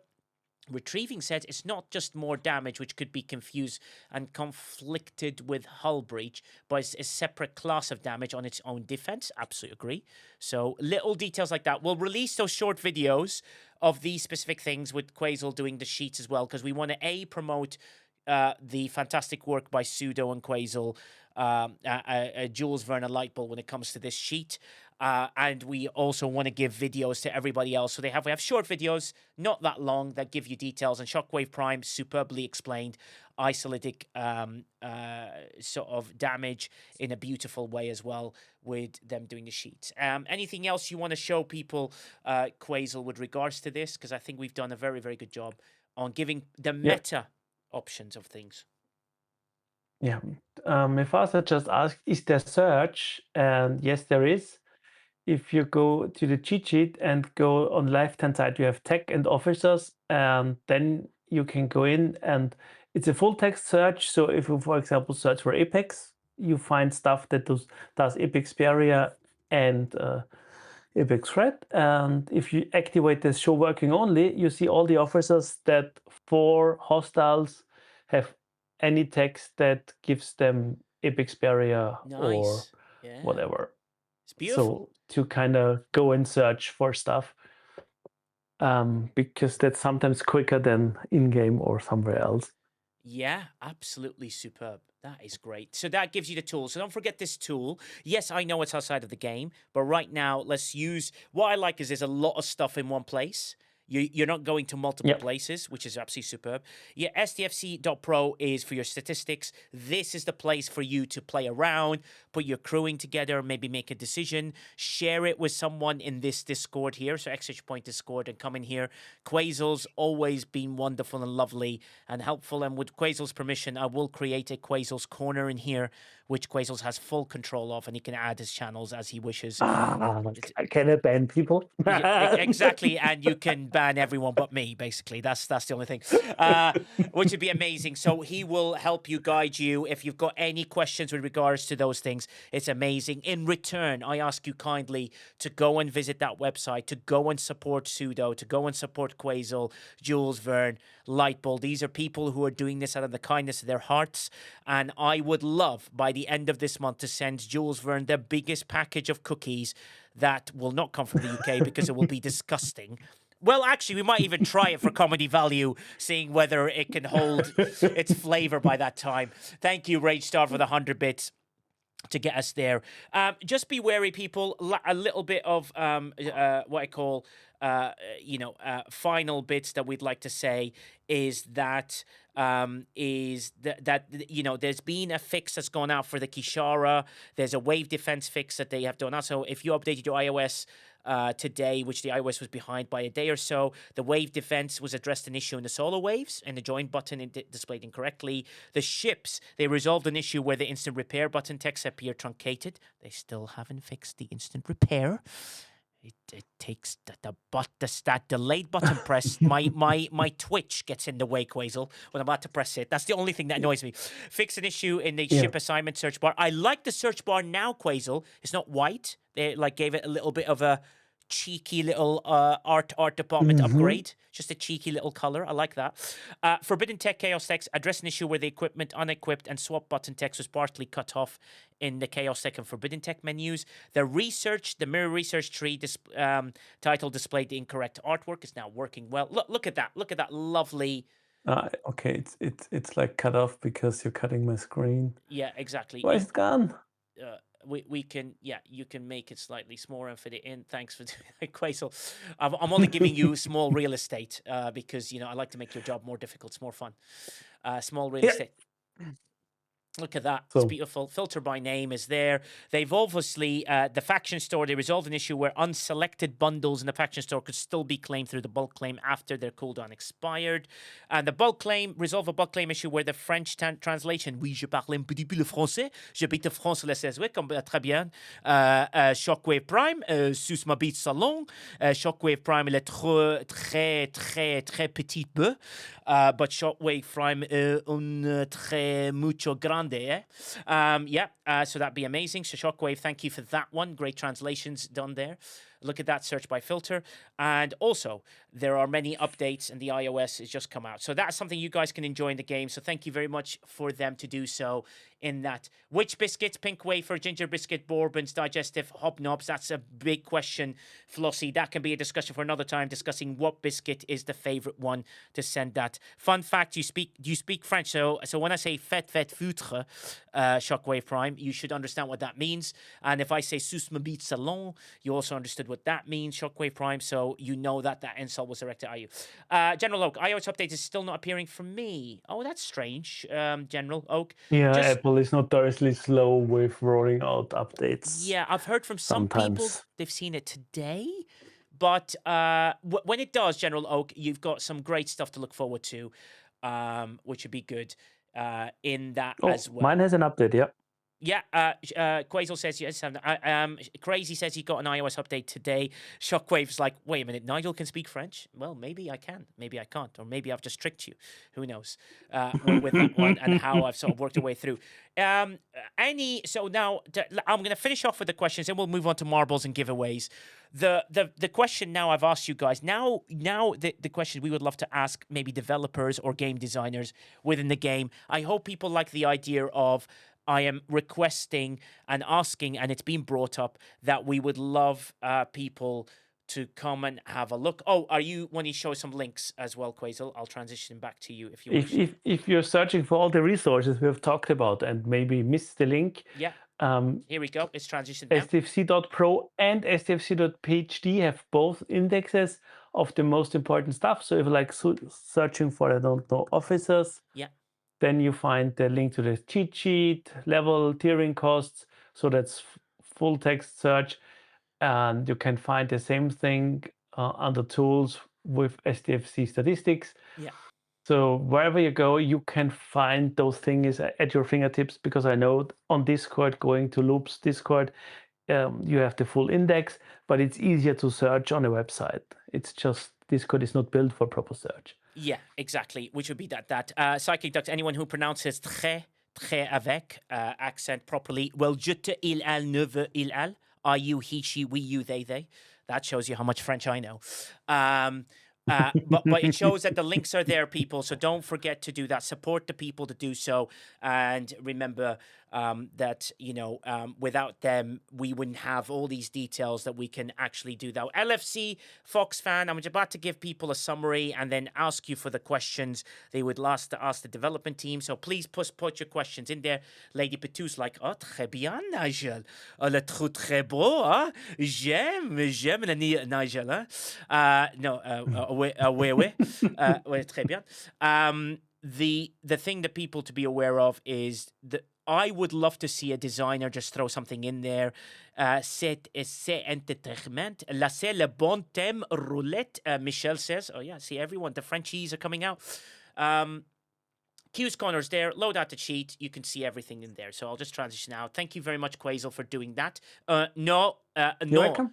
Retrieving says it's not just more damage, which could be confused and conflicted with hull breach, but it's a separate class of damage on its own defense. Absolutely agree. So little details like that. We'll release those short videos of these specific things with Quasel doing the sheets as well, because we want to promote the fantastic work by Pseudo and Quasel, Jules Verne and Lightbull when it comes to this sheet. And we also want to give videos to everybody else. So we have short videos, not that long, that give you details. And Shockwave Prime, superbly explained, isolytic sort of damage in a beautiful way as well with them doing the sheets. Anything else you want to show people, Quasel, with regards to this? Because I think we've done a very, very good job on giving the meta options of things. Yeah. My father just asked, is there search? And yes, there is. If you go to the cheat sheet and go on the left-hand side, you have tech and officers, and then you can go in and it's a full text search. So if you, for example, search for Apex, you find stuff that does Apex barrier and Apex threat. And if you activate this show working only, you see all the officers that for hostiles have any text that gives them Apex barrier or whatever. It's beautiful. So to kind of go and search for stuff, because that's sometimes quicker than in-game or somewhere else. Yeah, absolutely superb. That is great. So that gives you the tool. So don't forget this tool. Yes, I know it's outside of the game, but right now let's use, what I like is there's a lot of stuff in one place. You're not going to multiple places, which is absolutely superb. Yeah, STFC.pro is for your statistics. This is the place for you to play around, put your crewing together, maybe make a decision, share it with someone in this Discord here. So Exchange Point Discord, and come in here. Quasel's always been wonderful and lovely and helpful. And with Quasel's permission, I will create a Quasel's corner in here, which Quasels has full control of, and he can add his channels as he wishes. Can I ban people? Yeah, exactly, and you can ban everyone but me, basically. That's the only thing, which would be amazing. So he will help you, guide you. If you've got any questions with regards to those things, it's amazing. In return, I ask you kindly to go and visit that website, to go and support Pseudo, to go and support Quasel, Jules Verne, Lightbull. These are people who are doing this out of the kindness of their hearts, and I would love, by the end of this month, to send Jules Verne the biggest package of cookies that will not come from the UK because it will be disgusting. Well, actually, we might even try it for comedy value, seeing whether it can hold its flavor by that time. Thank you, Rage Star, for the 100 bits to get us there. Just be wary, people. A little bit of what I call, final bits that we'd like to say is that there's been a fix that's gone out for the Kishara. There's a wave defense fix that they have done. Also, if you updated your iOS today, which the iOS was behind by a day or so, the wave defense was addressed an issue in the solo waves, and the join button displayed incorrectly. The ships, they resolved an issue where the instant repair button text appeared truncated. They still haven't fixed the instant repair. it takes that delayed button press. My Twitch gets in the way, Quasel, when I'm about to press it. That's the only thing that annoys me. Fix an issue in the ship assignment search bar. I like the search bar now, Quasel. It's not white. They gave it a little bit of a cheeky little art department upgrade. Just a cheeky little color. I like that. Forbidden Tech Chaos Text address an issue where the equipment, unequipped, and swap button text was partly cut off in the Chaos Tech and Forbidden Tech menus. The mirror research tree title displayed the incorrect artwork is now working well. Look at that. Look at that lovely. Okay, it's like cut off because you're cutting my screen. Yeah, exactly. Why is it gone? We can, you can make it slightly smaller and fit it in. Thanks for doing that, Quasel. I'm only giving you small real estate because, I like to make your job more difficult. It's more fun. Small real estate. Look at that. It's beautiful. Filter by name is there. They've obviously, the faction store, they resolved an issue where unselected bundles in the faction store could still be claimed through the bulk claim after their cooldown expired. And the bulk claim, resolve a bulk claim issue where the French translation, oui, je parle un petit peu le français, j'habite en France le 16, oui, comme très bien. Shockwave Prime, sous ma bite salon. Shockwave Prime, il est très petit peu. But Shockwave Prime, un très mucho grande. So that'd be amazing. So Shockwave, thank you for that one. Great translations done there. Look at that search by filter. And also, there are many updates and the iOS has just come out. So that's something you guys can enjoy in the game. So thank you very much for them to do so in that. Which biscuits? Pink wafer, ginger biscuit, bourbons, digestive, hobnobs. That's a big question, Flossie. That can be a discussion for another time, discussing what biscuit is the favorite one to send that. Fun fact, you speak French. So when I say fête foutre, Shockwave Prime, you should understand what that means. And if I say sous ma bite salon, you also understood what that means, Shockwave Prime, so you know that insult was directed at you. General Oak, iOS update is still not appearing for me. Oh, that's strange, General Oak. Yeah, Apple is notoriously slow with rolling out updates. Yeah, I've heard from some people they've seen it today, but when it does, General Oak, you've got some great stuff to look forward to, which would be good in that as well. Mine has an update, yeah. Yeah, Quasel says yes. Crazy says he got an iOS update today. Shockwave's like, wait a minute, Nigel can speak French? Well, maybe I can, maybe I can't, or maybe I've just tricked you. Who knows? With that one and how I've sort of worked a way through. So now I'm going to finish off with the questions, and we'll move on to marbles and giveaways. The question now I've asked you guys. Now the question we would love to ask maybe developers or game designers within the game. I hope people like the idea of. I am requesting and asking, and it's been brought up, that we would love people to come and have a look. Oh, are you wanting to show some links as well, Quasel? I'll transition back to you if you want. If you're searching for all the resources we have talked about and maybe missed the link. Yeah. Here we go. It's transitioned now. STFC.pro and STFC.phd have both indexes of the most important stuff. So if you're like searching for, I don't know, officers. Yeah. Then you find the link to the cheat sheet, level, tiering costs. So that's full text search. And you can find the same thing under tools with STFC statistics. Yeah. So wherever you go, you can find those things at your fingertips, because I know on Discord, going to Loop's Discord, you have the full index, but it's easier to search on a website. It's just Discord is not built for proper search. Yeah, exactly. Which would be that. Psychic Duct, anyone who pronounces très avec accent properly, well, je te, il, elle, ne veut, il, elle, are you, he, she, we, you, they. That shows you how much French I know. But it shows that the links are there, people. So don't forget to do that. Support the people to do so. And remember that, without them, we wouldn't have all these details that we can actually do that. LFC, Fox fan, I'm about to give people a summary and then ask you for the questions they would ask the development team. So please put your questions in there. Lady Petou's like, oh, très bien, Nigel. Oh, le trou très beau, hein? J'aime Nigel, hein? Oui, très bien. The thing that people to be aware of is that I would love to see a designer just throw something in there. C'est entertainment. Là, c'est le bon thème roulette, Michelle says. Oh, yeah, see, everyone, the Frenchies are coming out. Q's Corner's there. Load out the cheat. You can see everything in there. So I'll just transition out. Thank you very much, Quasel, for doing that. You're welcome.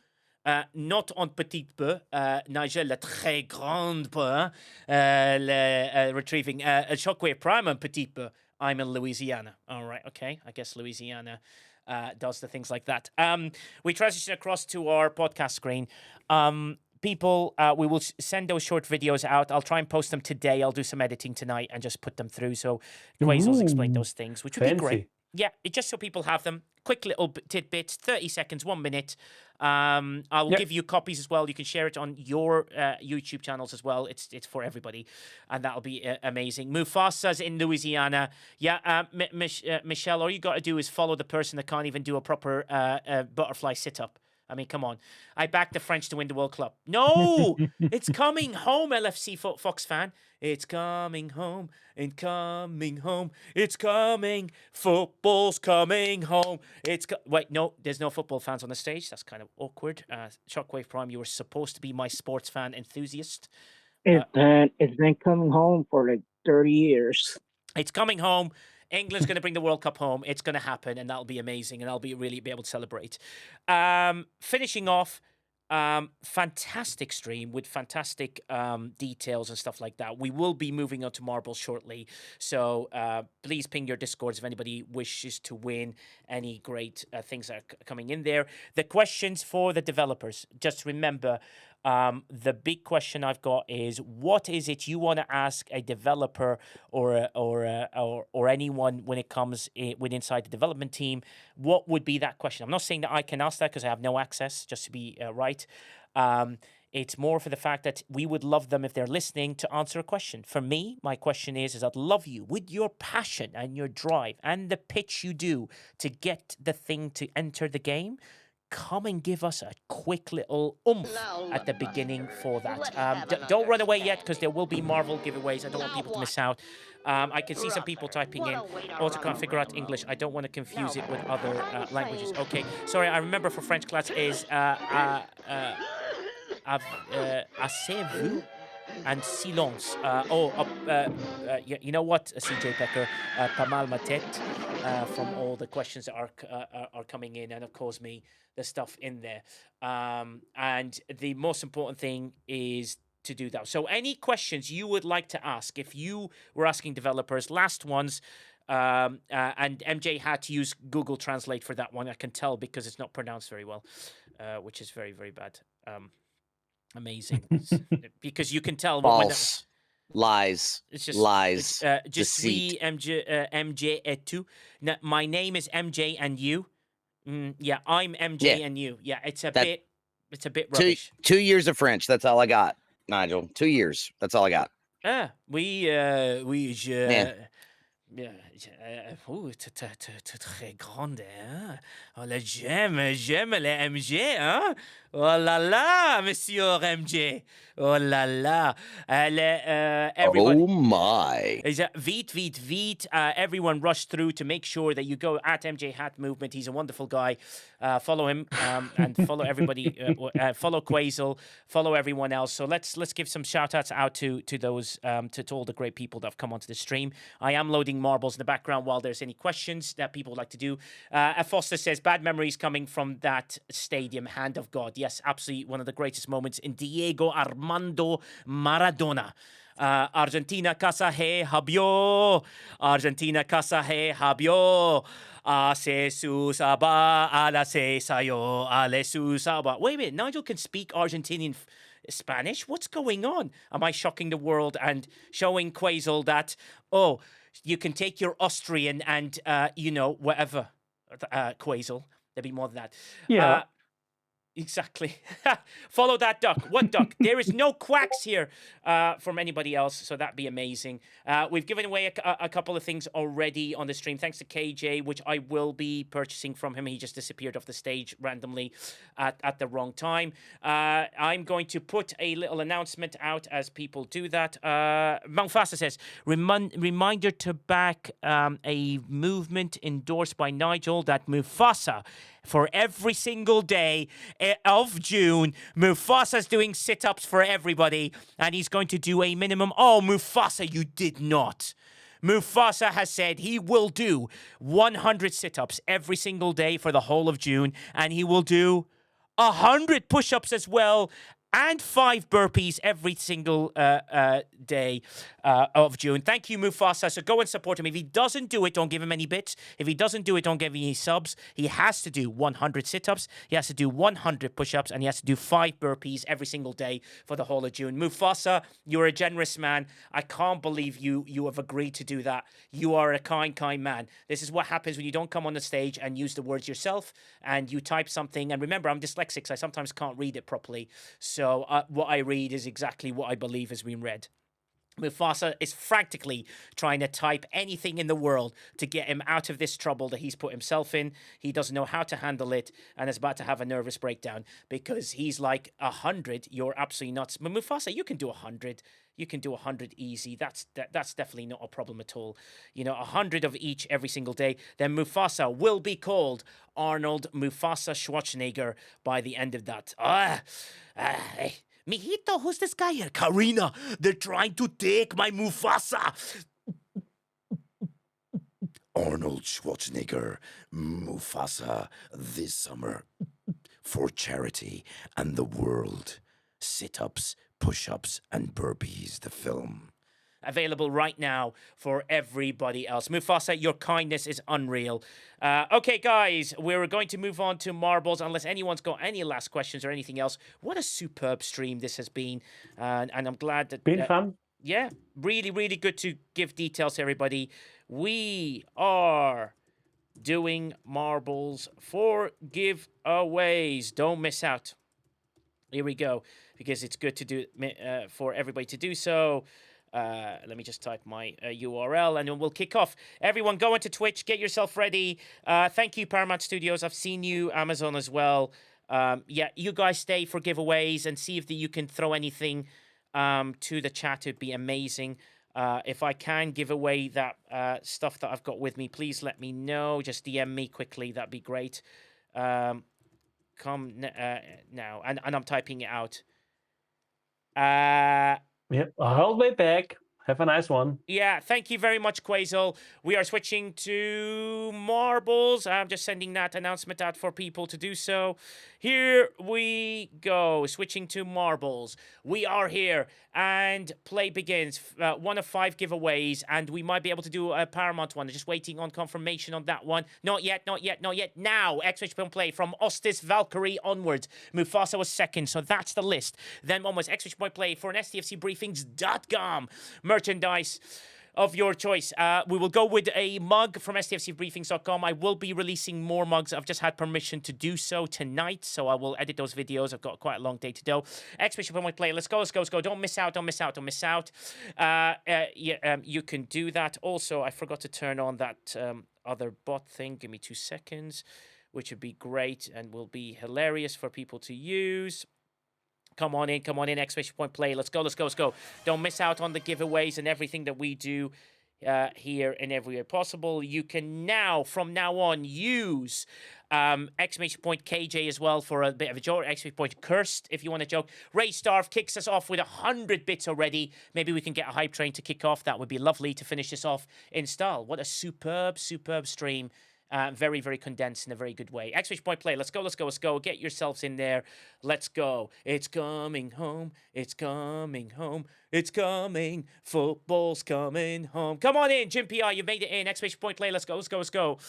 Not on petite peu. Nigel, le très grande peu. Retrieving. Shockwave Prime on petite peu. I'm in Louisiana. All right, okay. I guess Louisiana does the things like that. We transition across to our podcast screen. People, we will send those short videos out. I'll try and post them today. I'll do some editing tonight and just put them through. So Quazel's explain those things, which would be great. Yeah, just so people have them. Quick little tidbits, 30 seconds, 1 minute. I will give you copies as well. You can share it on your YouTube channels as well. It's for everybody, and that'll be amazing. Mufasa's in Louisiana. Yeah, Michelle, all you got to do is follow the person that can't even do a proper butterfly sit-up. I mean, come on. I backed the French to win the World Cup. No! It's coming home, LFC Fox fan. It's coming home, and coming home. It's coming. Football's coming home. Wait, no, there's no football fans on the stage. That's kind of awkward. Shockwave Prime, you were supposed to be my sports fan enthusiast. It's been coming home for like 30 years. It's coming home. England's going to bring the World Cup home. It's going to happen, and that'll be amazing, and I'll really be able to celebrate. Finishing off, fantastic stream with fantastic details and stuff like that. We will be moving on to marbles shortly, so please ping your Discords if anybody wishes to win any great things that are coming in there. The questions for the developers, just remember, the big question I've got is, what is it you want to ask a developer or anyone when it comes inside the development team? What would be that question? I'm not saying that I can ask that because I have no access, just to be right. It's more for the fact that we would love them, if they're listening, to answer a question. For me, my question is I'd love you with your passion and your drive and the pitch you do to get the thing to enter the game. Come and give us a quick little oomph at the beginning for that. Don't run away yet, because there will be Marvel giveaways. I don't want people to miss out. I can see some people typing in. Also can't figure out English. I don't want to confuse it with other languages. Okay, sorry, I remember for French class is assez-vous and silence. You know what, CJ Pecker? Pas mal ma tête from all the questions that are coming in, and of course me, the stuff in there. And the most important thing is to do that. So any questions you would like to ask, if you were asking developers, last ones, and MJ had to use Google Translate for that one, I can tell, because it's not pronounced very well, which is very, very bad. Amazing. Because you can tell false lies. It's just lies. Just we MJ et tu. Now, my name is MJ and you. Yeah, I'm MJ and you. Yeah, it's a bit rubbish. 2 years of French. That's all I got, Nigel. 2 years. That's all I got. Très grande, hein? Oh, j'aime les MJ, hein? Oh là là, Monsieur MJ. Oh là là. Everyone, oh my. Vite. Everyone rush through to make sure that you go at MJ Hat Movement. He's a wonderful guy. Follow him and follow everybody. Follow Quazel. Follow everyone else. So let's give some shout outs out to those to all the great people that have come onto the stream. I am loading marbles in the background while there's any questions that people would like to do. Foster says, bad memories coming from that stadium. Hand of God. Yes, absolutely. One of the greatest moments in Diego Armando Maradona. Argentina casa he habio. Argentina casa he habio. Se susaba ala se sayo ale susaba. Wait a minute, Nigel can speak Argentinian Spanish? What's going on? Am I shocking the world and showing Quazel that, you can take your Austrian and, whatever, Quazel. There'd be more than that. Yeah. Exactly. Follow that duck. What duck? There is no quacks here from anybody else, so that'd be amazing. We've given away a couple of things already on the stream, thanks to KJ, which I will be purchasing from him. He just disappeared off the stage randomly at the wrong time. I'm going to put a little announcement out as people do that. Mufasa says, reminder to back a movement endorsed by Nigel, that Mufasa, for every single day of June, Mufasa's doing sit-ups for everybody, and he's going to do a minimum. Oh, Mufasa, you did not. Mufasa has said he will do 100 sit-ups every single day for the whole of June, and he will do 100 push-ups as well, and 5 burpees every single day of June. Thank you, Mufasa. So go and support him. If he doesn't do it, don't give him any bits. If he doesn't do it, don't give him any subs. He has to do 100 sit-ups. He has to do 100 push-ups, and he has to do 5 burpees every single day for the whole of June. Mufasa, you're a generous man. I can't believe you have agreed to do that. You are a kind man. This is what happens when you don't come on the stage and use the words yourself, and you type something. And remember, I'm dyslexic, so I sometimes can't read it properly. So what I read is exactly what I believe has been read. Mufasa is frantically trying to type anything in the world to get him out of this trouble that he's put himself in. He doesn't know how to handle it and is about to have a nervous breakdown because he's like 100. You're absolutely nuts. But Mufasa, you can do 100. You can do 100 easy. That's definitely not a problem at all. 100 of each every single day. Then Mufasa will be called Arnold Mufasa Schwarzenegger by the end of that. Hey. Mijito, who's this guy here? Karina, they're trying to take my Mufasa. Arnold Schwarzenegger, Mufasa, this summer. For charity and the world. Sit-ups, push-ups, and burpees, the film. Available right now for everybody else. Mufasa, your kindness is unreal. Okay, guys, we're going to move on to marbles, unless anyone's got any last questions or anything else. What a superb stream this has been, and I'm glad that... Been fun. Yeah, really, really good to give details to everybody. We are doing marbles for giveaways. Don't miss out. Here we go, because it's good to do for everybody to do so. Let me just type my URL and then we'll kick off. Everyone go into Twitch, get yourself ready. Thank you, Paramount Studios. I've seen you, Amazon as well. Yeah, you guys stay for giveaways and see if you can throw anything to the chat. It'd be amazing. If I can give away that stuff that I've got with me, please let me know. Just DM me quickly. That'd be great. Come now. And I'm typing it out. Yep, hold me back. Have a nice one. Yeah, thank you very much, Quasel. We are switching to marbles. I'm just sending that announcement out for people to do so. Here we go. Switching to marbles. We are here and play begins. One of 5 giveaways, and we might be able to do a Paramount one. Just waiting on confirmation on that one. Not yet, not yet, not yet. Now, X-Witch Play from Ostis Valkyrie onwards. Mufasa was second, so that's the list. Then one was X-Witch Play for an STFC Briefings.com. Merchandise of your choice. We will go with a mug from stfcbriefings.com. I will be releasing more mugs. I've just had permission to do so tonight, so I will edit those videos. I've got quite a long day to do. X-Bishop on my play. Let's go, let's go, let's go. Don't miss out, don't miss out, don't miss out. You can do that. Also, I forgot to turn on that other bot thing. Give me 2 seconds, which would be great and will be hilarious for people to use. Come on in, exclamation point play. Let's go, let's go, let's go. Don't miss out on the giveaways and everything that we do here in every way possible. You can now, from now on, use exclamation point KJ as well for a bit of a joke. Exclamation point cursed if you want to joke. Ray Starf kicks us off with 100 bits already. Maybe we can get a hype train to kick off. That would be lovely to finish this off in style. What a superb, superb stream. Very, very condensed in a very good way. Exclamation point play. Let's go, let's go, let's go. Get yourselves in there. Let's go. It's coming home. It's coming home. It's coming. Football's coming home. Come on in, Jim PI. You made it in. Exclamation point play. Let's go, let's go, let's go.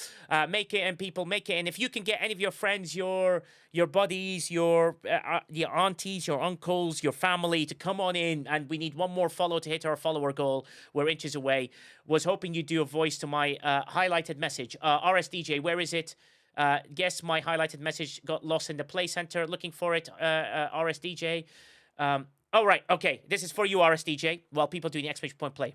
Make it in, people. Make it in. If you can get any of your friends, your buddies, your aunties, your uncles, your family to come on in, and we need one more follow to hit our follower goal. We're inches away. Was hoping you'd do a voice to my highlighted message. RSDJ, where is it? Guess my highlighted message got lost in the play center. Looking for it, RSDJ. Oh, right. Okay. This is for you, RSDJ, while people do the exclamation point play.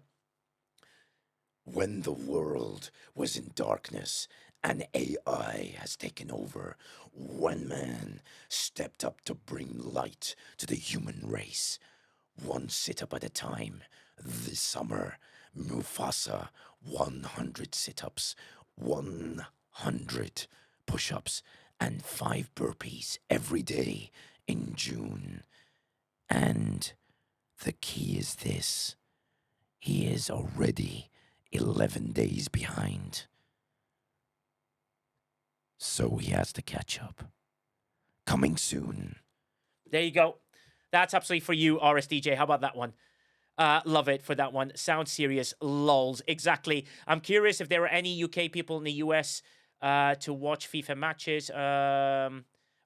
When the world was in darkness and AI has taken over, one man stepped up to bring light to the human race. One sit-up at a time. This summer, Mufasa, 100 sit-ups, 100 push-ups, and 5 burpees every day in June. And the key is this. He is already 11 days behind. So he has to catch up. coming soon. There you go. That's absolutely for you, RSDJ. How about that one? Love it for that one. Sound serious. Lols. Exactly. I'm curious if there are any UK people in the US to watch FIFA matches.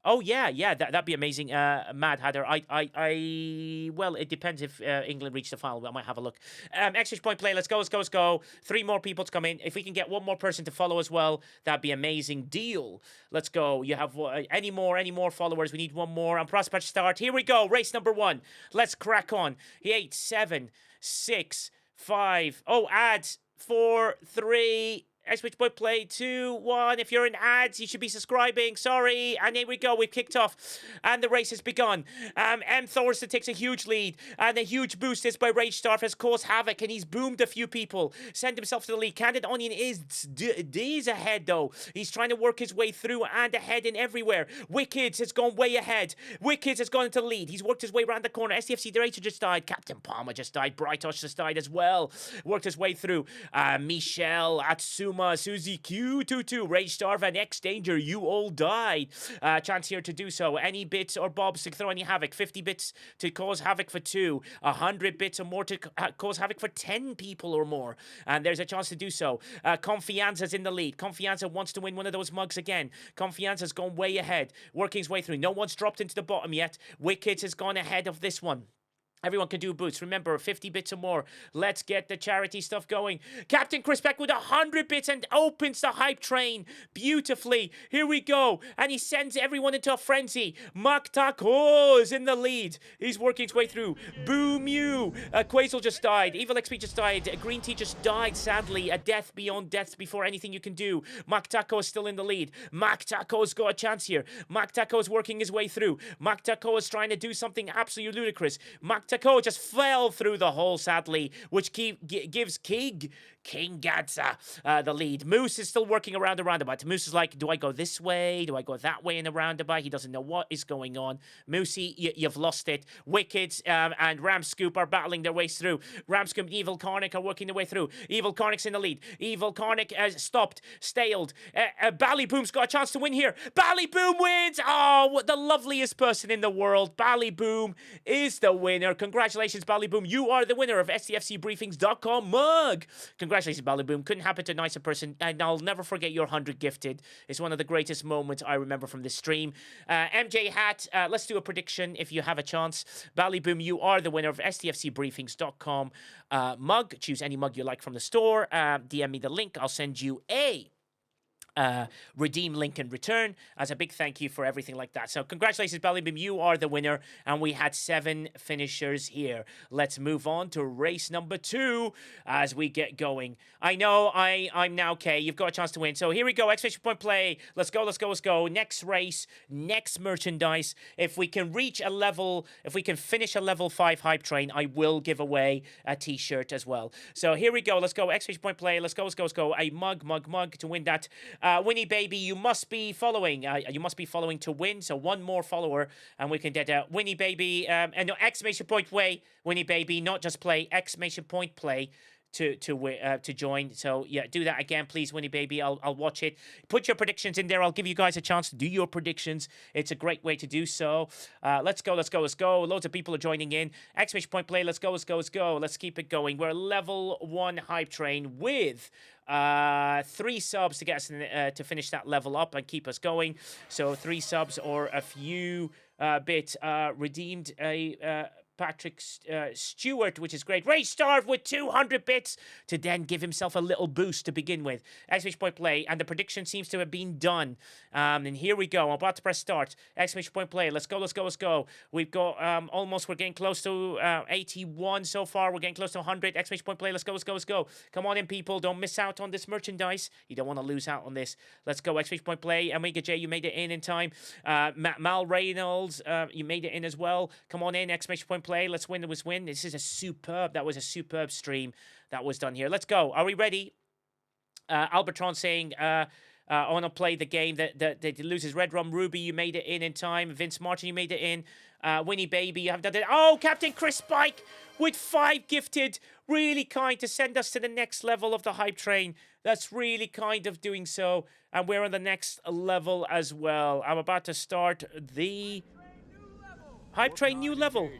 Oh yeah, that'd be amazing. Mad Hatter. Well, it depends if England reach the final. I might have a look. Extra point play. Let's go. 3 more people to come in. If we can get 1 more person to follow as well, that'd be amazing. Deal. Let's go. You have any more followers? We need 1 more. And prospect start. Here we go. Race number 1. Let's crack on. 8, 7, 6, 5. Oh, ads. 4, 3. Switch point play 2, 1. If you're in ads, you should be subscribing. Sorry. And here we go. We've kicked off. And the race has begun. M. Thorsten takes a huge lead. And a huge boost is by Rage Starf has caused havoc. And he's boomed a few people. Sent himself to the lead. Candid Onion is ahead, though. He's trying to work his way through and ahead in everywhere. Wickeds has gone way ahead. Wickeds has gone into the lead. He's worked his way around the corner. STFC Director just died. Captain Palmer just died. Brightosh just died as well. Worked his way through. Michelle, Atsuma, Suzy Q22, Rage Starve, and X Danger, you all died. Chance here to do so. Any bits or bobs to throw any havoc. 50 bits to cause havoc for 2. 100 bits or more to cause havoc for 10 people or more. And there's a chance to do so. Confianza's in the lead. Confianza wants to win one of those mugs again. Confianza's gone way ahead, working his way through. No one's dropped into the bottom yet. Wickets has gone ahead of this one. Everyone can do boots. Remember, 50 bits or more. Let's get the charity stuff going. Captain Chris Beck with 100 bits and opens the hype train beautifully. Here we go. And he sends everyone into a frenzy. Maktako is in the lead. He's working his way through. Boom you. Quasel just died. Evil XP just died. Green Tea just died, sadly. A death beyond death before anything you can do. Maktako is still in the lead. Maktako's got a chance here. Maktako is working his way through. Maktako is trying to do something absolutely ludicrous. Maktako just fell through the hole, sadly, which gives King Gadza the lead. Moose is still working around the roundabout. Moose is like, do I go this way? Do I go that way in the roundabout? He doesn't know what is going on. Moosey, you've lost it. Wicked and Ramscoop are battling their ways through. Ramscoop and Evil Karnik are working their way through. Evil Karnik's in the lead. Evil Karnik has stopped, staled. Ballyboom's got a chance to win here. Ballyboom wins! Oh, what the loveliest person in the world. Ballyboom is the winner. Congratulations, Ballyboom. You are the winner of STFCbriefings.com mug. Congratulations, Ballyboom. Couldn't happen to a nicer person, and I'll never forget your 100 gifted. It's one of the greatest moments I remember from this stream. MJ Hat, let's do a prediction if you have a chance. Ballyboom, you are the winner of STFCbriefings.com mug. Choose any mug you like from the store. DM me the link. I'll send you a redeem link in return as a big thank you for everything like that. So congratulations, Ballyboom, you are the winner, and we had 7 finishers here. Let's move on to race number 2 as we get going. I know I'm now K. You've got a chance to win. So here we go. Exclamation point play. Let's go. Next race, next merchandise. If we can reach a level, if we can finish a level 5 hype train, I will give away a t-shirt as well. So here we go. Let's go. Exclamation point play. Let's go. A mug to win that. Winnie Baby, you must be following. You must be following to win. So 1 more follower, and we can get Winnie Baby. And no, exclamation point play, Winnie Baby, not just play. Exclamation point play to join. So yeah, do that again, please, Winnie Baby. I'll watch it. Put your predictions in there. I'll give you guys a chance to do your predictions. It's a great way to do so. Let's go. Loads of people are joining in. Exclamation point play. Let's go. Let's keep it going. We're level 1 hype train with 3 subs to get us to finish that level up and keep us going. So 3 subs or a few bit redeemed a Patrick Stewart, which is great. Ray Starve with 200 bits to then give himself a little boost to begin with. Exclamation point play, and the prediction seems to have been done. And here we go. I'm about to press start. Exclamation point play. Let's go. We've got we're getting close to 81 so far. We're getting close to 100. Exclamation point play. Let's go. Come on in, people. Don't miss out on this merchandise. You don't want to lose out on this. Let's go. Exclamation point play. Omega J, you made it in time. Mal Reynolds, you made it in as well. Come on in. Exclamation point play. Let's win. This is that was a superb stream that was done here. Let's go. Are we ready? Albertron saying I want to play the game that loses. Red Rum Ruby, you made it in time. Vince Martin, you made it in. Winnie Baby, you have done it. Oh, Captain Chris Spike with 5 gifted. Really kind to send us to the next level of the hype train. That's really kind of doing so. And we're on the next level as well. I'm about to start the hype train new level.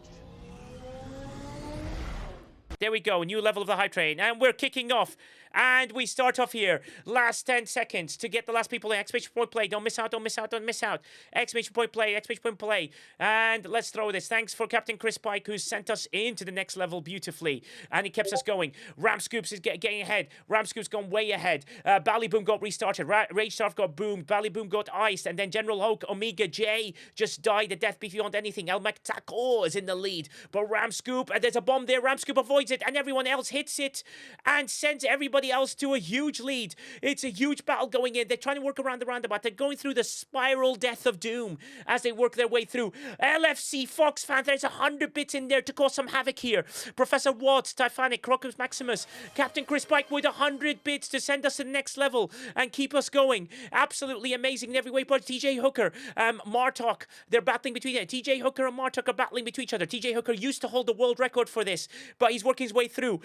There we go, new level of the hype train. And we're kicking off. And we start off here. Last 10 seconds to get the last people in. Exclamation point play. Don't miss out, don't miss out, don't miss out. Exclamation point play, exclamation point play. And let's throw this. Thanks for Captain Chris Pike, who sent us into the next level beautifully. And he keeps us going. Ram Scoops is getting ahead. Ram Scoops gone way ahead. Ballyboom got restarted. Rage Starve got boomed. Ballyboom got iced. And then General Hulk, Omega J just died a death beyond anything. El Mactaco is in the lead. But Ram Scoop, there's a bomb there. Ram Scoop avoids it. And everyone else hits it. And sends everybody else to a huge lead. It's a huge battle going in. They're trying to work around the roundabout. They're going through the spiral death of doom as they work their way through. LFC Fox fan, there's 100 bits in there to cause some havoc here. Professor Watts, Typhonic, Crocus Maximus, Captain Chris Pike with 100 bits to send us to the next level and keep us going. Absolutely amazing in every way. But TJ Hooker, Martok, they're battling between it. TJ Hooker and Martok are battling between each other. TJ Hooker used to hold the world record for this, but he's working his way through.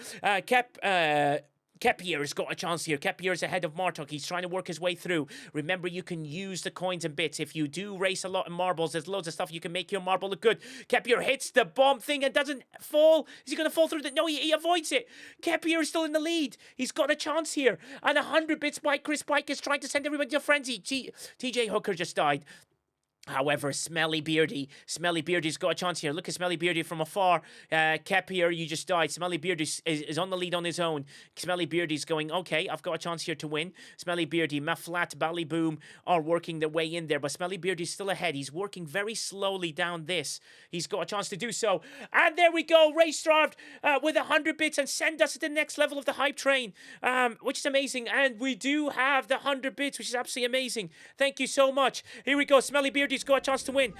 Kepier has got a chance here. Kepier's ahead of Martok. He's trying to work his way through. Remember, you can use the coins and bits. If you do race a lot in marbles, there's loads of stuff you can make your marble look good. Kepier hits the bomb thing and doesn't fall. Is he going to fall through? No, he avoids it. Kepier is still in the lead. He's got a chance here. And 100 bits by Chris Pike is trying to send everybody to a frenzy. TJ Hooker just died. However, Smelly Beardy's got a chance here. Look at Smelly Beardy from afar. Kepier, you just died. Smelly Beardy is on the lead on his own. Smelly Beardy's going, okay, I've got a chance here to win. Smelly Beardy, Maflat, Ballyboom are working their way in there, but Smelly Beardy's still ahead. He's working very slowly down this. He's got a chance to do so. And there we go, Ray Starved with 100 bits and send us to the next level of the hype train, which is amazing. And we do have the 100 bits, which is absolutely amazing. Thank you so much. Here we go, Smelly Beardy's got a chance to win.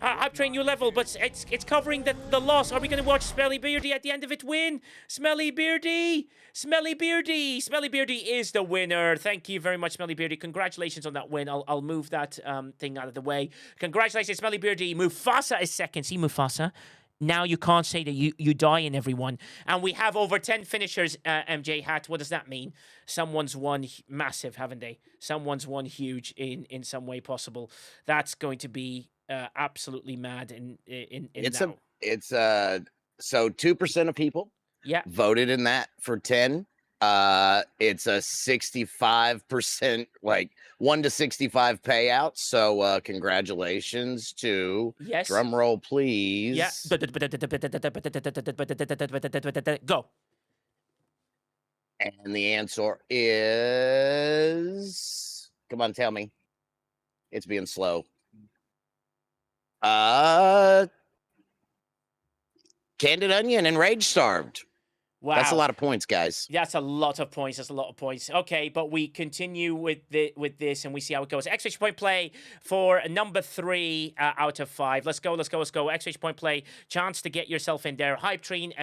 Hype train new level, but it's covering the loss. Are we going to watch Smelly Beardy at the end of it win? Smelly Beardy is the winner. Thank you very much, Smelly Beardy. Congratulations on that win. I'll move that thing out of the way. Congratulations, Smelly Beardy. Mufasa is second. See, Mufasa? Now you can't say that you die in everyone. And we have over 10 finishers, MJ Hat. What does that mean? Someone's won massive, haven't they? Someone's won huge in some way possible. That's going to be absolutely mad in so 2% of people voted in that for 10. It's a 65%, like 1 to 65 payout. So congratulations to drum roll, please. Yeah. Go. And the answer is, come on, tell me. It's being slow. Candid Onion and Rage Starved. Wow. That's a lot of points, guys. That's a lot of points. Okay, but we continue with this and we see how it goes. Exclamation point play for number 3 out of 5. Let's go. Exclamation point play. Chance to get yourself in there. Hype train's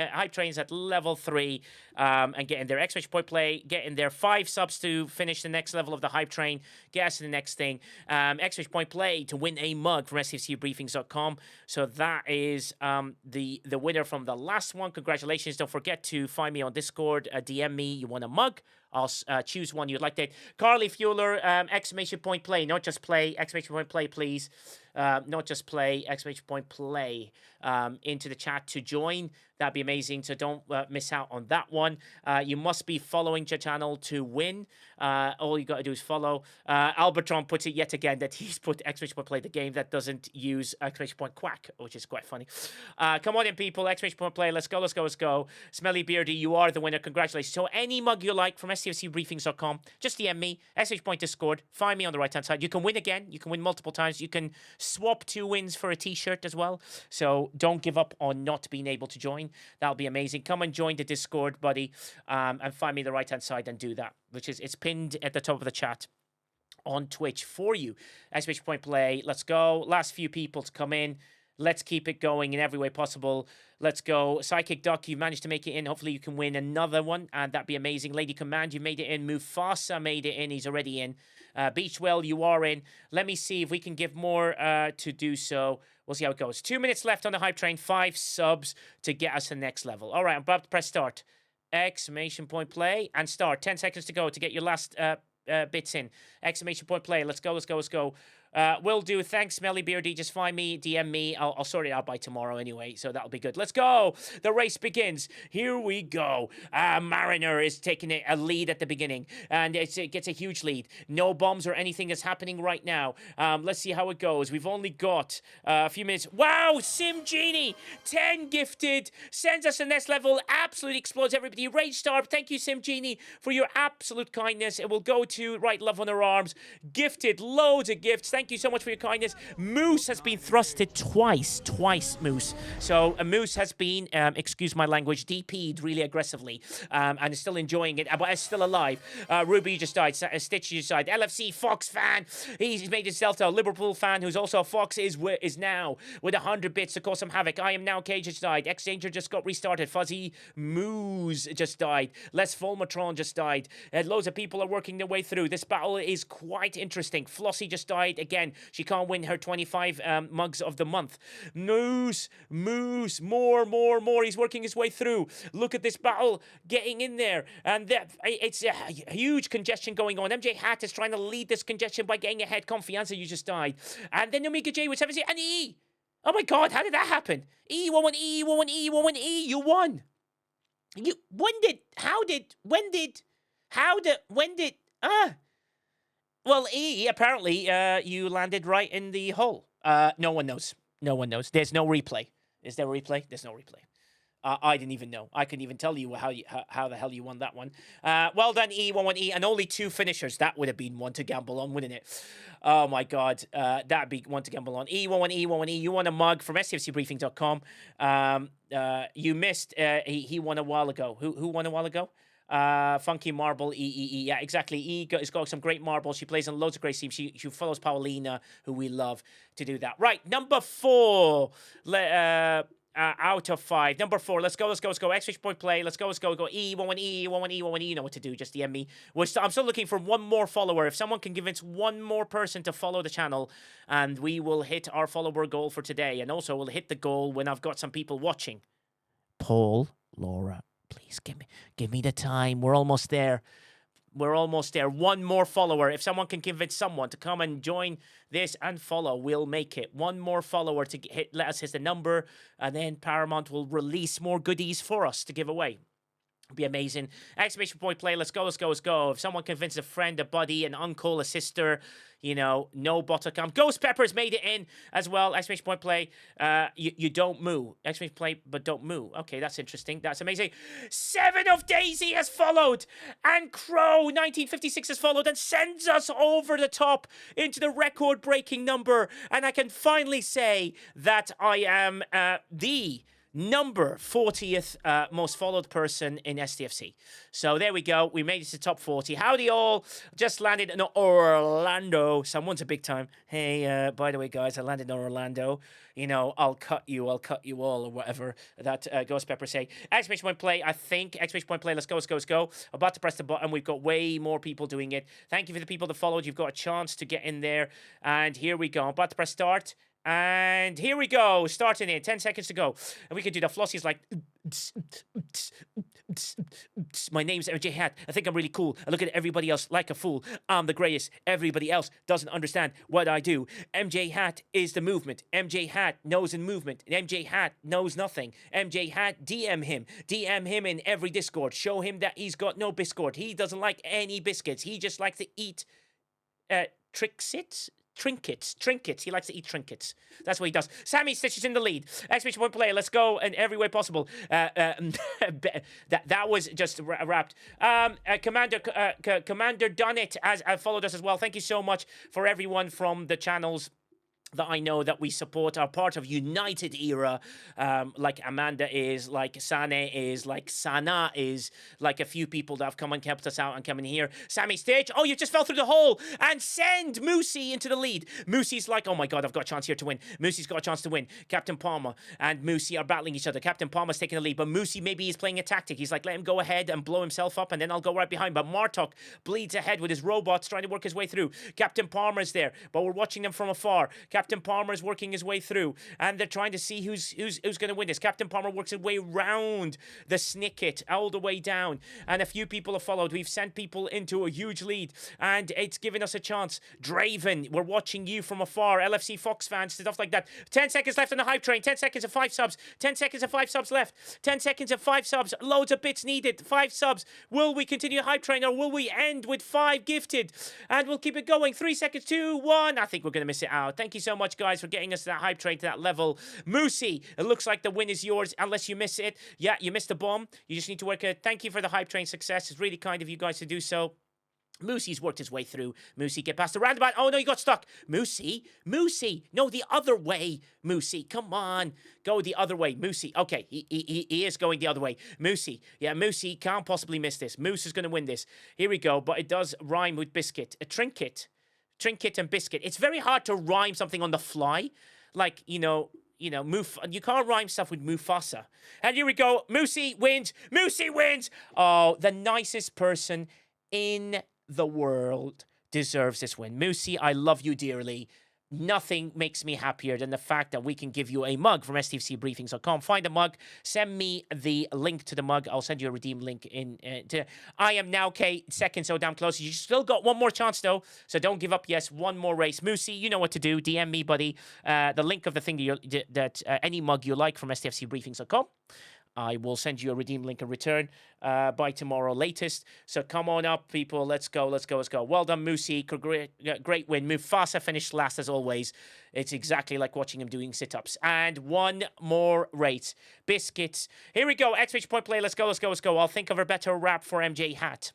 at level 3 and get in there. Exclamation point play. Get in there. 5 subs to finish the next level of the hype train. Get us to the next thing. Exclamation point play to win a mug from STFCbriefings.com. So that is the winner from the last one. Congratulations. Don't forget to find me on Discord, DM me, you want a mug, I'll choose one you'd like that. Carly Fueler, exclamation point play, not just play, exclamation point play, please. Not just play, exclamation point play into the chat to join. That'd be amazing. So don't miss out on that one. You must be following the channel to win. All you got to do is follow. Albertron puts it yet again that he's put exclamation point play, the game that doesn't use exclamation point quack, which is quite funny. Come on in, people. Exclamation point play. Let's go. Smelly Beardy, you are the winner. Congratulations. So any mug you like from STFCbriefings.com, just DM me, exclamation point Discord. Find me on the right-hand side. You can win again. You can win multiple times. You can swap 2 wins for a t-shirt as well. So don't give up on not being able to join. That'll be amazing. Come and join the Discord, buddy, and find me the right-hand side and do that, which is, it's pinned at the top of the chat on Twitch for you. Exclamation point play. Let's go. Last few people to come in. Let's keep it going in every way possible. Let's go. Psychic Duck, you managed to make it in. Hopefully you can win another one, and that'd be amazing. Lady Command, you made it in. Mufasa made it in. He's already in. Beachwell, you are in. Let me see if we can give more to do so. We'll see how it goes. 2 minutes left on the hype train. 5 subs to get us to the next level. All right, I'm about to press start. Exclamation point play and start. 10 seconds to go to get your last bits in. Exclamation point play. Let's go, let's go, let's go. Will do. Thanks, Smelly Beardy. Just find me, DM me. I'll sort it out by tomorrow anyway, so that'll be good. Let's go. The race begins. Here we go. Mariner is taking a lead at the beginning, and it gets a huge lead. No bombs or anything is happening right now. Let's see how it goes. We've only got a few minutes. Wow, Sim Genie, 10 gifted, sends us the next level, absolutely explodes everybody. Rage Star, thank you, Sim Genie, for your absolute kindness. It will go to Right Love on Her Arms. Gifted, loads of gifts. Thank you so much for your kindness. Moose has been thrusted twice, Moose. So Moose has been, excuse my language, DP'd really aggressively, and is still enjoying it, but is still alive. Ruby just died. Stitch just died. LFC Fox fan, he's made himself a Liverpool fan who's also a Fox, is now with 100 bits to cause some havoc. I am now Cage just died. Exchanger just got restarted. Fuzzy Moose just died. Les Volmatron just died. Loads of people are working their way through. This battle is quite interesting. Flossie just died again. She can't win her 25 mugs of the month. Moose, more. He's working his way through. Look at this battle getting in there. And it's a huge congestion going on. MJ Hat is trying to lead this congestion by getting ahead. Confianza, you just died. And then Omega J with 70 and E. Oh my God, how did that happen? E, 1-1, E, 1-1, E, 1-1, E. You won. Well, E, apparently, you landed right in the hole. No one knows. There's no replay. Is there a replay? There's no replay. I didn't even know. I couldn't even tell you how the hell you won that one. Well done, E, 1-1, E, and only 2 finishers. That would have been one to gamble on, wouldn't it? Oh my God, that'd be one to gamble on. E, 1-1, E, 1-1, E. You won a mug from STFCbriefing.com. You missed. He won a while ago. Who won a while ago? Funky Marble, E. Yeah, exactly. E has got some great marbles. She plays on loads of great teams. She follows Paulina, who we love, to do that. Right, number 4. Out of 5. Number 4. Let's go. Exclamation point play. Let's go. E, 1-1, E, 1-1, E, 1-1, E. You know what to do. Just DM me. I'm still looking for one more follower. If someone can convince one more person to follow the channel, and we will hit our follower goal for today. And also, we'll hit the goal when I've got some people watching. Paul, Laura, please give me the time. We're almost there. One more follower. If someone can convince someone to come and join this and follow, we'll make it. One more follower to let us hit the number, and then Paramount will release more goodies for us to give away. Be amazing. Exclamation point play. Let's go. If someone convinces a friend, a buddy, an uncle, a sister, no bottom. Ghost Peppers made it in as well. Exclamation point play. You don't moo. Exclamation play, but don't moo. Okay, that's interesting. That's amazing. 7 of Daisy has followed, and Crow 1956 has followed, and sends us over the top into the record-breaking number. And I can finally say that I am the number 40th most followed person in STFC. So there we go. We made it to top 40. Howdy all. Just landed in Orlando. Someone's a big time. Hey, by the way, guys, I landed in Orlando. I'll cut you all or whatever that Ghost Pepper say. Exclamation point play, I think. Exclamation point play. Let's go. About to press the button. We've got way more people doing it. Thank you for the people that followed. You've got a chance to get in there. And here we go. I'm about to press start. And here we go, starting in 10 seconds to go. And we can do the Flossie's like, my name's MJ Hat. I think I'm really cool. I look at everybody else like a fool. I'm the greatest. Everybody else doesn't understand what I do. MJ Hat is the movement. MJ Hat knows in movement. MJ Hat knows nothing. MJ Hat, DM him. DM him in every Discord. Show him that he's got no biscuit. He doesn't like any biscuits. He just likes to eat trinkets. He likes to eat trinkets. That's what he does. Sammy Stitch is in the lead. Exclamation point play. Let's go in every way possible. That was just wrapped. Commander Done It has followed us as well. Thank you so much for everyone from the channels that I know that we support are part of United Era, like Amanda is, like Sane is, like Sana is, like a few people that have come and helped us out and come in here. Sammy Stage, oh, you just fell through the hole and send Moosey into the lead. Moosey's like, oh my God, I've got a chance here to win. Moosey's got a chance to win. Captain Palmer and Moosey are battling each other. Captain Palmer's taking the lead, but Moosey maybe he's playing a tactic. He's like, let him go ahead and blow himself up, and then I'll go right behind. But Martok bleeds ahead with his robots trying to work his way through. Captain Palmer's there, but we're watching them from afar. Captain Palmer is working his way through, and they're trying to see who's going to win this. Captain Palmer works his way round the Snicket all the way down, and a few people have followed. We've sent people into a huge lead, and it's given us a chance. Draven, we're watching you from afar. LFC Fox fans, stuff like that. 10 seconds left on the hype train. 10 seconds of 5 subs. 10 seconds of 5 subs left. 10 seconds of 5 subs. Loads of bits needed. 5 subs. Will we continue the hype train, or will we end with 5 gifted? And we'll keep it going. 3 seconds, 2, 1. I think we're going to miss it out. Thank you so much, guys, for getting us to that hype train, to that level. Moosey, it looks like the win is yours unless you miss it. Yeah, you missed the bomb. You just need to work it. Thank you for the hype train success. It's really kind of you guys to do so. Moosey's worked his way through. Moosey, get past the roundabout. Oh, no, you got stuck. Moosey. No, the other way. Moosey, come on. Go the other way. Moosey. Okay, he is going the other way. Moosey. Yeah, Moosey can't possibly miss this. Moose is going to win this. Here we go, but it does rhyme with biscuit. A trinket. Trinket and biscuit. It's very hard to rhyme something on the fly. Like, you can't rhyme stuff with Mufasa. And here we go. Moosey wins. Moosey wins. Oh, the nicest person in the world deserves this win. Moosey, I love you dearly. Nothing makes me happier than the fact that we can give you a mug from stfcbriefings.com. Find a mug. Send me the link to the mug. I'll send you a redeem link in. I am now, second, so damn close. You still got one more chance, though, so don't give up. Yes, one more race. Moosey, you know what to do. DM me, buddy. The link of the thing that any mug you like from stfcbriefings.com. I will send you a redeem link in return by tomorrow latest. So come on up, people. Let's go. Well done, Moosey. Great win. Mufasa finished last as always. It's exactly like watching him doing sit-ups. And one more race. Biscuits. Here we go. XH point play. Let's go. I'll think of a better rap for MJ Hat.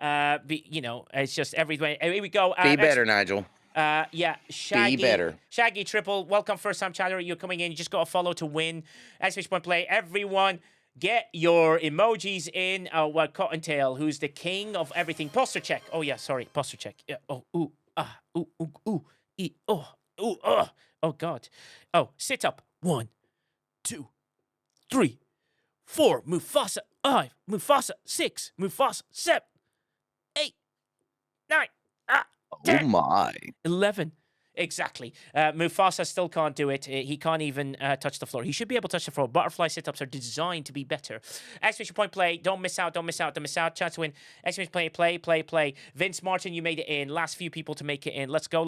It's just everything. Here we go. Be better, Nigel. Shaggy. Be better. Shaggy Triple, welcome, first time chatter. You're coming in. You just got to follow to win. XH point play. Everyone, get your emojis in. Cottontail, who's the king of everything. Posture check. Oh yeah, sorry, posture check. Yeah. Oh, ooh, ah, ooh, ooh, ooh, oh God. Oh, sit up. 1, 2, 3, 4. Mufasa 5. Mufasa 6. Mufasa 7, 8, 9. 10, oh my. 11. Exactly. Mufasa still can't do it. He can't even touch the floor. He should be able to touch the floor. Butterfly sit-ups are designed to be better. Exclamation point play. Don't miss out. Chance to win. Exclamation play. Vince Martin, you made it in. Last few people to make it in. Let's go.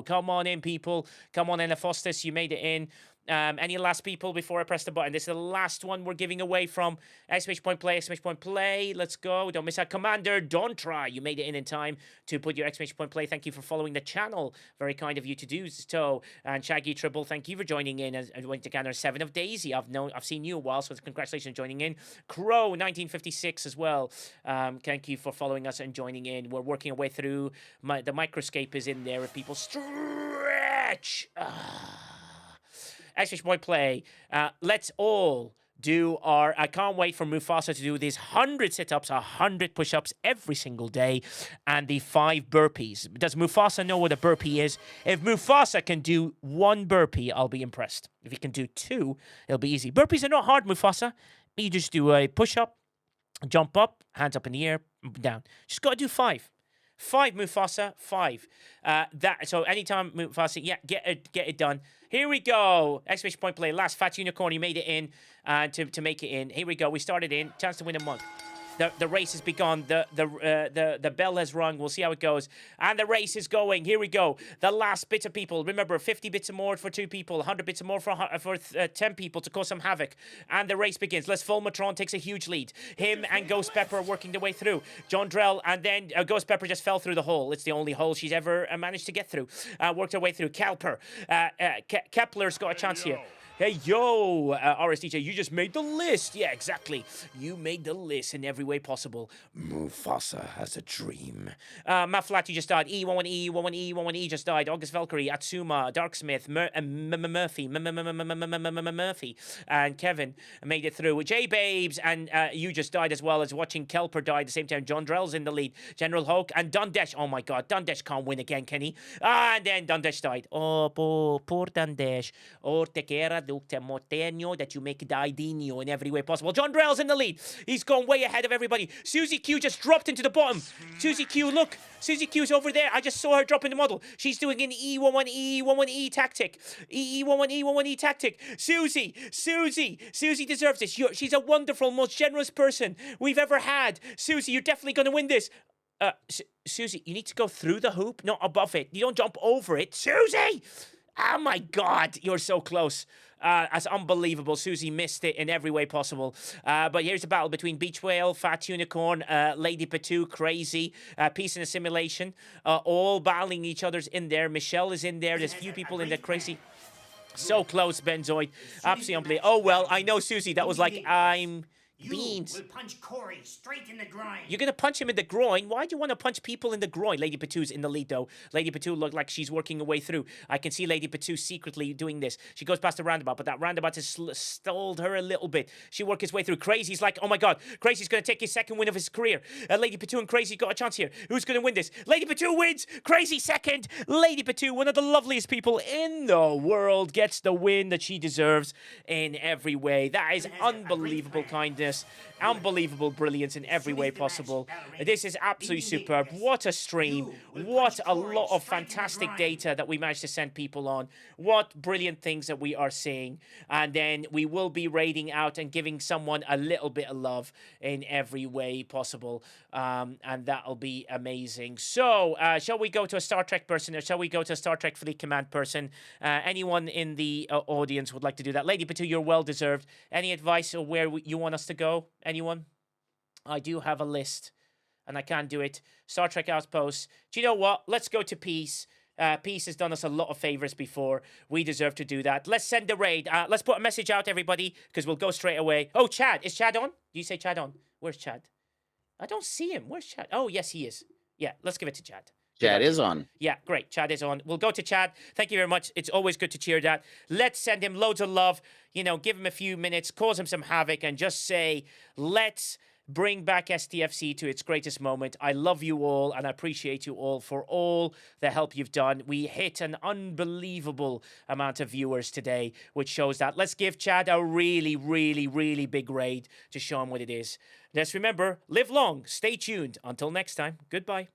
Come on in, people. Come on in. Afostus, you made it in. Any last people before I press the button? This is the last one we're giving away from exclamation point play. Let's go. Don't miss out. Commander, don't try. You made it in time to put your exclamation point play. Thank you for following the channel. Very kind of you to do so. And Shaggy Triple, thank you for joining in. As I went to Gather 7 of Daisy. I've seen you a while, so congratulations on joining in. Crow 1956 as well. Thank you for following us and joining in. We're working our way through. The microscape is in there if people stretch. Exclamation point play. Let's all do our... I can't wait for Mufasa to do these 100 sit-ups, 100 push-ups every single day, and the 5 burpees. Does Mufasa know what a burpee is? If Mufasa can do 1 burpee, I'll be impressed. If he can do 2, it'll be easy. Burpees are not hard, Mufasa. You just do a push-up, jump up, hands up in the air, down. Just got to do 5. 5, Mufasa, 5. So anytime Mufasa, get it done. Here we go. Exclamation point play. Last Fat Unicorn, you made it in to make it in. Here we go. We started in. Chance to win a mug. The race has begun. The bell has rung. We'll see how it goes. And the race is going. Here we go. The last bit of people. Remember, 50 bits or more for 2 people. 100 bits or more for 10 people to cause some havoc. And the race begins. Les Fulmatron takes a huge lead. Him and Ghost Pepper are working their way through. John Drell and then Ghost Pepper just fell through the hole. It's the only hole she's ever managed to get through. Worked her way through. Kepler's got a chance here. Hey, yo, RSDJ, you just made the list. Yeah, exactly. You made the list in every way possible. Mufasa has a dream. Matt Flat, you just died. E11E, 11E, 11E just died. August Valkyrie, Atsuma, Darksmith, Murphy, and Kevin made it through. J Babes, and you just died as well as watching Kelper die at the same time. John Drell's in the lead. General Hulk and Dundesh. Oh my god, Dundesh can't win again, can he? And then Dundesh died. Oh, poor Dundesh. Oh, te quiera ducte moteño that you make daidinho in every way possible. John Drell's in the lead. He's gone way ahead of everybody. Susie Q just dropped into the bottom. Susie Q, look. Susie Q's over there. I just saw her drop in the model. She's doing an E11E, 11E tactic. E11E, 11E tactic. Susie deserves this. She's a wonderful, most generous person we've ever had. Susie, you're definitely going to win this. Susie, you need to go through the hoop, not above it. You don't jump over it. Susie! Oh my God, you're so close. That's unbelievable. Susie missed it in every way possible. But here's a battle between Beach Whale, Fat Unicorn, Lady Patu, Crazy, Peace in a Simulation, all battling each other's in there. Michelle is in there. There's a few people in there. Crazy. So close, Benzoid. Absolutely unbelievable. Oh, well, I know, Susie. That was like, I'm... Beans. You will punch Corey straight in the groin. You're going to punch him in the groin? Why do you want to punch people in the groin? Lady Patu's in the lead, though. Lady Patu looked like she's working her way through. I can see Lady Patu secretly doing this. She goes past the roundabout, but that roundabout has stalled her a little bit. She worked his way through. Crazy's like, oh my God, Crazy's going to take his second win of his career. Lady Patu and Crazy got a chance here. Who's going to win this? Lady Patu wins. Crazy second. Lady Patu, one of the loveliest people in the world, gets the win that she deserves in every way. That is unbelievable kindness. Unbelievable brilliance in every way possible. This is absolutely superb. What a stream. What a lot of fantastic data that we managed to send people on. What brilliant things that we are seeing. And then we will be raiding out and giving someone a little bit of love in every way possible. And that'll be amazing. So, shall we go to a Star Trek person, or shall we go to a Star Trek Fleet Command person? Anyone in the audience would like to do that? Lady Patu, you're well deserved. Any advice or where you want us to go? Anyone? I do have a list, and I can't do it. Star Trek Outposts. Do you know what? Let's go to Peace. Peace has done us a lot of favors before. We deserve to do that. Let's send the raid. Let's put a message out, everybody, because we'll go straight away. Oh, Chad. Is Chad on? Do you say Chad on? Where's Chad? I don't see him. Where's Chad? Oh, yes, he is. Yeah, let's give it to Chad. Chad is on. Yeah, great. Chad is on. We'll go to Chad. Thank you very much. It's always good to cheer that. Let's send him loads of love. You know, give him a few minutes, cause him some havoc, and just say, let's bring back STFC to its greatest moment. I love you all, and I appreciate you all for all the help you've done. We hit an unbelievable amount of viewers today, which shows that. Let's give Chad a really, really, really big raid to show him what it is. Let's remember, live long, stay tuned. Until next time, goodbye.